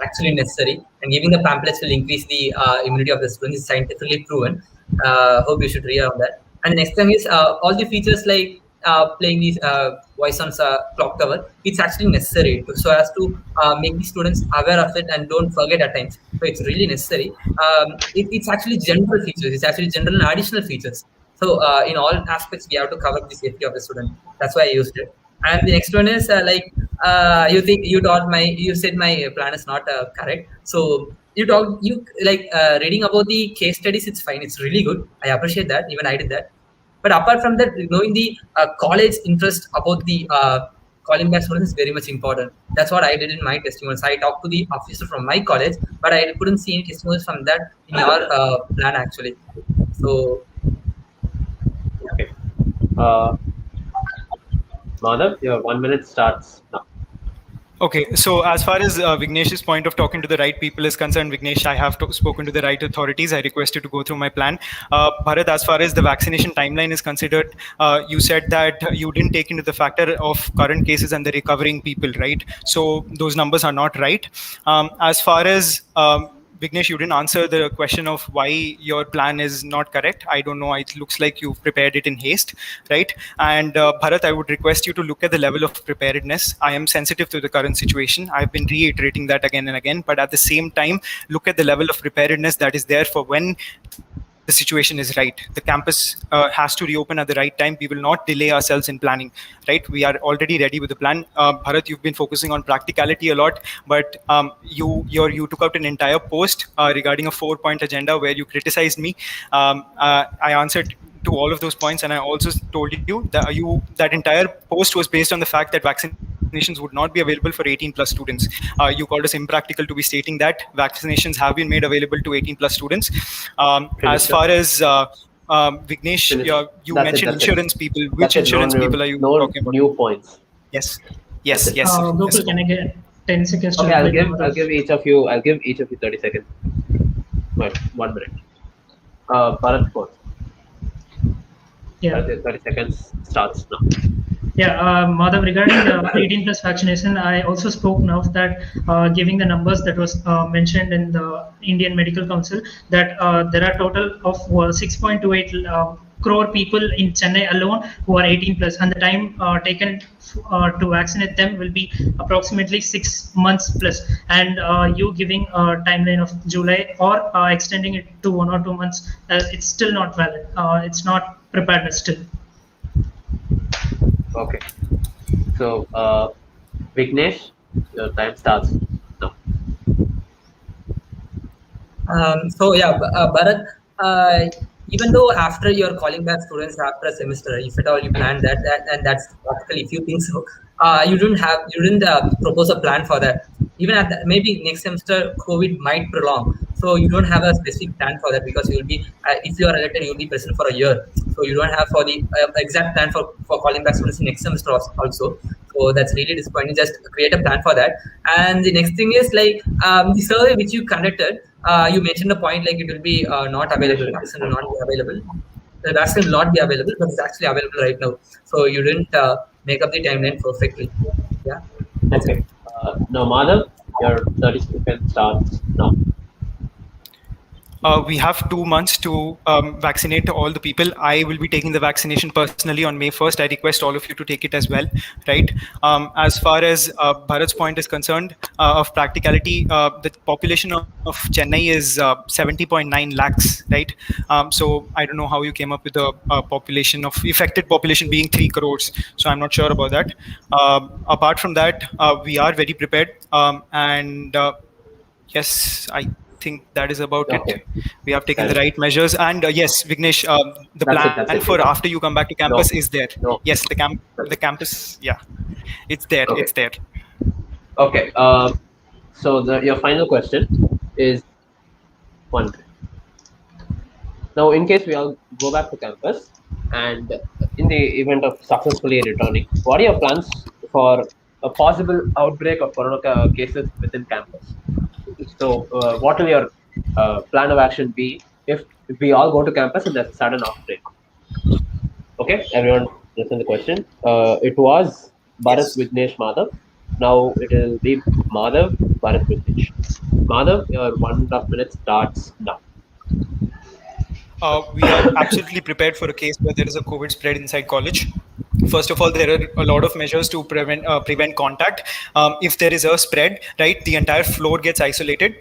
actually necessary. And giving the pamphlets will increase the immunity of the students. It's scientifically proven. Hope you should read on that. And the next thing is all the features like playing these voice on clock tower. It's actually necessary so as to make the students aware of it and don't forget at times. So it's really necessary. It's actually general features. It's actually general and additional features. So in all aspects, we have to cover the safety of the student. That's why I used it. And the next one is you said my plan is not correct. So reading about the case studies. It's fine. It's really good. I appreciate that. Even I did that. But apart from that, knowing the college interest about the calling back students is very much important. That's what I did in my testimonials. I talked to the officer from my college, but I couldn't see any testimonials from that in our plan actually. So, okay. Madhav, your 1 minute starts now. Okay, so as far as Vignesh's point of talking to the right people is concerned, Vignesh, I have spoken to the right authorities. I request you to go through my plan. Bharat, as far as the vaccination timeline is considered, you said that you didn't take into the factor of current cases and the recovering people, right? So those numbers are not right. As far as Vignesh, you didn't answer the question of why your plan is not correct. I don't know. It looks like you've prepared it in haste, right? And Bharat, I would request you to look at the level of preparedness. I am sensitive to the current situation. I've been reiterating that again and again. But at the same time, look at the level of preparedness that is there for when the situation is right. The campus has to reopen at the right time. We will not delay ourselves in planning, right? We are already ready with the plan. Bharat, you've been focusing on practicality a lot, but you took out an entire post regarding a 4-point agenda where you criticized me. I answered to all of those points, and I also told you that that entire post was based on the fact that vaccinations would not be available for 18 plus students. You called us impractical to be stating that vaccinations have been made available to 18 plus students. As far as Vignesh, you mentioned insurance people. Which insurance people are you talking about? New points. Yes. Yes, That's it. yes. Gokul, yes, can I get 10 seconds to Okay, reply to I'll give each of you 30 seconds. Wait, 1 minute. Bharat first. Yeah. 30 seconds starts now. Yeah, Madhav, regarding the 18 plus vaccination, I also spoke now that giving the numbers that was mentioned in the Indian Medical Council, that there are total of 6.28 crore people in Chennai alone who are 18 plus, and the time taken to vaccinate them will be approximately 6 months plus. And you giving a timeline of July or extending it to 1 or 2 months, it's still not valid. It's not preparedness still. Okay. So, Vignesh, your time starts now. So yeah, Bharat, even though after you're calling back students after a semester, if at all you plan that and that's practical, if you think so, you didn't propose a plan for that. Even at maybe next semester, COVID might prolong, so you don't have a specific plan for that because you'll be if you are elected, you'll be president for a year, so you don't have for the exact plan for calling back students in next semester also. So that's really disappointing. Just create a plan for that. And the next thing is like the survey which you conducted. You mentioned a point like it will be not available. Vaccine will not be available. The vaccine will not be available, but it's actually available right now. So you didn't make up the timeline perfectly. Yeah, that's Okay. it. Now, Madhav, your 30 seconds starts now. We have 2 months to vaccinate all the people. I will be taking the vaccination personally on May 1st. I request all of you to take it as well, right? As far as Bharat's point is concerned, of practicality, the population of Chennai is 70.9 lakhs, right? So I don't know how you came up with the population of affected population being 3 crores. So I'm not sure about that. Apart from that, we are very prepared. Yes, I think that is about Okay. it. We have taken the right measures, and yes, Vignesh, the That's plan it. for after you come back to campus No. is there. No. Yes, the campus, yeah, it's there. Okay. It's there. Okay. So your final question is 1. Now, in case we all go back to campus, and in the event of successfully returning, what are your plans for a possible outbreak of corona cases within campus? So, what will your plan of action be if we all go to campus and there's a sudden outbreak? Okay, everyone, listen to the question. It was Bharat Yes. Vignesh Madhav. Now it will be Madhav Bharat Vignesh. Madhav, your 1.5 minutes starts now. We are absolutely prepared for a case where there is a COVID spread inside college. First of all, there are a lot of measures to prevent contact. If there is a spread, right, the entire floor gets isolated.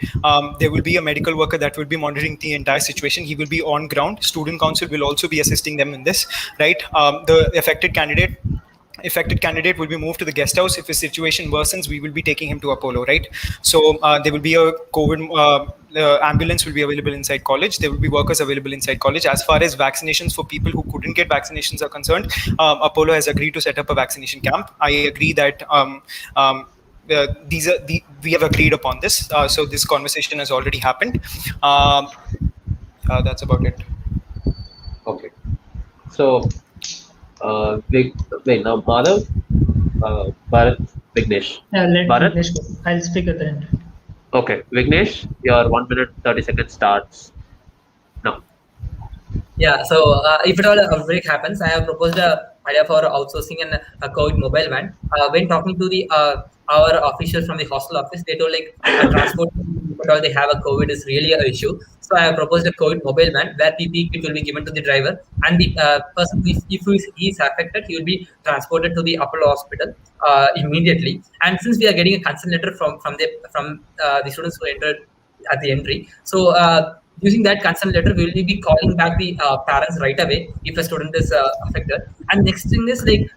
There will be a medical worker that will be monitoring the entire situation. He will be on ground. Student council will also be assisting them in this, right? The affected candidate will be moved to the guest house. If his situation worsens, we will be taking him to Apollo, right? So there will be a COVID ambulance will be available inside college. There will be workers available inside college. As far as vaccinations for people who couldn't get vaccinations are concerned, Apollo has agreed to set up a vaccination camp. I agree that we have agreed upon this. So this conversation has already happened. That's about it. Okay. So, wait, now Madhav, Bharat, Vignesh. Yeah, let Bharat? Vignesh go. I'll speak at the end. Okay, Vignesh, your 1 minute 30 seconds starts now. Yeah, so if at all a outbreak happens, I have proposed a idea for outsourcing a COVID mobile van. When talking to the our officials from the hostel office, they told like transport if at all they have a COVID is really an issue. So I have proposed a COVID mobile van where PPE kit will be given to the driver, and the person if he is affected, he will be transported to the Apollo hospital immediately. And since we are getting a consent letter from the students who entered at the entry, so using that consent letter, we will be calling back the parents right away if a student is affected. And next thing is like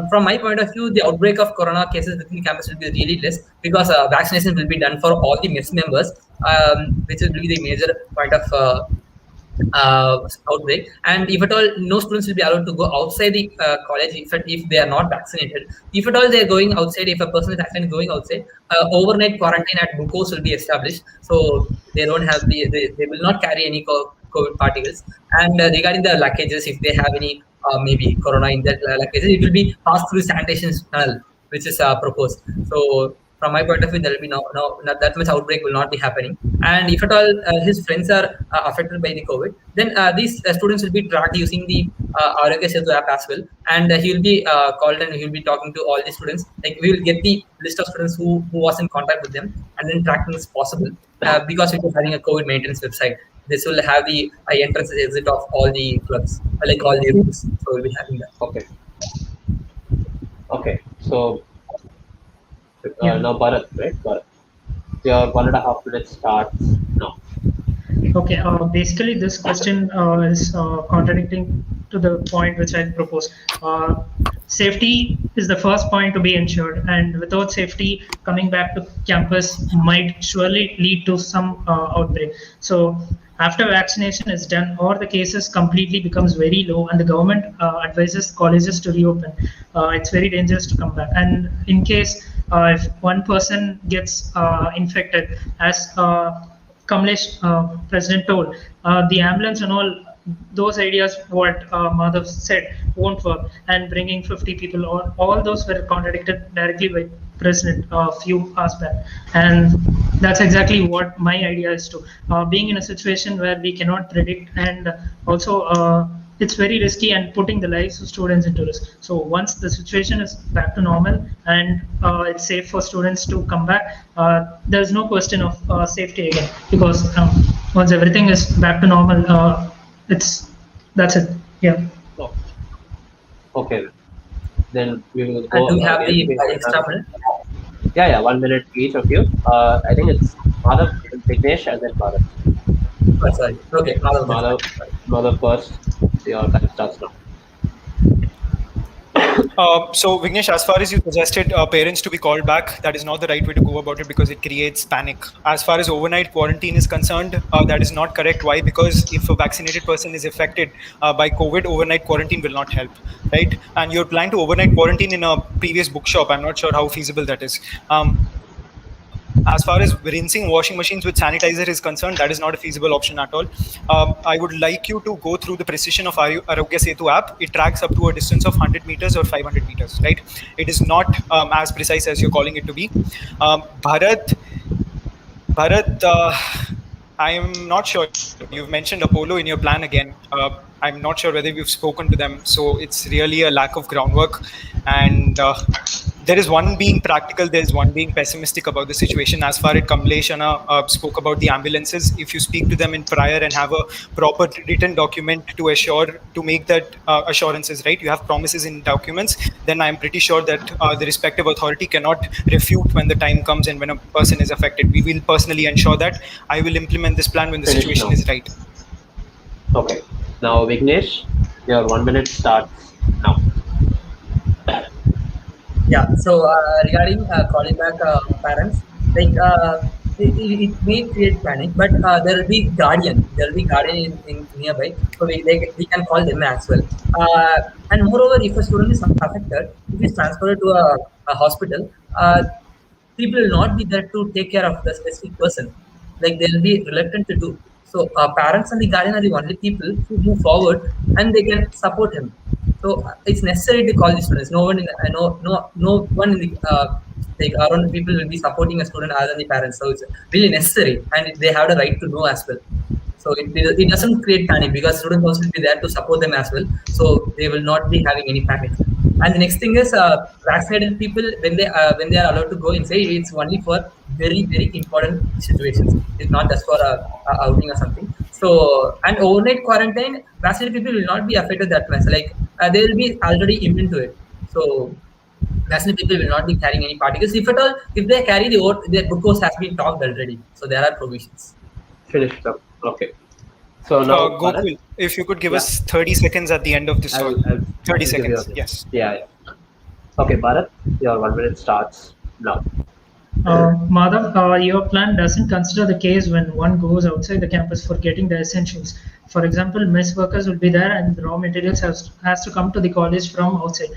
from my point of view, the outbreak of corona cases within the campus will be really less because vaccination will be done for all the MES members, which will be the major point of outbreak. And if at all no students will be allowed to go outside the college if they are not vaccinated. If at all they are going outside, if a person is actually going outside, overnight quarantine at Bukos will be established, so they don't have they will not carry any COVID particles. And regarding the luggages, if they have any maybe corona in that luggages, it will be passed through sanitation tunnel. which is proposed. So from my point of view, there will be not that much outbreak will not be happening. And if at all his friends are affected by the COVID, then these students will be tracked using the Arogya Setu app as well. And he will be called and he will be talking to all the students. Like we will get the list of students who was in contact with them, and then tracking is possible because we are having a COVID maintenance website. This will have the entrance and exit of all the clubs, like all the rooms. So we'll be having that. Okay. Okay. So now Bharat, right? Bharat, your 1.5 minutes starts now. Okay, basically this question is contradicting to the point which I proposed. Safety is the first point to be ensured, and without safety, coming back to campus might surely lead to some outbreak. So after vaccination is done or the cases completely becomes very low and the government advises colleges to reopen, it's very dangerous to come back. And in case if one person gets infected, as Kamlesh, President told, the ambulance and those ideas what Madhav said won't work, and bringing 50 people on, all those were contradicted directly by President a few hours back. And that's exactly what my idea is too. Being in a situation where we cannot predict, and also it's very risky and putting the lives of students into risk. So once the situation is back to normal and it's safe for students to come back, there's no question of safety again, because once everything is back to normal, that's it. Yeah. Okay. Then we will go. And do we have the extra minute? Yeah, 1 minute each of you. I think it's Madhav, Vignesh, and then Bharat. Oh, sorry. Okay, Madhav first. Your time starts now. So Vignesh, as far as you suggested parents to be called back, that is not the right way to go about it because it creates panic. As far as overnight quarantine is concerned, that is not correct. Why? Because if a vaccinated person is affected by COVID, overnight quarantine will not help, right? And you're planning to overnight quarantine in a previous bookshop. I'm not sure how feasible that is. As far as rinsing washing machines with sanitizer is concerned, that is not a feasible option at all. I would like you to go through the precision of Arogya Setu app. It tracks up to a distance of 100 meters or 500 meters, right? It is not as precise as you're calling it to be. Bharat, I am not sure. You've mentioned Apollo in your plan again. I'm not sure whether you've spoken to them. So it's really a lack of groundwork. And there is one being practical, there is one being pessimistic about the situation. As far as Kamlesh spoke about the ambulances, if you speak to them in prior and have a proper written document to make that assurances, right? You have promises in documents, then I'm pretty sure that the respective authority cannot refute when the time comes and when a person is affected. We will personally ensure that. I will implement this plan when the situation is right. Okay. Now, Vignesh, your 1 minute starts now. Yeah. So regarding calling back parents, like it may create panic, but there will be guardian. There will be guardian in nearby, so we can call them as well. And moreover, if a student is affected, if he's transferred to a hospital, people will not be there to take care of the specific person. Like they'll be reluctant to do. So parents and the guardian are the only people who move forward and they can support him. So it's necessary to call the students. No one in no one in the like around people will be supporting a student other than the parents. So it's really necessary, and they have the right to know as well. So it doesn't create panic because students also will be there to support them as well. So they will not be having any panic. And the next thing is vaccinated people when they are allowed to go inside, it's only for very important situations. It's not just for outing or something. So and overnight quarantine, vaccinated people will not be affected that much. Like they will be already immune to it. So vaccinated people will not be carrying any particles. If at all, if they carry their glucose has been talked already. So there are provisions. Finished up. Okay. So now, Gokul, if you could give us 30 seconds at the end of this talk. 30 seconds, yes. Yeah. Okay, Bharat, your 1 minute starts now. Madhav, your plan doesn't consider the case when one goes outside the campus for getting the essentials. For example, mess workers will be there and the raw materials has to come to the college from outside.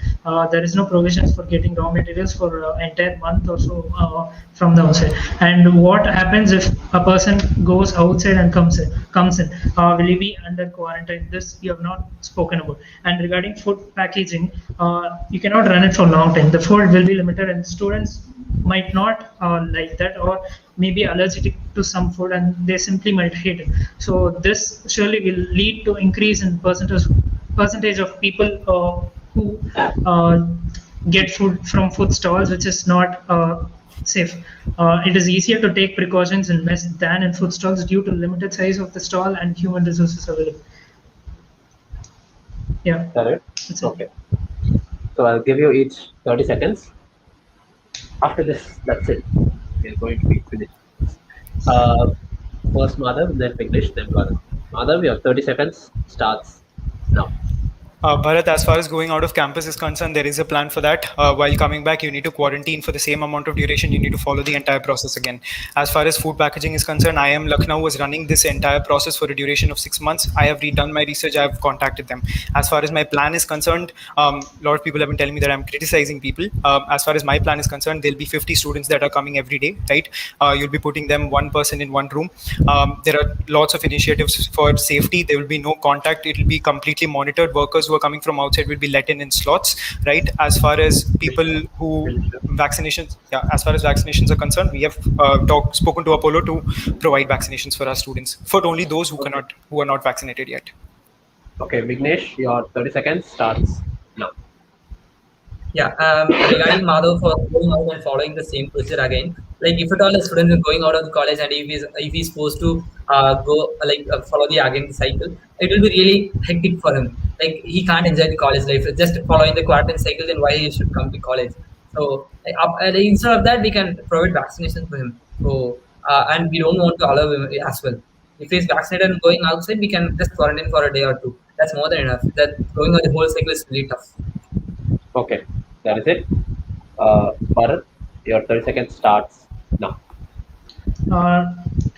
There is no provisions for getting raw materials for entire month or so from the outside. And what happens if a person goes outside and comes in? Will he be under quarantine? This you have not spoken about. And regarding food packaging, you cannot run it for a long time. The food will be limited and students might not like that or maybe allergic to some food and they simply might hate it. So this surely will lead to increase in percentage of people who get food from food stalls, which is not safe. It is easier to take precautions in mess than in food stalls due to limited size of the stall and human resources available. Yeah. Correct. Okay. So I'll give you each 30 seconds. After this, that's it. We're going to be finished. First Madhav, then Vignesh, then Bharat. Madhav, your 30 seconds starts now. Bharat, as far as going out of campus is concerned, there is a plan for that. While coming back, you need to quarantine for the same amount of duration. You need to follow the entire process again. As far as food packaging is concerned, IIM Lucknow was running this entire process for a duration of 6 months. I have redone my research. I have contacted them. As far as my plan is concerned, a lot of people have been telling me that I'm criticizing people. As far as my plan is concerned, there'll be 50 students that are coming every day, right? You'll be putting them one person in one room. There are lots of initiatives for safety. There will be no contact. It will be completely monitored. Workers who are coming from outside will be let in slots, right? As far as people who vaccinations, as far as vaccinations are concerned, we have spoken to Apollo to provide vaccinations for our students, for only those who are not vaccinated yet. Okay, Vignesh, your 30 seconds starts now. Yeah, regarding Madhav for going out and following the same procedure again, like if at all a student is going out of the college and if he's supposed to follow the again cycle, it will be really hectic for him. Like he can't enjoy the college life just following the quarantine cycle. Then why he should come to college? So instead of that, we can provide vaccination for him. So and we don't want to allow him as well. If he's vaccinated and going outside, we can just quarantine for a day or two. That's more than enough. That going on the whole cycle is really tough. Okay, that is it. Bharat, your 30 seconds starts now.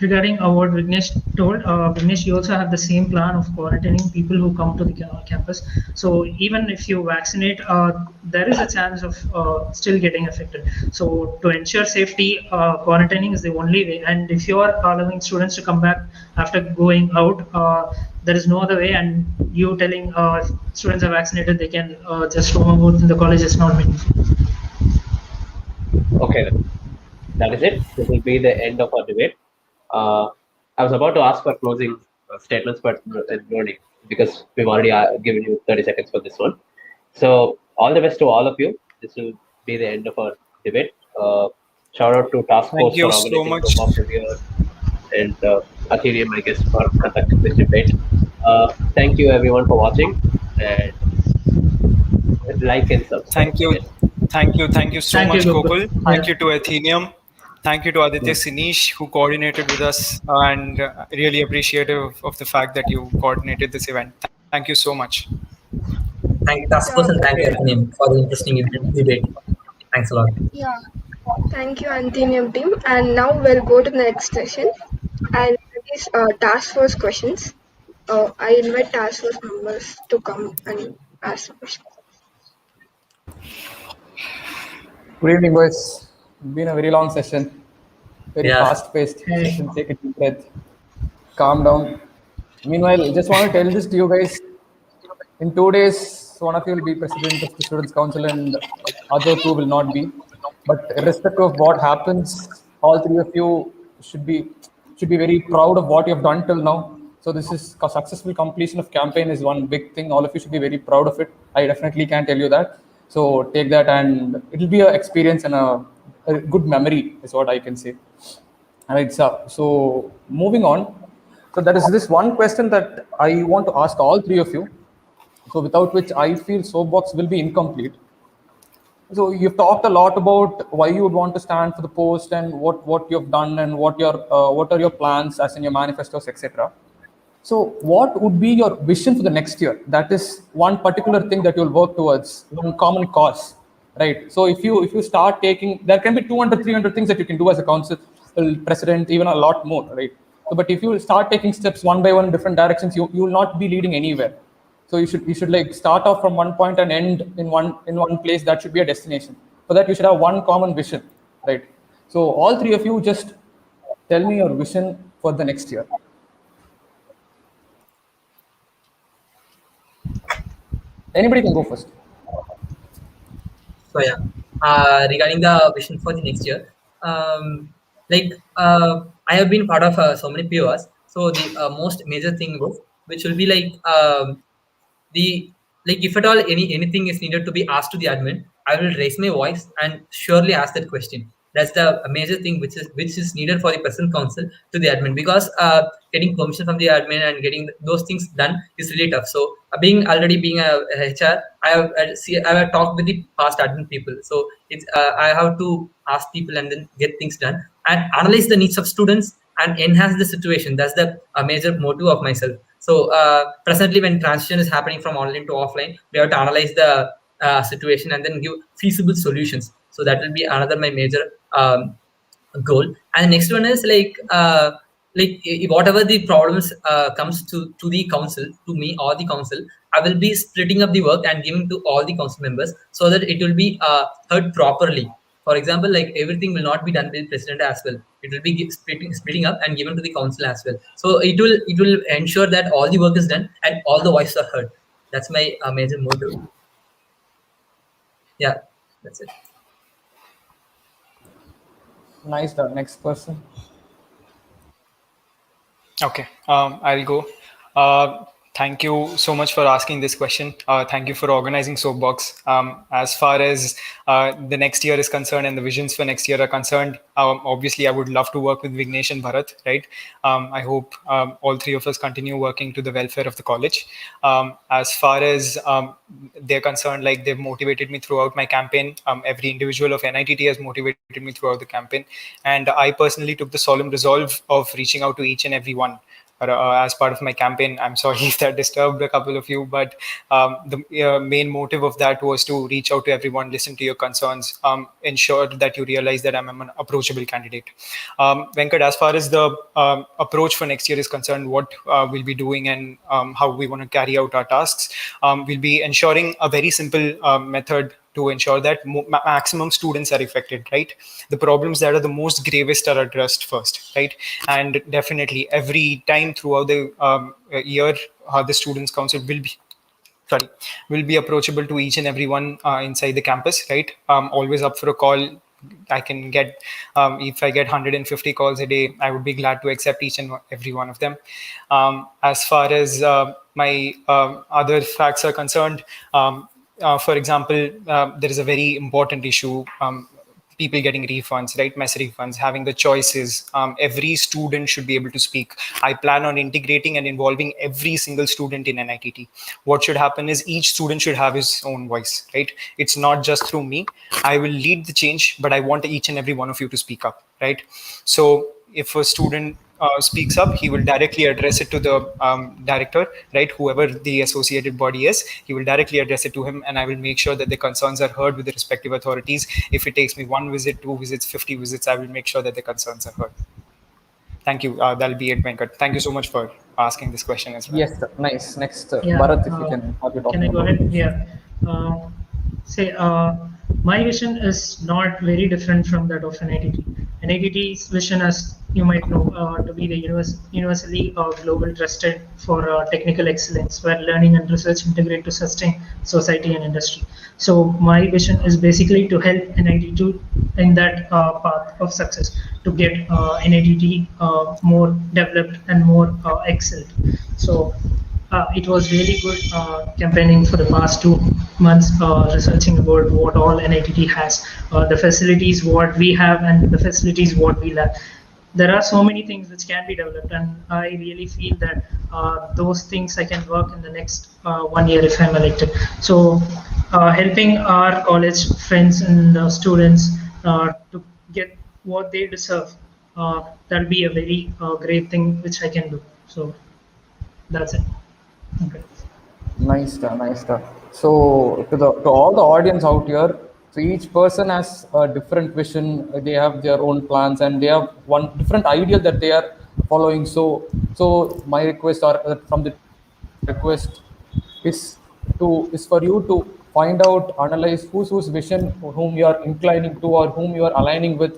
Regarding what Vignesh told, Vignesh, you also have the same plan of quarantining people who come to the campus. So even if you vaccinate, there is a chance of still getting affected. So to ensure safety, quarantining is the only way. And if you are allowing students to come back after going out, there is no other way. And you telling students are vaccinated, they can just roam about in the college is not meaningful. Okay, then. That is it. This will be the end of our debate. I was about to ask for closing statements, but no need because we've already given you 30 seconds for this one. So all the best to all of you. This will be the end of our debate. Shout out to Task Force for organizing SoapBox here and Athenium, I guess, for conducting this debate. Thank you everyone for watching and like and subscribe. Thank you so much, Gokul. Thank you to Athenium. Thank you to Aditya Sinish, who coordinated with us, and really appreciative of the fact that you coordinated this event. Thank you so much. Thank you, Task Force, and thank you, Athenium, for the interesting debate. Thanks a lot. Yeah. Thank you, Antinium team. And now we'll go to the next session. And it is Task Force questions. I invite Task Force members to come and ask questions. Good evening, boys. It's been a very long session, very fast-paced session. Take a deep breath, calm down. Meanwhile, I just want to tell this to you guys. In 2 days, one of you will be president of the Students' Council and other two will not be. But irrespective of what happens, all three of you should be very proud of what you have done till now. So this is a successful completion of campaign is one big thing. All of you should be very proud of it. I definitely can tell you that. So take that, and it will be an experience and a good memory is what I can say. All right, so moving on. So there is this one question that I want to ask all three of you. So without which I feel SoapBox will be incomplete. So you've talked a lot about why you would want to stand for the post and what you've done and what are your plans as in your manifestos, etc. So what would be your vision for the next year? That is one particular thing that you'll work towards, one common cause. right? So if you start taking, there can be 200, 300 things that you can do as a council president, even a lot more, right? So, but if you start taking steps one by one in different directions, you will not be leading anywhere. So you should like start off from one point and end in one place. That should be a destination. For that, you should have one common vision, right? So all three of you just tell me your vision for the next year. Anybody can go first. So yeah, regarding the vision for the next year, I have been part of so many POs. So the most major thing was, which will be the if at all anything is needed to be asked to the admin, I will raise my voice and surely ask that question. That's the major thing which is needed for the present council to the admin, because getting permission from the admin and getting those things done is really tough. So being a HR, I have talked with the past admin people. So it's I have to ask people and then get things done and analyze the needs of students and enhance the situation. That's the major motive of myself. So presently, when transition is happening from online to offline, we have to analyze the situation and then give feasible solutions. So that will be another my major goal. And the next one is whatever the problems comes to the council, to me or the council, I will be splitting up the work and giving to all the council members so that it will be heard properly. For example, like everything will not be done by the president as well. It will be splitting up and given to the council as well. So it will ensure that all the work is done and all the voices are heard. That's my major motive. Yeah, that's it. Nice. The next person. Okay, I'll go. Thank you so much for asking this question. Thank you for organizing SoapBox. As far as the next year is concerned and the visions for next year are concerned, obviously I would love to work with Vignesh and Bharat, right? I hope all three of us continue working to the welfare of the college. As far as they're concerned, like they've motivated me throughout my campaign. Every individual of NITT has motivated me throughout the campaign. And I personally took the solemn resolve of reaching out to each and every one. As part of my campaign. I'm sorry if that disturbed a couple of you, but the main motive of that was to reach out to everyone, listen to your concerns, ensure that you realize that I'm an approachable candidate. Venkat, as far as the approach for next year is concerned, what we'll be doing and how we want to carry out our tasks, we'll be ensuring a very simple method to ensure that maximum students are affected, right? The problems that are the most gravest are addressed first, right? And definitely every time throughout the year, the Students' Council will be approachable to each and everyone inside the campus, right? Always up for a call. I can get, if I get 150 calls a day, I would be glad to accept each and every one of them. As far as my other facts are concerned, for example, there is a very important issue, people getting refunds, right? Mess refunds, having the choices. Every student should be able to speak. I plan on integrating and involving every single student in NITT. What should happen is each student should have his own voice, right? It's not just through me. I will lead the change, but I want each and every one of you to speak up, right? So if a student speaks up, he will directly address it to the director, right? Whoever the associated body is, he will directly address it to him, and I will make sure that the concerns are heard with the respective authorities. If it takes me 1 visit, 2 visits, 50 visits, I will make sure that the concerns are heard. Thank you. That'll be it, Venkat. Thank you so much for asking this question as well. Yes, sir. Nice. Next, Bharat, if you can have it. Can I go ahead? Yeah. My vision is not very different from that of NITT. NITT's vision, as you might know, to be the universally global trusted for technical excellence, where learning and research integrate to sustain society and industry. So my vision is basically to help NITT in that path of success, to get NITT more developed and more excelled. So it was really good campaigning for the past 2 months, researching about what all NITT has, the facilities what we have and the facilities what we lack. There are so many things which can be developed, and I really feel that those things I can work in the next 1 year if I'm elected. So helping our college friends and students to get what they deserve, that'll be a very great thing which I can do. So that's it. Okay. Nice stuff. So to all the audience out here, So each person has a different vision. They have their own plans, and they have one different ideal that they are following. So my request, or from the request, is for you to find out, analyze whose vision, whom you are inclining to, or whom you are aligning with,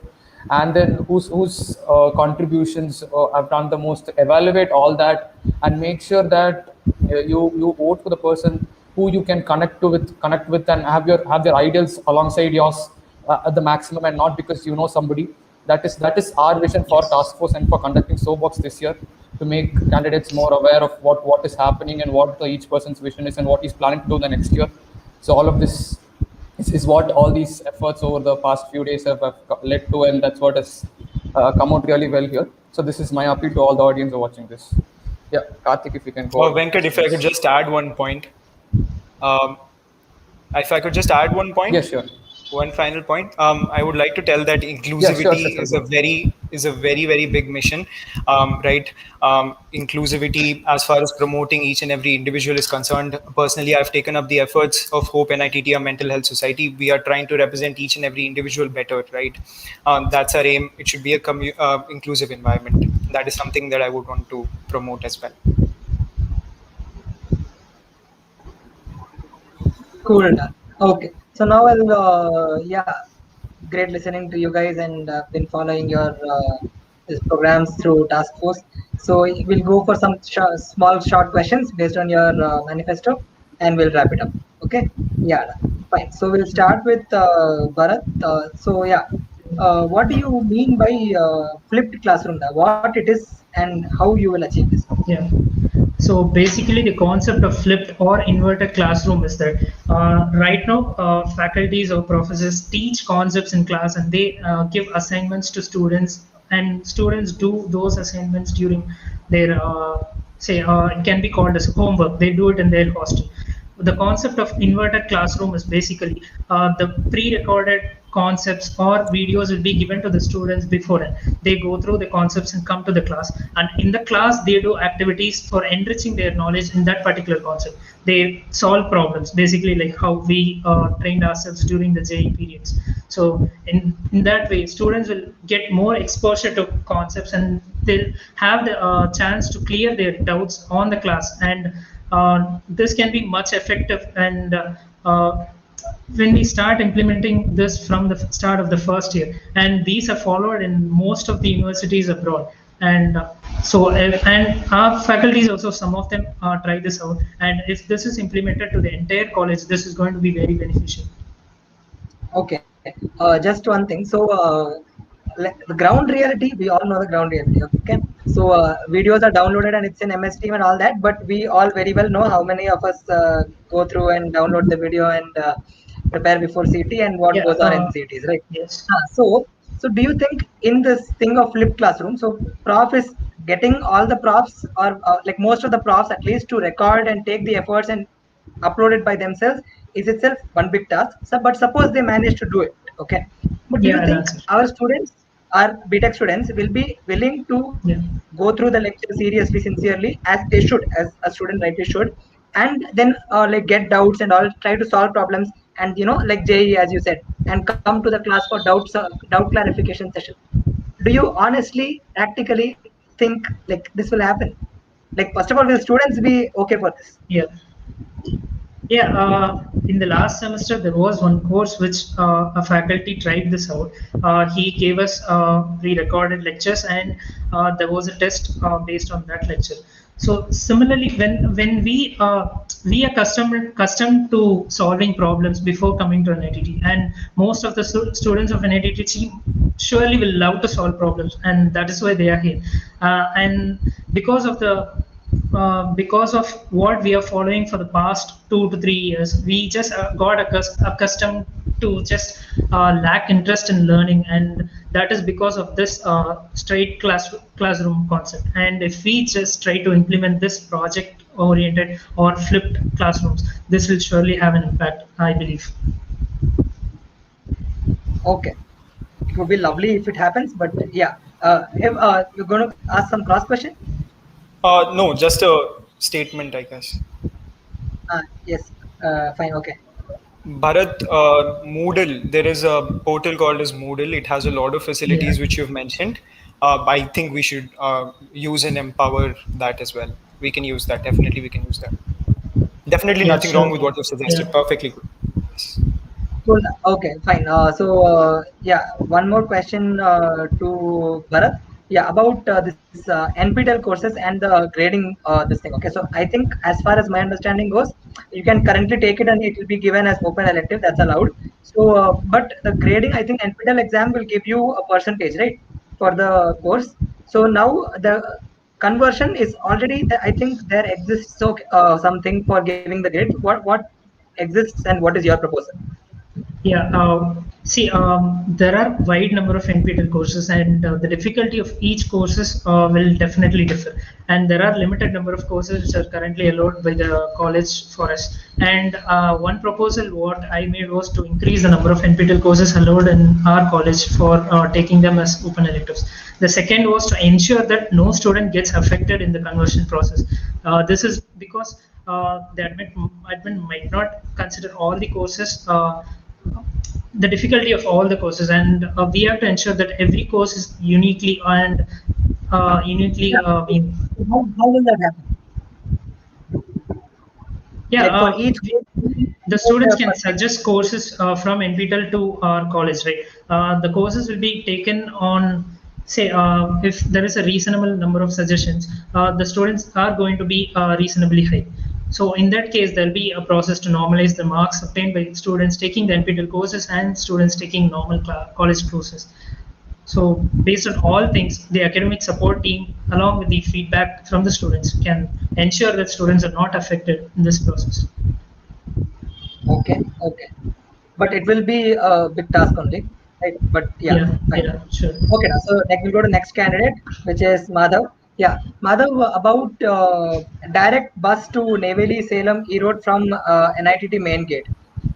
and then whose contributions have done the most. Evaluate all that and make sure that you vote for the person who you can connect with, and have their ideals alongside yours at the maximum, and not because you know somebody. That is our vision for task force and for conducting SoapBox this year, to make candidates more aware of what is happening, and what each person's vision is, and what he's planning to do the next year. So all of this is what all these efforts over the past few days have led to, and that's what has come out really well here. So this is my appeal to all the audience who are watching this. Yeah, Karthik, if you can go. Venkat, if I could just add one point. If I could just add one point. Yeah, sure. One final point. I would like to tell that inclusivity is a very, very big mission, right? Inclusivity, as far as promoting each and every individual is concerned. Personally, I've taken up the efforts of Hope NITT, a mental health society. We are trying to represent each and every individual better, right? That's our aim. It should be a inclusive environment. That is something that I would want to promote as well. Cool. Okay. So now I'll, great listening to you guys, and been following your these programs through task force. So we'll go for some small short questions based on your manifesto, and we'll wrap it up. Okay? Yeah, fine. So we'll start with Bharat. What do you mean by flipped classroom? What it is and how you will achieve this? Yeah. So basically, the concept of flipped or inverted classroom is that right now, faculties or professors teach concepts in class, and they give assignments to students, and students do those assignments during their it can be called as homework. They do it in their hostel. The concept of inverted classroom is basically the pre-recorded concepts or videos will be given to the students before it. They go through the concepts and come to the class, and in the class they do activities for enriching their knowledge in that particular concept. They solve problems, basically like how we trained ourselves during the JE periods. So in that way, students will get more exposure to concepts, and they'll have the chance to clear their doubts on the class, and this can be much effective. And when we start implementing this from the start of the first year, and these are followed in most of the universities abroad, and and our faculties also, some of them try this out, and if this is implemented to the entire college, this is going to be very beneficial. Okay, just one thing. So the ground reality, we all know the ground reality. Okay, so videos are downloaded and it's in MS Team and all that, but we all very well know how many of us go through and download the video and prepare before CT, and what goes on in CTs, right? Yes. So do you think in this thing of flipped classroom, so prof is getting all the profs, or like most of the profs at least, to record and take the efforts and upload it by themselves is itself one big task. So, but suppose they manage to do it, okay? But do you think our students, our BTech students, will be willing to go through the lecture seriously, sincerely, as they should, as a student rightly should, and then like get doubts and all, try to solve problems, and like JE, as you said, and come to the class for doubt clarification session? Do you honestly, practically think like this will happen? Like, first of all, will students be okay for this? In the last semester, there was one course which a faculty tried this out. He gave us pre-recorded lectures, and there was a test based on that lecture. So similarly, when we are accustomed to solving problems before coming to NITT, and most of the students of NITT surely will love to solve problems, and that is why they are here. And because of what we are following for the past 2 to 3 years, we just got accustomed to just lack interest in learning, and that is because of this straight classroom concept. And if we just try to implement this project oriented or flipped classrooms, this will surely have an impact, I believe. Okay, it would be lovely if it happens, but yeah, you're going to ask some cross question? No, just a statement, I guess. Yes, fine, okay. Bharat, Moodle, there is a portal called as Moodle. It has a lot of facilities which you've mentioned. I think we should use and empower that as well. We can use that. Definitely, we can use that. Definitely Yeah, nothing wrong sure. with what you've suggested. Yeah. Perfectly good. Yes. Cool. Okay, fine. Yeah, one more question to Bharat. Yeah, about this NPTEL courses and the grading this thing. Okay, so I think as far as my understanding goes, you can currently take it and it will be given as open elective. That's allowed. So, but the grading, I think NPTEL exam will give you a percentage, right, for the course. So now the conversion is already. I think there exists something for giving the grade. What exists and what is your proposal? Yeah, see, there are wide number of NPTEL courses, and the difficulty of each courses will definitely differ. And there are limited number of courses which are currently allowed by the college for us. And one proposal what I made was to increase the number of NPTEL courses allowed in our college for taking them as open electives. The second was to ensure that no student gets affected in the conversion process. This is because the admin might not consider all the courses. The difficulty of all the courses, and we have to ensure that every course is uniquely and uniquely Yeah. How will that happen? yeah Like for each the students can suggest courses from NPTEL to our college, right? The courses will be taken on, say, if there is a reasonable number of suggestions, the students are going to be reasonably high. So in that case, there'll be a process to normalize the marks obtained by students taking the NPTEL courses and students taking normal college courses. So based on all things, the academic support team, along with the feedback from the students, can ensure that students are not affected in this process. okay, okay, but it will be a big task only, right? But yeah, fine. Yeah, sure. Okay, now, so we'll go to next candidate, which is Madhav. Yeah, Madhav, about direct bus to Neyveli, Salem, E-Road from NITT main gate.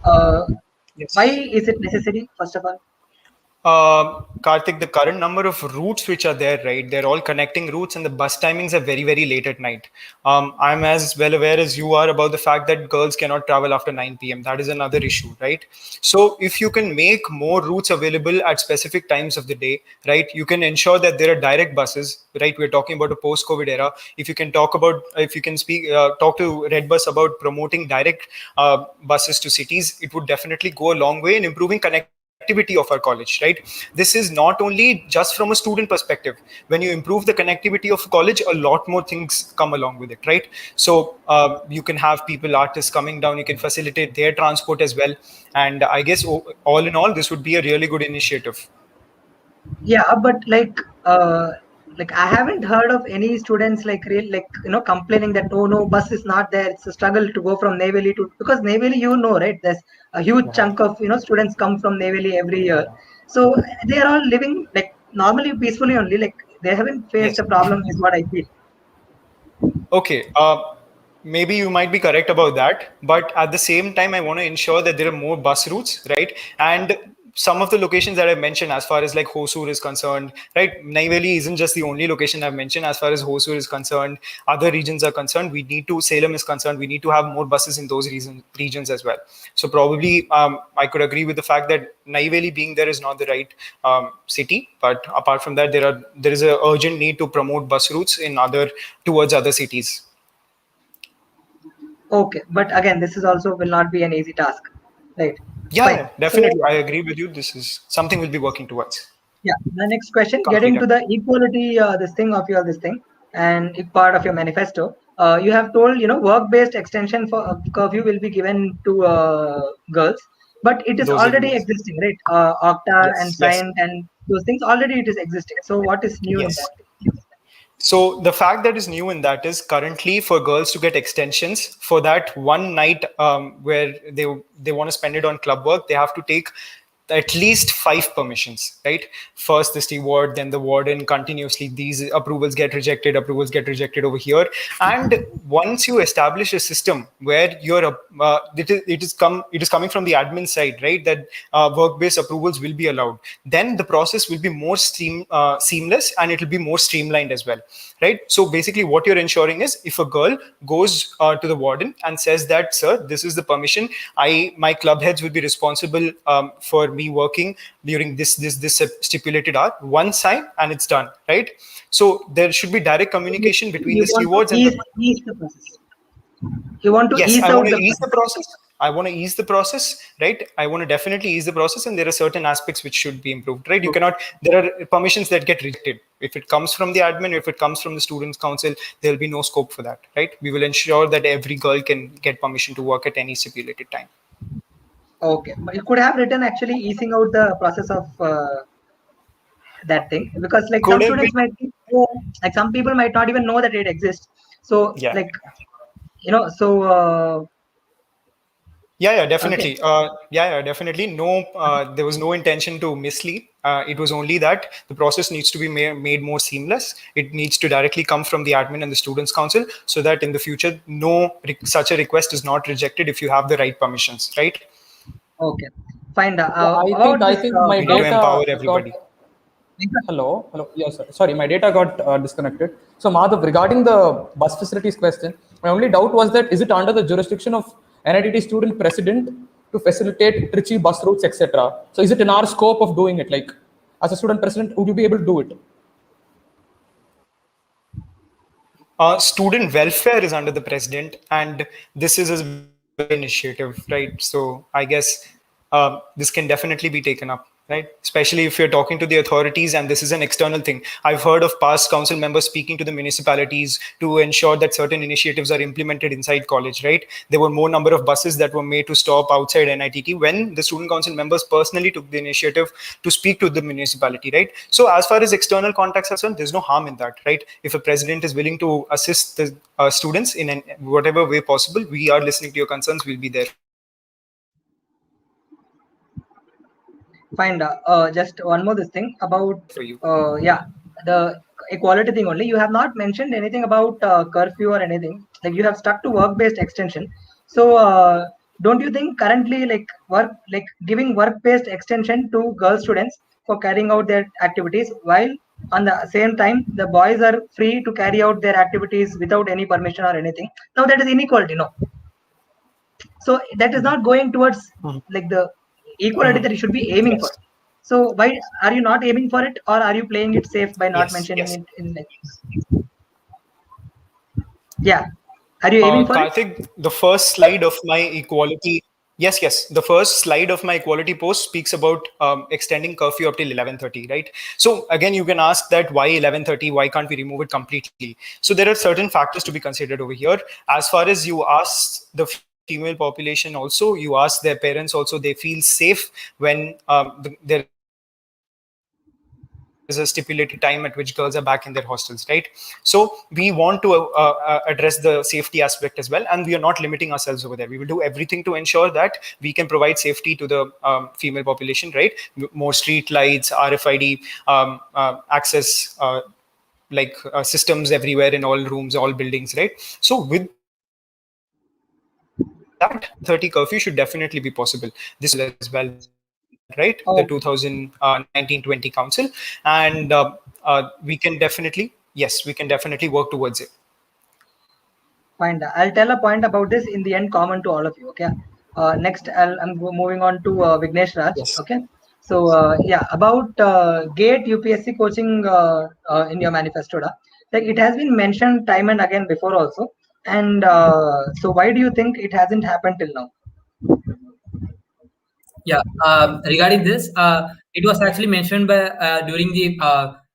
Why Yes. is it necessary, first of all? Karthik, the current number of routes which are there, right? They're all connecting routes, and the bus timings are very, very late at night. I'm as well aware as you are about the fact that girls cannot travel after 9 p.m. That is another issue, right? So if you can make more routes available at specific times of the day, right, you can ensure that there are direct buses, right? We're talking about a post-COVID era. If you can talk to Redbus about promoting direct buses to cities, it would definitely go a long way in improving connectivity of our college, right? This is not only just from a student perspective. When you improve the connectivity of college, a lot more things come along with it, right? So you can have people, artists coming down, you can facilitate their transport as well. And I guess all in all, this would be a really good initiative. Yeah, but like I haven't heard of any students complaining that oh no, bus is not there. It's a struggle to go from Neyveli to, because Neyveli, right, there's a huge chunk of students come from Neyveli every year, so they are all living like normally peacefully only. Like they haven't faced Yes. a problem, is what I feel. Okay. Maybe you might be correct about that, but at the same time, I want to ensure that there are more bus routes, right? And some of the locations that I mentioned, as far as like Hosur is concerned, right? Neyveli isn't just the only location I've mentioned. As far as Hosur is concerned, other regions are concerned, Salem is concerned, we need to have more buses in those regions as well. So probably I could agree with the fact that Neyveli being there is not the right city, but apart from that, there is an urgent need to promote bus routes towards other cities. Okay, but again, this is also will not be an easy task, right? Yeah, Fine. definitely. So, I agree with you. This is something we'll be working towards. yeah, the next question, Complete getting to the equality, this thing, and part of your manifesto. You have told, work-based extension for curfew will be given to girls, but it is Those are the already ones. existing, right? Octa and Yes. Signed and those things already it is existing. So what is new in Yes. that? So the fact that is new in that is currently for girls to get extensions for that one night where they want to spend it on club work, they have to take at least 5 permissions, right? First the steward, then the warden, continuously these approvals get rejected over here. And once you establish a system where it is coming from the admin side, right, that work-based approvals will be allowed, then the process will be more seamless, and it will be more streamlined as well, right? So basically what you're ensuring is, if a girl goes to the warden and says that, sir, this is the permission, my club heads will be responsible for me working during this stipulated hour, one sign and it's done, right? So there should be direct communication between the stewards and ease the process. You want to yes, ease I out want to the ease the process. I want to ease the process, right? I want to definitely ease the process, and there are certain aspects which should be improved, right? You cannot, there are permissions that get rejected. If it comes from the admin, if it comes from the students' council, there will be no scope for that, right? We will ensure that every girl can get permission to work at any stipulated time. Okay, but you could have written actually easing out the process of that thing, because like some students might, like some people might not even know that it exists. So yeah, like, you know, so yeah, definitely. okay. Definitely. No, there was no intention to mislead. It was only that the process needs to be made more seamless. It needs to directly come from the admin and the students' council, so that in the future, such a request is not rejected if you have the right permissions, right? Okay, fine. I think my data empower everybody. Hello. Yes, sir. Sorry, my data got disconnected. So, Madhav, regarding the bus facilities question, my only doubt was that is it under the jurisdiction of NIT student president to facilitate Trichy bus routes, etc. So, is it in our scope of doing it? Like, as a student president, would you be able to do it? Student welfare is under the president, and this is a initiative, right? So I guess this can definitely be taken up, right? Especially if you're talking to the authorities and this is an external thing. I've heard of past council members speaking to the municipalities to ensure that certain initiatives are implemented inside college, right? There were more number of buses that were made to stop outside NITT when the student council members personally took the initiative to speak to the municipality, right? So as far as external contacts are concerned, there's no harm in that, right? If a president is willing to assist the students in whatever way possible, we are listening to your concerns, we'll be there. Fine. Just one more this thing about the equality thing only. You have not mentioned anything about curfew or anything. Like you have stuck to work-based extension. So don't you think currently giving work-based extension to girl students for carrying out their activities, while on the same time the boys are free to carry out their activities without any permission or anything? Now that is inequality, no? So that is not going towards like the equality that you should be aiming for. So why are you not aiming for it, or are you playing it safe by not mentioning it in like? Yeah, are you aiming for Karthik, the first slide of my equality. Yes. The first slide of my equality post speaks about extending curfew up till 11:30, right? So again, you can ask that why 11:30? Why can't we remove it completely? So there are certain factors to be considered over here. As far as you ask the female population also, you ask their parents also, they feel safe when there is a stipulated time at which girls are back in their hostels, right? So we want to address the safety aspect as well, and we are not limiting ourselves over there. We will do everything to ensure that we can provide safety to the female population, right? More street lights, RFID access, systems everywhere in all rooms, all buildings, right? So with that, 30 curfew should definitely be possible. This as well, right? The 2019-20 council, and we can definitely work towards it. Fine. I'll tell a point about this in the end, common to all of you. Okay. Next, I'm moving on to Vignesh Raj. Yes. Okay. So about GATE UPSC coaching in your manifesto, like it has been mentioned time and again before also, and so why do you think it hasn't happened till now? Yeah, regarding this, it was actually mentioned by during the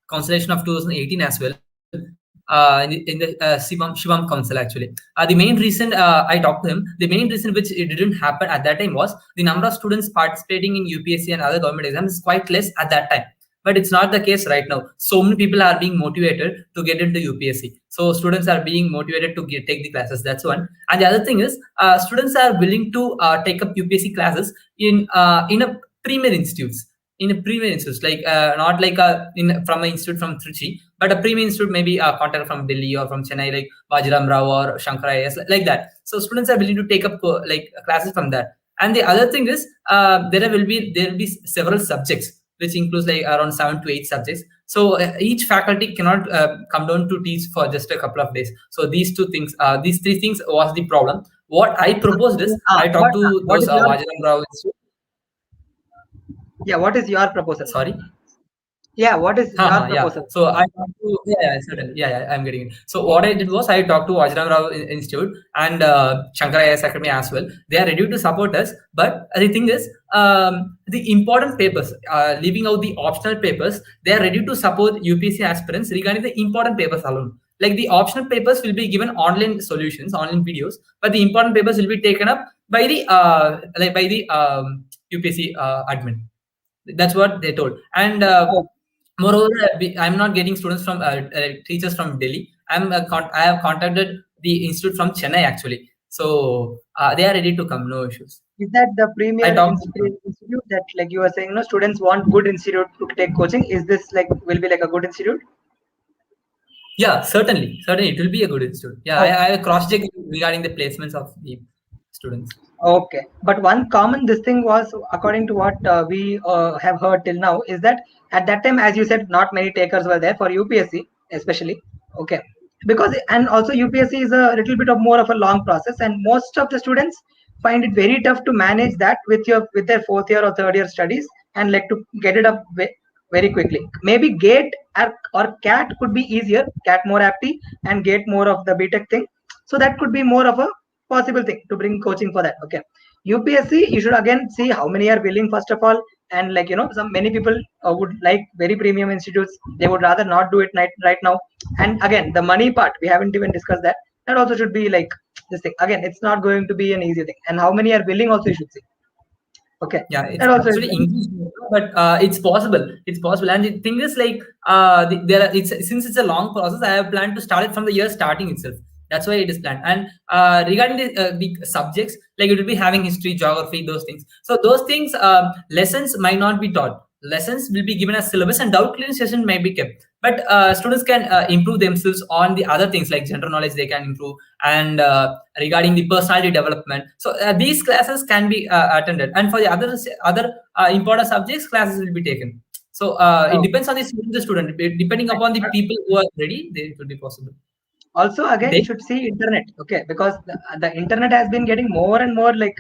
constellation of 2018 as well, in the Shivam Council actually. The main reason I talked to him, the main reason which it didn't happen at that time was the number of students participating in UPSC and other government exams is quite less at that time. But it's not the case right now. So many people are being motivated to get into UPSC. So students are being motivated to take the classes. That's one. And the other thing is, students are willing to take up UPSC classes in a premier institutes. In a premier institutes, like not like from an institute from Trichy, but a premier institute maybe a contact from Delhi or from Chennai, like Vajiram Rao or Shankar IAS, like that. So students are willing to take up like classes from that. And the other thing is there will be several subjects, which includes like around 7 to 8 subjects. So each faculty cannot come down to teach for just a couple of days. So these these three things was the problem. What I proposed is I talked to those Vajiram Rao Institute. Yeah, what is your proposal? Sorry. Yeah, what is your proposal? Yeah. So I talked to certainly. I'm getting it. So what I did was I talked to Vajiram Rao Institute and Shankar IAS Academy as well. They are ready to support us, but the thing is, the important papers, leaving out the optional papers, they are ready to support UPSC aspirants regarding the important papers alone. Like the optional papers will be given online solutions, online videos, but the important papers will be taken up by the UPSC admin. That's what they told. And moreover, I'm not getting students from teachers from Delhi. I have contacted the institute from Chennai actually. So they are ready to come, no issues. Is that the premier institute that, like you were saying, students want good institute to take coaching? Is this will be like a good institute? Yeah, certainly it will be a good institute. Yeah, I cross-checked regarding the placements of the students. Okay, but one common this thing was, according to what we have heard till now, is that at that time, as you said, not many takers were there for UPSC especially. Okay, because and also UPSC is a little bit of more of a long process, and most of the students find it very tough to manage that with their 4th year or 3rd year studies, and like to get it up very quickly. Maybe GATE or CAT could be easier, CAT more apty and GATE more of the BTech thing. So that could be more of a possible thing to bring coaching for that. Okay, UPSC, you should again see how many are willing first of all, and many people would like very premium institutes. They would rather not do it right now. And again, the money part, we haven't even discussed that. That also should be like this thing. Again, it's not going to be an easy thing. And how many are willing also you should see. Okay. Yeah, it's actually English, but it's possible. It's possible. And the thing is, like, since it's a long process, I have planned to start it from the year starting itself. That's why it is planned. And regarding the subjects, like it will be having history, geography, those things. So those things, lessons might not be taught. Lessons will be given as syllabus, and doubt clearing session may be kept. But students can improve themselves on the other things like general knowledge. They can improve, and regarding the personality development. So these classes can be attended. And for the other important subjects, classes will be taken. So it depends on the student. Depending upon the people who are ready, it will be possible. Also, again, you should see internet, okay, because the internet has been getting more and more like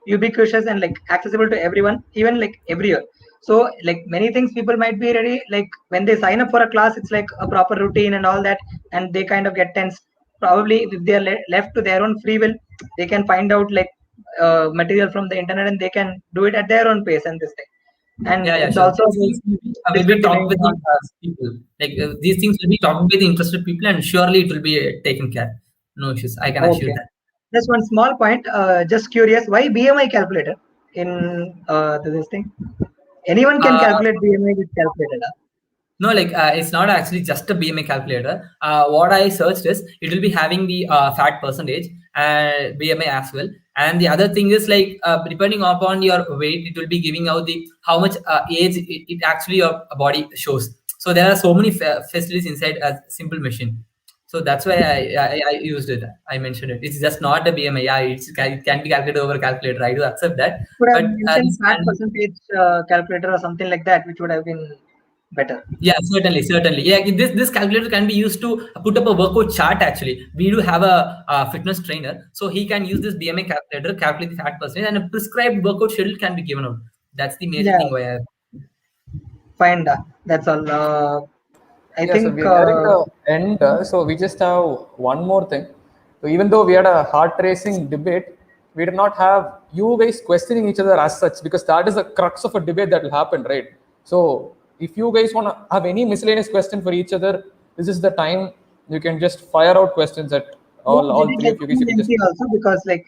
ubiquitous and like accessible to everyone, even like every year. So like many things people might be ready, like when they sign up for a class, it's like a proper routine and all that, and they kind of get tense. Probably if they are left to their own free will, they can find out like material from the internet, and they can do it at their own pace and this thing. And it's also will be talked with the people. Like these things will be talked with the interested people, and surely it will be taken care. No issues. I can assure that. Just one small point. Just curious, why BMI calculator in this thing? Anyone can calculate BMI with calculator. No, like it's not actually just a BMI calculator. What I searched is it will be having the fat percentage and BMI as well. And the other thing is like depending upon your weight, it will be giving out the how much age it actually your body shows. So there are so many facilities inside a simple machine. So that's why I used it. I mentioned it. It's just not a BMI. Yeah, it can be calculated over a calculator. I do accept that. Could have mentioned fat percentage calculator or something like that, which would have been better. Yeah, certainly. Yeah, this calculator can be used to put up a workout chart. Actually, we do have a fitness trainer, so he can use this BMI calculator, calculate the fat percentage, and a prescribed workout schedule can be given out. That's the major thing why I have. Fine, that's all. I think so we're at the end, so we just have one more thing. So even though we had a heart-racing debate, we did not have you guys questioning each other as such, because that is the crux of a debate that will happen, right? So if you guys want to have any miscellaneous question for each other, this is the time. You can just fire out questions at all three of you guys. Also, because like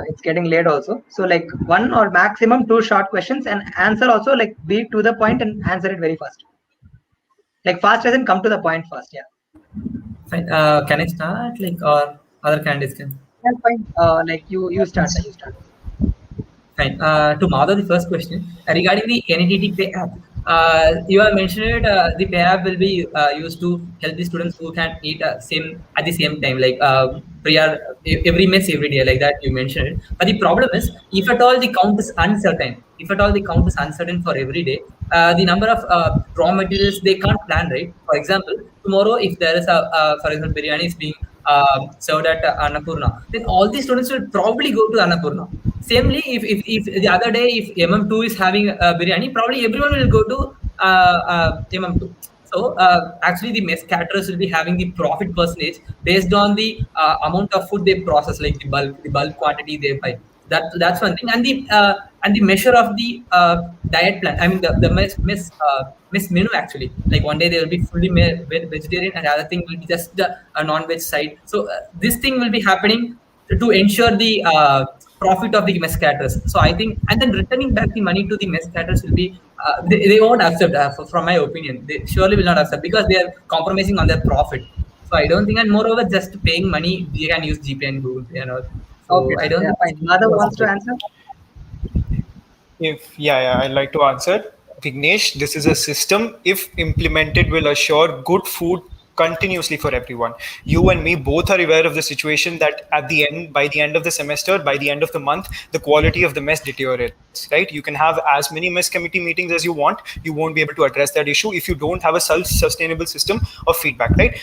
it's getting late also. So like 1 or maximum 2 short questions, and answer also like be to the point and answer it very fast. Like fast as in come to the point fast. Yeah. Fine. Can I start? Like or other candidates can? Yeah, fine. Like you start. Fine. To Madhav, the first question regarding the NIT Pay app. You have mentioned the pay app will be used to help the students who can eat same at the same time, like prior every mess every day, like that you mentioned it. But the problem is, if at all the count is uncertain, if at all the count is uncertain for every day, the number of raw materials they can't plan, right? For example, tomorrow if there is for example, biryani is being served at Annapurna, then all the students will probably go to Annapurna. Samely, if the other day, if MM2 is having biryani, probably everyone will go to MM2. So actually, the mess caterers will be having the profit percentage based on the amount of food they process, like the bulk quantity they buy. That's one thing, and the measure of the diet plan. I mean, the mess menu actually. Like one day they will be fully vegetarian, and the other thing will be just the non-veg side. So this thing will be happening to ensure the profit of the mess caterers. So I think, and then returning back the money to the mess caterers will be, they won't accept, from my opinion. They surely will not accept because they are compromising on their profit. So I don't think, and moreover, just paying money, they can use GPay and Google Pay and all. So Okay, I don't yeah, think. fine. Madhav wants to answer. I'd like to answer. Vignesh, this is a system, if implemented, will assure good food continuously for everyone. You and me both are aware of the situation that by the end of the semester, by the end of the month, the quality of the mess deteriorates, right? You can have as many mess committee meetings as you want. You won't be able to address that issue if you don't have a self-sustainable system of feedback, right?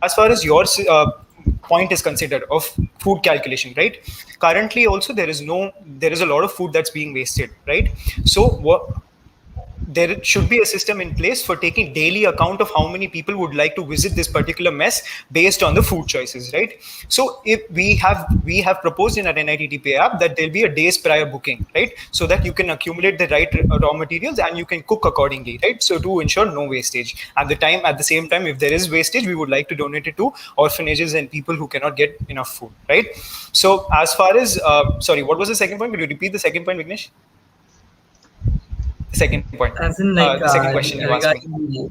As far as your point is considered of food calculation, right? Currently also there is a lot of food that's being wasted, right? So there should be a system in place for taking daily account of how many people would like to visit this particular mess based on the food choices, right? So if we have proposed in our NIT Pay app that there'll be a day's prior booking, right? So that you can accumulate the right raw materials and you can cook accordingly, right? So to ensure no wastage. At the same time, if there is wastage, we would like to donate it to orphanages and people who cannot get enough food, right? So as far as, sorry, what was the second point? Could you repeat the second point, Vignesh? Second point. As in, like, the second question you asked me.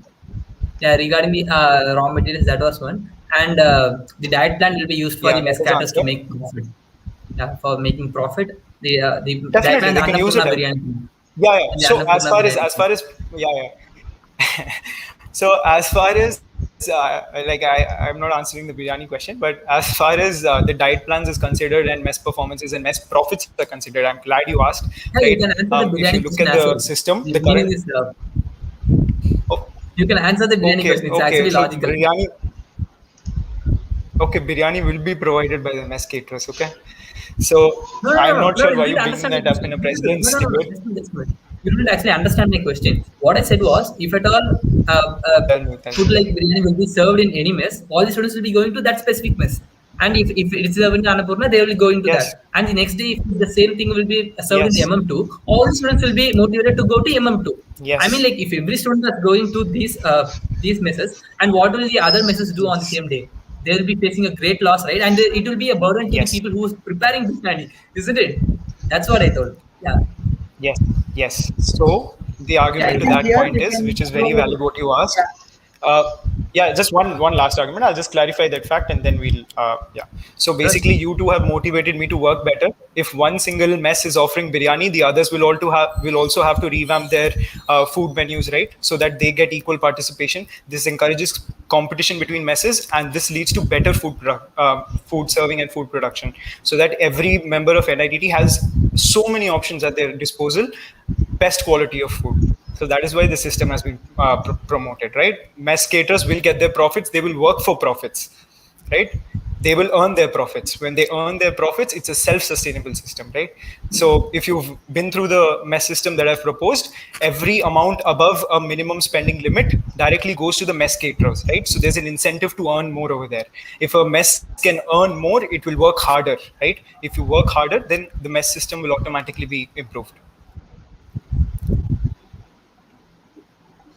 Regarding the raw materials, that was one. And the diet plan will be used for the mess caterers to make profit. Yeah, for making profit. The diet plan, they can use it. Yeah. So as far as so as far as I'm not answering the biryani question, but as far as the diet plans is considered and mess performances and mess profits are considered, I'm glad you asked. Yeah, right? You can answer the biryani if you look at the well. system, The current is, you can answer the biryani question. It's actually so logical. Biryani will be provided by the mess caterers. Okay, so I'm not sure why you're bringing that up in a president's debate. You didn't actually understand my question. What I said was, if at all food like biryani will be served in any mess, all the students will be going to that specific mess. And if it's served in Annapurna, they will go into that. And the next day, if the same thing will be served in the MM2, all the students will be motivated to go to MM2. Yes. I mean, like, if every student is going to these messes, and what will the other messes do on the same day? They will be facing a great loss, right? And it will be a burden to the people who is preparing biryani, isn't it? That's what I told. Yeah. Yes. So the argument to that point is, which is very valid what you asked. Just one last argument. I'll just clarify that fact and then we'll So basically, you two have motivated me to work better. If one single mess is offering biryani, the others will also have to revamp their food menus, right? So that they get equal participation. This encourages competition between messes, and this leads to better food serving and food production. So that every member of NIT has so many options at their disposal, best quality of food. So that is why the system has been promoted, right? Mess caterers will get their profits. They will work for profits, right? They will earn their profits. When they earn their profits, it's a self-sustainable system, right? So if you've been through the mess system that I've proposed, every amount above a minimum spending limit directly goes to the mess caterers, right? So there's an incentive to earn more over there. If a mess can earn more, it will work harder, right? If you work harder, then the mess system will automatically be improved.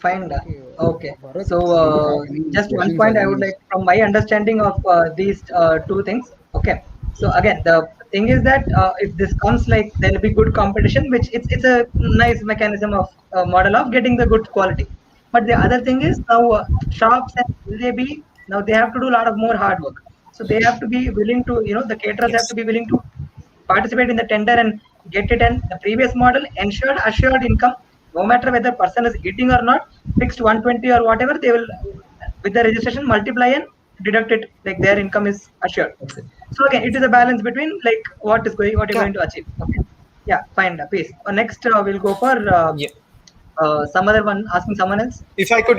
Fine. Okay. So just one point I would like, from my understanding of these two things. Okay. So again, the thing is that if this comes, like, there will be good competition, which it's a nice mechanism of model of getting the good quality. But the other thing is, now shops and LJB, now they have to do a lot of more hard work. So they have to be willing to, the caterers have to be willing to participate in the tender and get it, and the previous model ensured assured income, no matter whether person is eating or not, fixed 120 or whatever, they will with the registration multiply and deduct it, like their income is assured. So again, it is a balance between like what you're going to achieve. Okay. Yeah, fine, peace. Next, we'll go for some other one asking someone else. If I could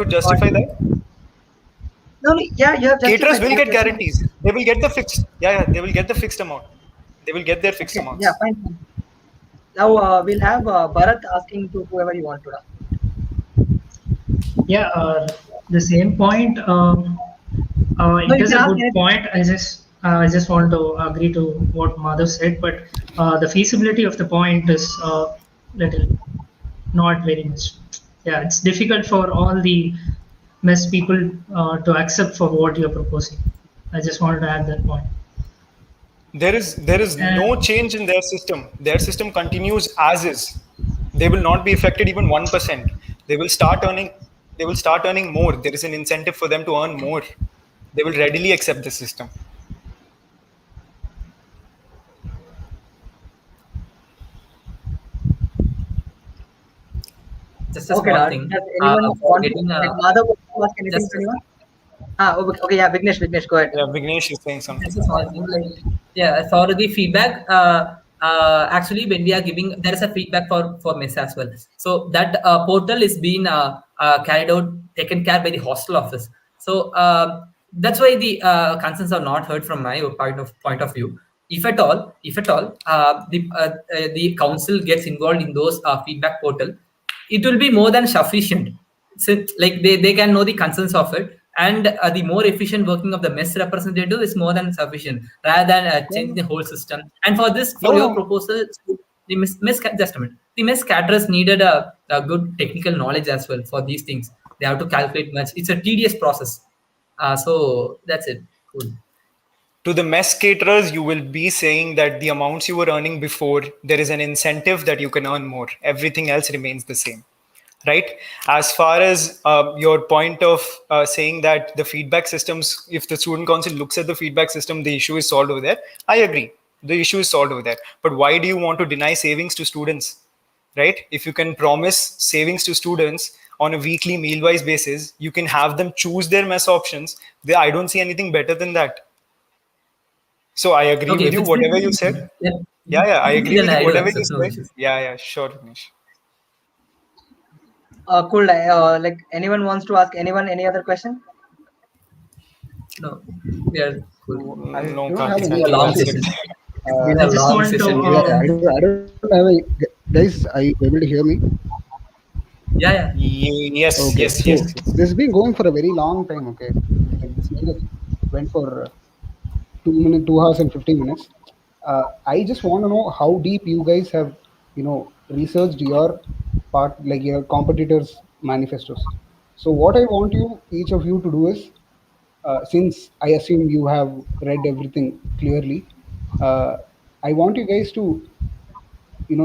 justify that. No, yeah, you have Caterers will get guarantees. They will get the fixed. Yeah, they will get the fixed amount. They will get their fixed amounts. Yeah, fine. Now we'll have Bharat asking to whoever you want to now. Yeah, the same point. It is a good point. I just want to agree to what Madhav said, but the feasibility of the point is little not very much. Yeah, it's difficult for all the mess people to accept for what you're proposing. I just wanted to add that point. There is no change in their system. Their system continues as is. They will not be affected even 1%. They will start earning more. There is an incentive for them to earn more. They will readily accept the system. Just a small thing. Does anyone want to Madhav ask anything to anyone? Okay, yeah, Vignesh, go ahead. Yeah, Vignesh is saying something. Just a small thing, for the feedback, actually when we are giving, there is a feedback for mess as well. So that portal is being taken care by the hostel office. So that's why the concerns are not heard from my point of view. If at all, the council gets involved in those feedback portal, it will be more than sufficient. So like they can know the concerns of it, and the more efficient working of the mess representative is more than sufficient, rather than changing the whole system. And for your proposal, the mess caterers needed a good technical knowledge as well for these things. They have to calculate much. It's a tedious process. So that's it. Cool. To the mess caterers, you will be saying that the amounts you were earning before, there is an incentive that you can earn more. Everything else remains the same. Right? As far as your point of saying that the feedback systems, if the student council looks at the feedback system, the issue is solved over there. I agree. The issue is solved over there. But why do you want to deny savings to students? Right? If you can promise savings to students on a weekly meal-wise basis, you can have them choose their mess options. I don't see anything better than that. So I agree with you, whatever you said. Yeah, I agree with you, whatever you said. Yeah, sure, Vignesh. Cool. Like anyone wants to ask anyone any other question? No, we are cool. No, I don't have any long session. I don't have a guys. Are you able to hear me? Yeah. Yes. Okay. Yes. This has been going for a very long time. Okay, like this went for 2 hours and 15 minutes. I just want to know how deep you guys have, researched your part, like your competitors' manifestos. So what I want each of you to do is, since I assume you have read everything clearly, I want you guys to,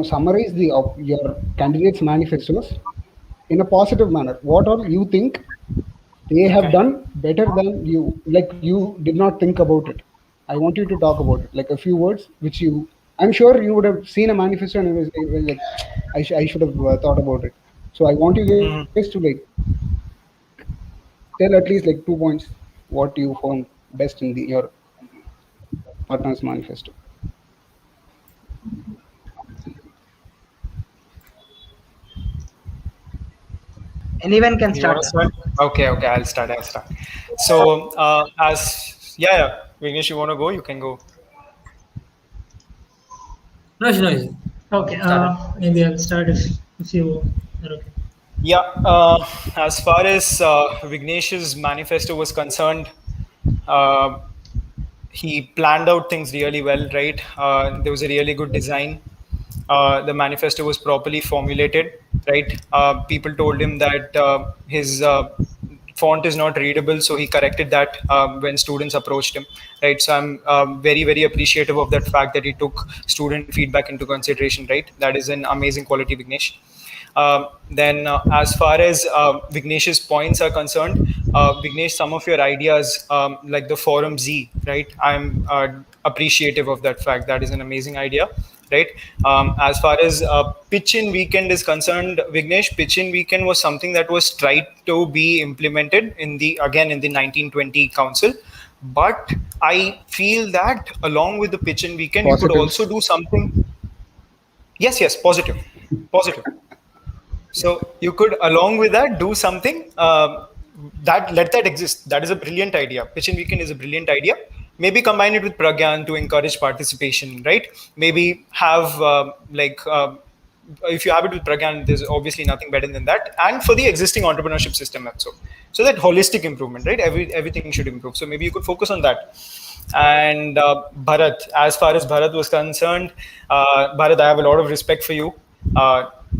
summarize your candidates' manifestos in a positive manner. What all you think they have done better than you, like you did not think about it. I want you to talk about it, like a few words which I'm sure you would have seen a manifesto and it was like, I should have thought about it. So I want you guys to like tell at least like 2 points what you found best in your partner's manifesto. Anyone can start. Okay, I'll start. So Vignesh, you want to go? You can go. No. Okay, maybe I'll start if you are okay. Yeah, as far as Vignesh's manifesto was concerned, he planned out things really well, right? There was a really good design. The manifesto was properly formulated, right? People told him that his font is not readable, so he corrected that when students approached him, right? So I'm very, very appreciative of that fact that he took student feedback into consideration, right? That is an amazing quality, Vignesh. Then as far as Vignesh's points are concerned, Vignesh, some of your ideas, like the forum Z, right? I'm appreciative of that fact. That is an amazing idea, right? As far as pitch in weekend is concerned, Vignesh, pitch in weekend was something that was tried to be implemented in the 1920 council. But I feel that along with the pitch in weekend, you could also do something. Yes, positive. So you could, along with that, do something that let that exist. That is a brilliant idea. Pitch in weekend is a brilliant idea. Maybe combine it with Pragyan to encourage participation, right? Maybe have if you have it with Pragyan, there's obviously nothing better than that. And for the existing entrepreneurship system also. So that holistic improvement, right? Everything should improve. So maybe you could focus on that. And Bharat, as far as Bharat was concerned, Bharat, I have a lot of respect for you.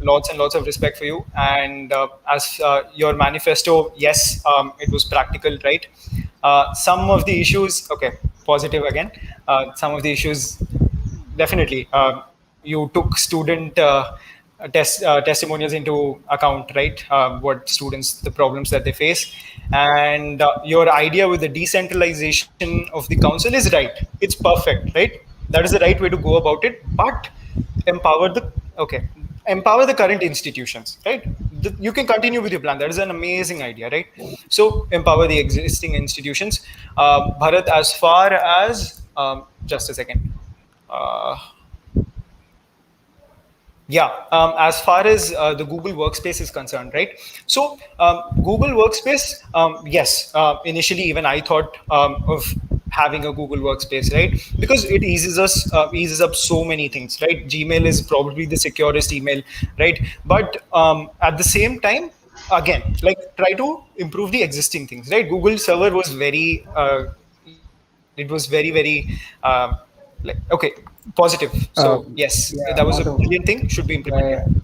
Lots and lots of respect for you. And as your manifesto, yes, it was practical, right? Some of the issues, okay, positive again. Some of the issues, definitely, you took student testimonials into account, right? What students, the problems that they face. And your idea with the decentralization of the council is right. It's perfect, right? That is the right way to go about it. But empower the current institutions, right? You can continue with your plan. That is an amazing idea, right? So empower the existing institutions. Bharat, as far as just a second. As far as the Google Workspace is concerned, right? So Google Workspace, yes, initially even I thought of having a Google Workspace, right? Because it eases up so many things, right? Gmail is probably the securest email, right? But at the same time, again, like try to improve the existing things, right? Google server was very, okay, positive. So yes, that was a brilliant thing. Should be implemented.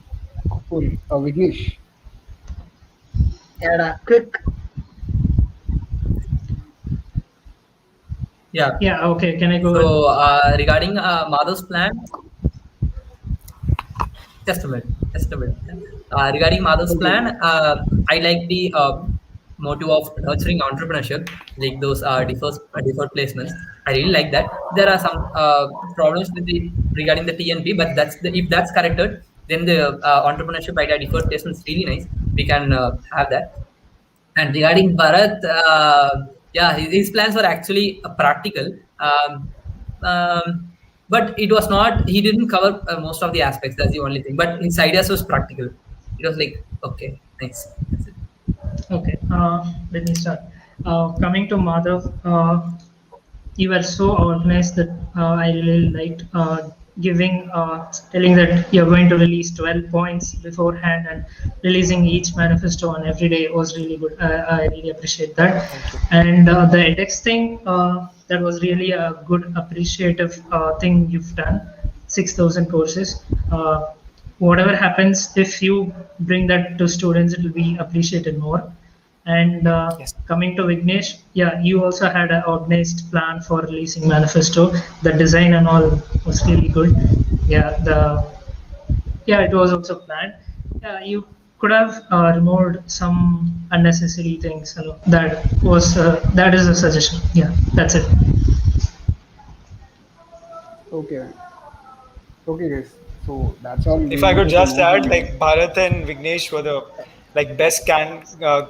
Cool. Vignesh. Yeah, quick. Yeah. Okay. Can I go? So regarding Madhav's plan, just a minute. Regarding Madhav's plan, I like the motive of nurturing entrepreneurship, like those deferred placements. I really like that. There are some problems with regarding the TNP, but if that's corrected, then the entrepreneurship idea deferred placement is really nice. We can have that. And regarding Bharat, his plans were actually practical. But it was not, he didn't cover most of the aspects. That's the only thing. But his ideas was practical. It was like, okay, nice. That's it. Okay, let me start. Coming to Madhav, you were so organized that I really liked telling that you're going to release 12 points beforehand and releasing each manifesto on every day was really good. I really appreciate that. And the edX thing, that was really a good appreciative thing you've done. 6,000 courses. Whatever happens, if you bring that to students, it will be appreciated more. And yes. Coming to Vignesh, you also had an organized plan for releasing manifesto. The design and all was really good. It was also planned. You could have removed some unnecessary things. That is a suggestion. Yeah, that's it. Okay, guys. So that's all. If I could just add, like Bharat and Vignesh were the best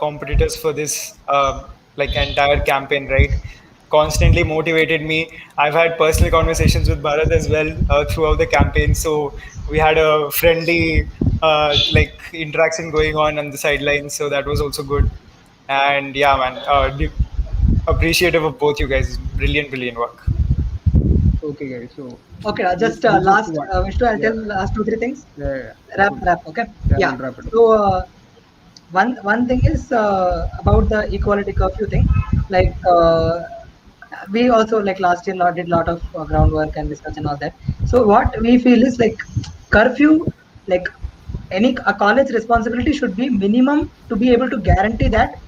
competitors for this entire campaign, right? Constantly motivated me. I've had personal conversations with Bharat as well throughout the campaign, so we had a friendly interaction going on the sidelines, so that was also good. And yeah, man, appreciative of both you guys. Brilliant work. Okay, guys. So Just last, Vishnu, I'll tell last 2-3 things. Wrap. Okay. Wrap it. So one thing is about the equality curfew thing. We also last year did a lot of groundwork and discussion and all that. So what we feel is curfew, a college responsibility should be minimum to be able to guarantee that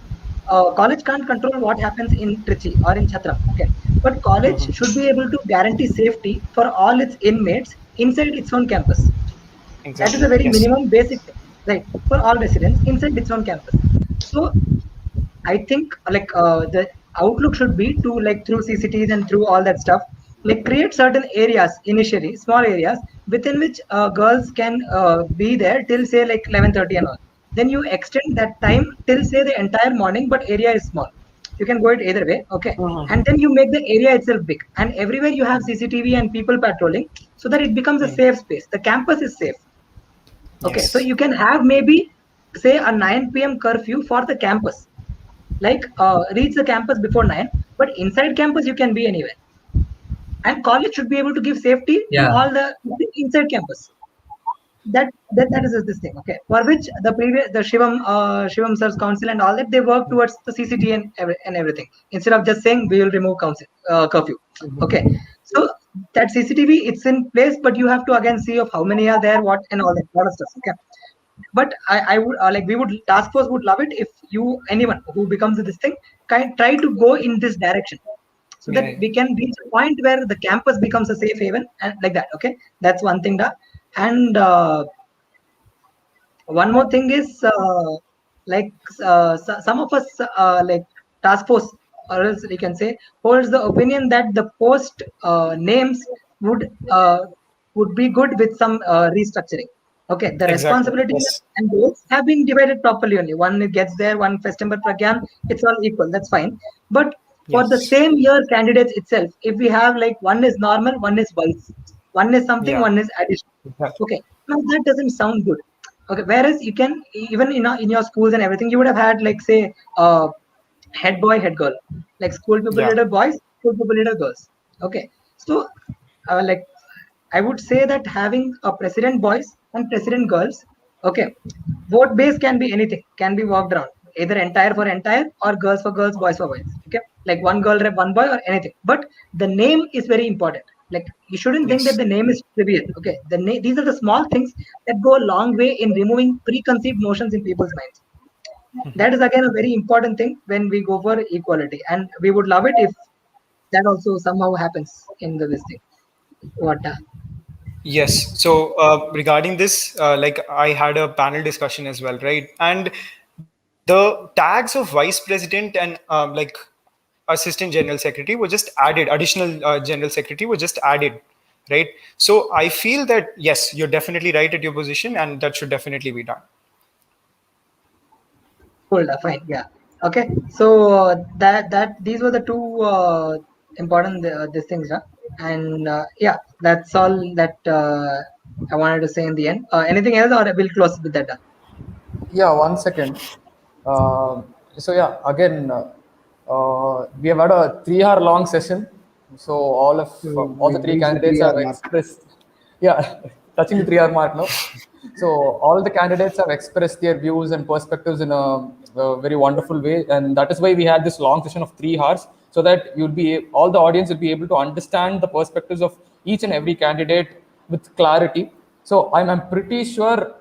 college can't control what happens in Trichy or in Chhatra. Okay. But college should be able to guarantee safety for all its inmates inside its own campus. Exactly. That is a very minimum basic thing, right? For all residents inside its own campus. So I think the outlook should be to through CCTs and through all that stuff, like create certain areas initially, small areas within which girls can be there till say like 11:30 and all. Then you extend that time till say the entire morning, but area is small. You can go it either way, okay. And then you make the area itself big, and everywhere you have CCTV and people patrolling, so that it becomes a safe space. The campus is safe, okay. So you can have maybe say a 9 p.m. curfew for the campus, like reach the campus before 9, but inside campus you can be anywhere. And college should be able to give safety to all the inside campus. That is this thing, okay, for which the Shivam sir's council and all that, they work towards the CCT and everything, instead of just saying we will remove council curfew, okay. So that CCTV, it's in place, but you have to again see of how many are there, what and all that lot of stuff, okay. But I would like, we would, task force would love it if anyone who becomes this thing can try to go in this direction, so that we can reach a point where the campus becomes a safe haven and like that, okay. That's one thing. And one more thing is like some of us like task force, or else we can say, holds the opinion that the post names would be good with some restructuring, okay. The responsibilities and goals have been divided properly. Only one gets there, one Festember Pragyan, it's all equal, that's fine. But for the same year candidates itself, if we have like one is normal, one is vice, one is something, one is additional, okay. Now that doesn't sound good, okay. Whereas you can even in your schools and everything, you would have had like say head boy, head girl, like school people leader boys, school people leader girls, okay. So like I would say that having a president boys and president girls, okay, vote base can be anything, can be worked around, either entire for entire or girls for girls, boys for boys, okay. Like one girl rep one boy or anything, but the name is very important. Like you shouldn't think that the name is trivial, okay. These are the small things that go a long way in removing preconceived notions in people's minds. That is again a very important thing when we go for equality, and we would love it if that also somehow happens in this thing. What Yes. So regarding this, like I had a panel discussion as well, right? And the tags of vice president and like assistant general secretary were just added. Additional general secretary were just added, right? So I feel that yes, you're definitely right at your position, and that should definitely be done. Cool, fine, yeah, okay. So that these were the two important these things, and yeah, that's all that I wanted to say in the end. Anything else, or we'll close with that? Yeah, 1 second. So yeah, again, we have had a 3-hour long session. So all the three candidates have expressed, yeah, touching the 3-hour mark now. So all the candidates have expressed their views and perspectives in a very wonderful way, and that is why we had this long session of 3 hours, so that all the audience will be able to understand the perspectives of each and every candidate with clarity. So I'm pretty sure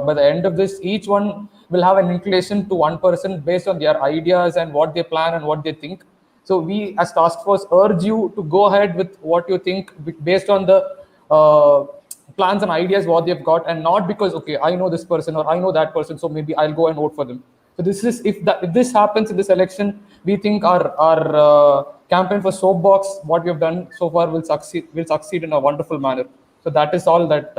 by the end of this, each one will have an inclination to one person based on their ideas and what they plan and what they think. So we as task force urge you to go ahead with what you think based on the plans and ideas what they've got, and not because, okay, I know this person or I know that person, so maybe I'll go and vote for them. So this is, if this happens in this election, we think our campaign for SoapBox, what we have done so far, will succeed in a wonderful manner. So that is all that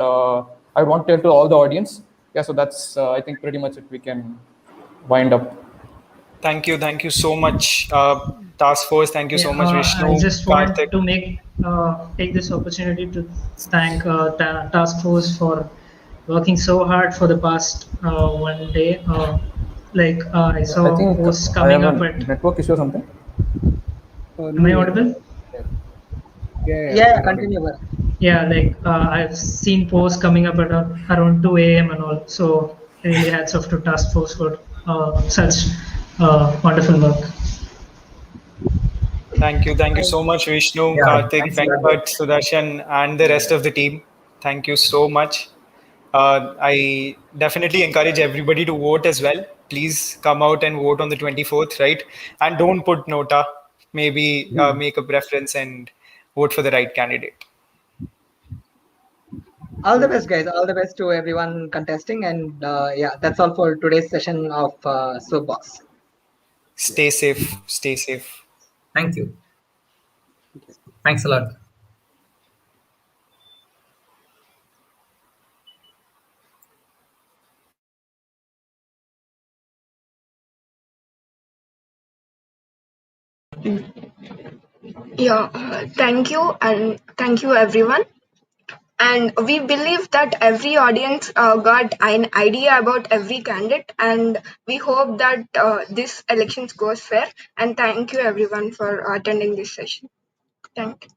I want to tell to all the audience. Yeah, so that's I think pretty much it. We can wind up. Thank you so much, task force. Thank you so much, Vishnu. I just want Karthik. to take this opportunity to thank task force for working so hard for the past one day. Like I saw posts coming up at network issue or something. Am I audible? Yeah, continue. Yeah, like I've seen posts coming up at around 2 a.m. and all. So really hats off to task force for such wonderful work. Thank you so much, Vishnu, Karthik, Venkat, Sudarshan, and the rest of the team. Thank you so much. I definitely encourage everybody to vote as well. Please come out and vote on the 24th, right? And don't put nota. Maybe make a preference and vote for the right candidate. All the best, guys. All the best to everyone contesting. And yeah, that's all for today's session of SoapBox. Stay safe. Stay safe. Thank you. Thanks a lot. Yeah, thank you, and thank you everyone. And we believe that every audience got an idea about every candidate, and we hope that this elections goes fair. And thank you everyone for attending this session. Thank you.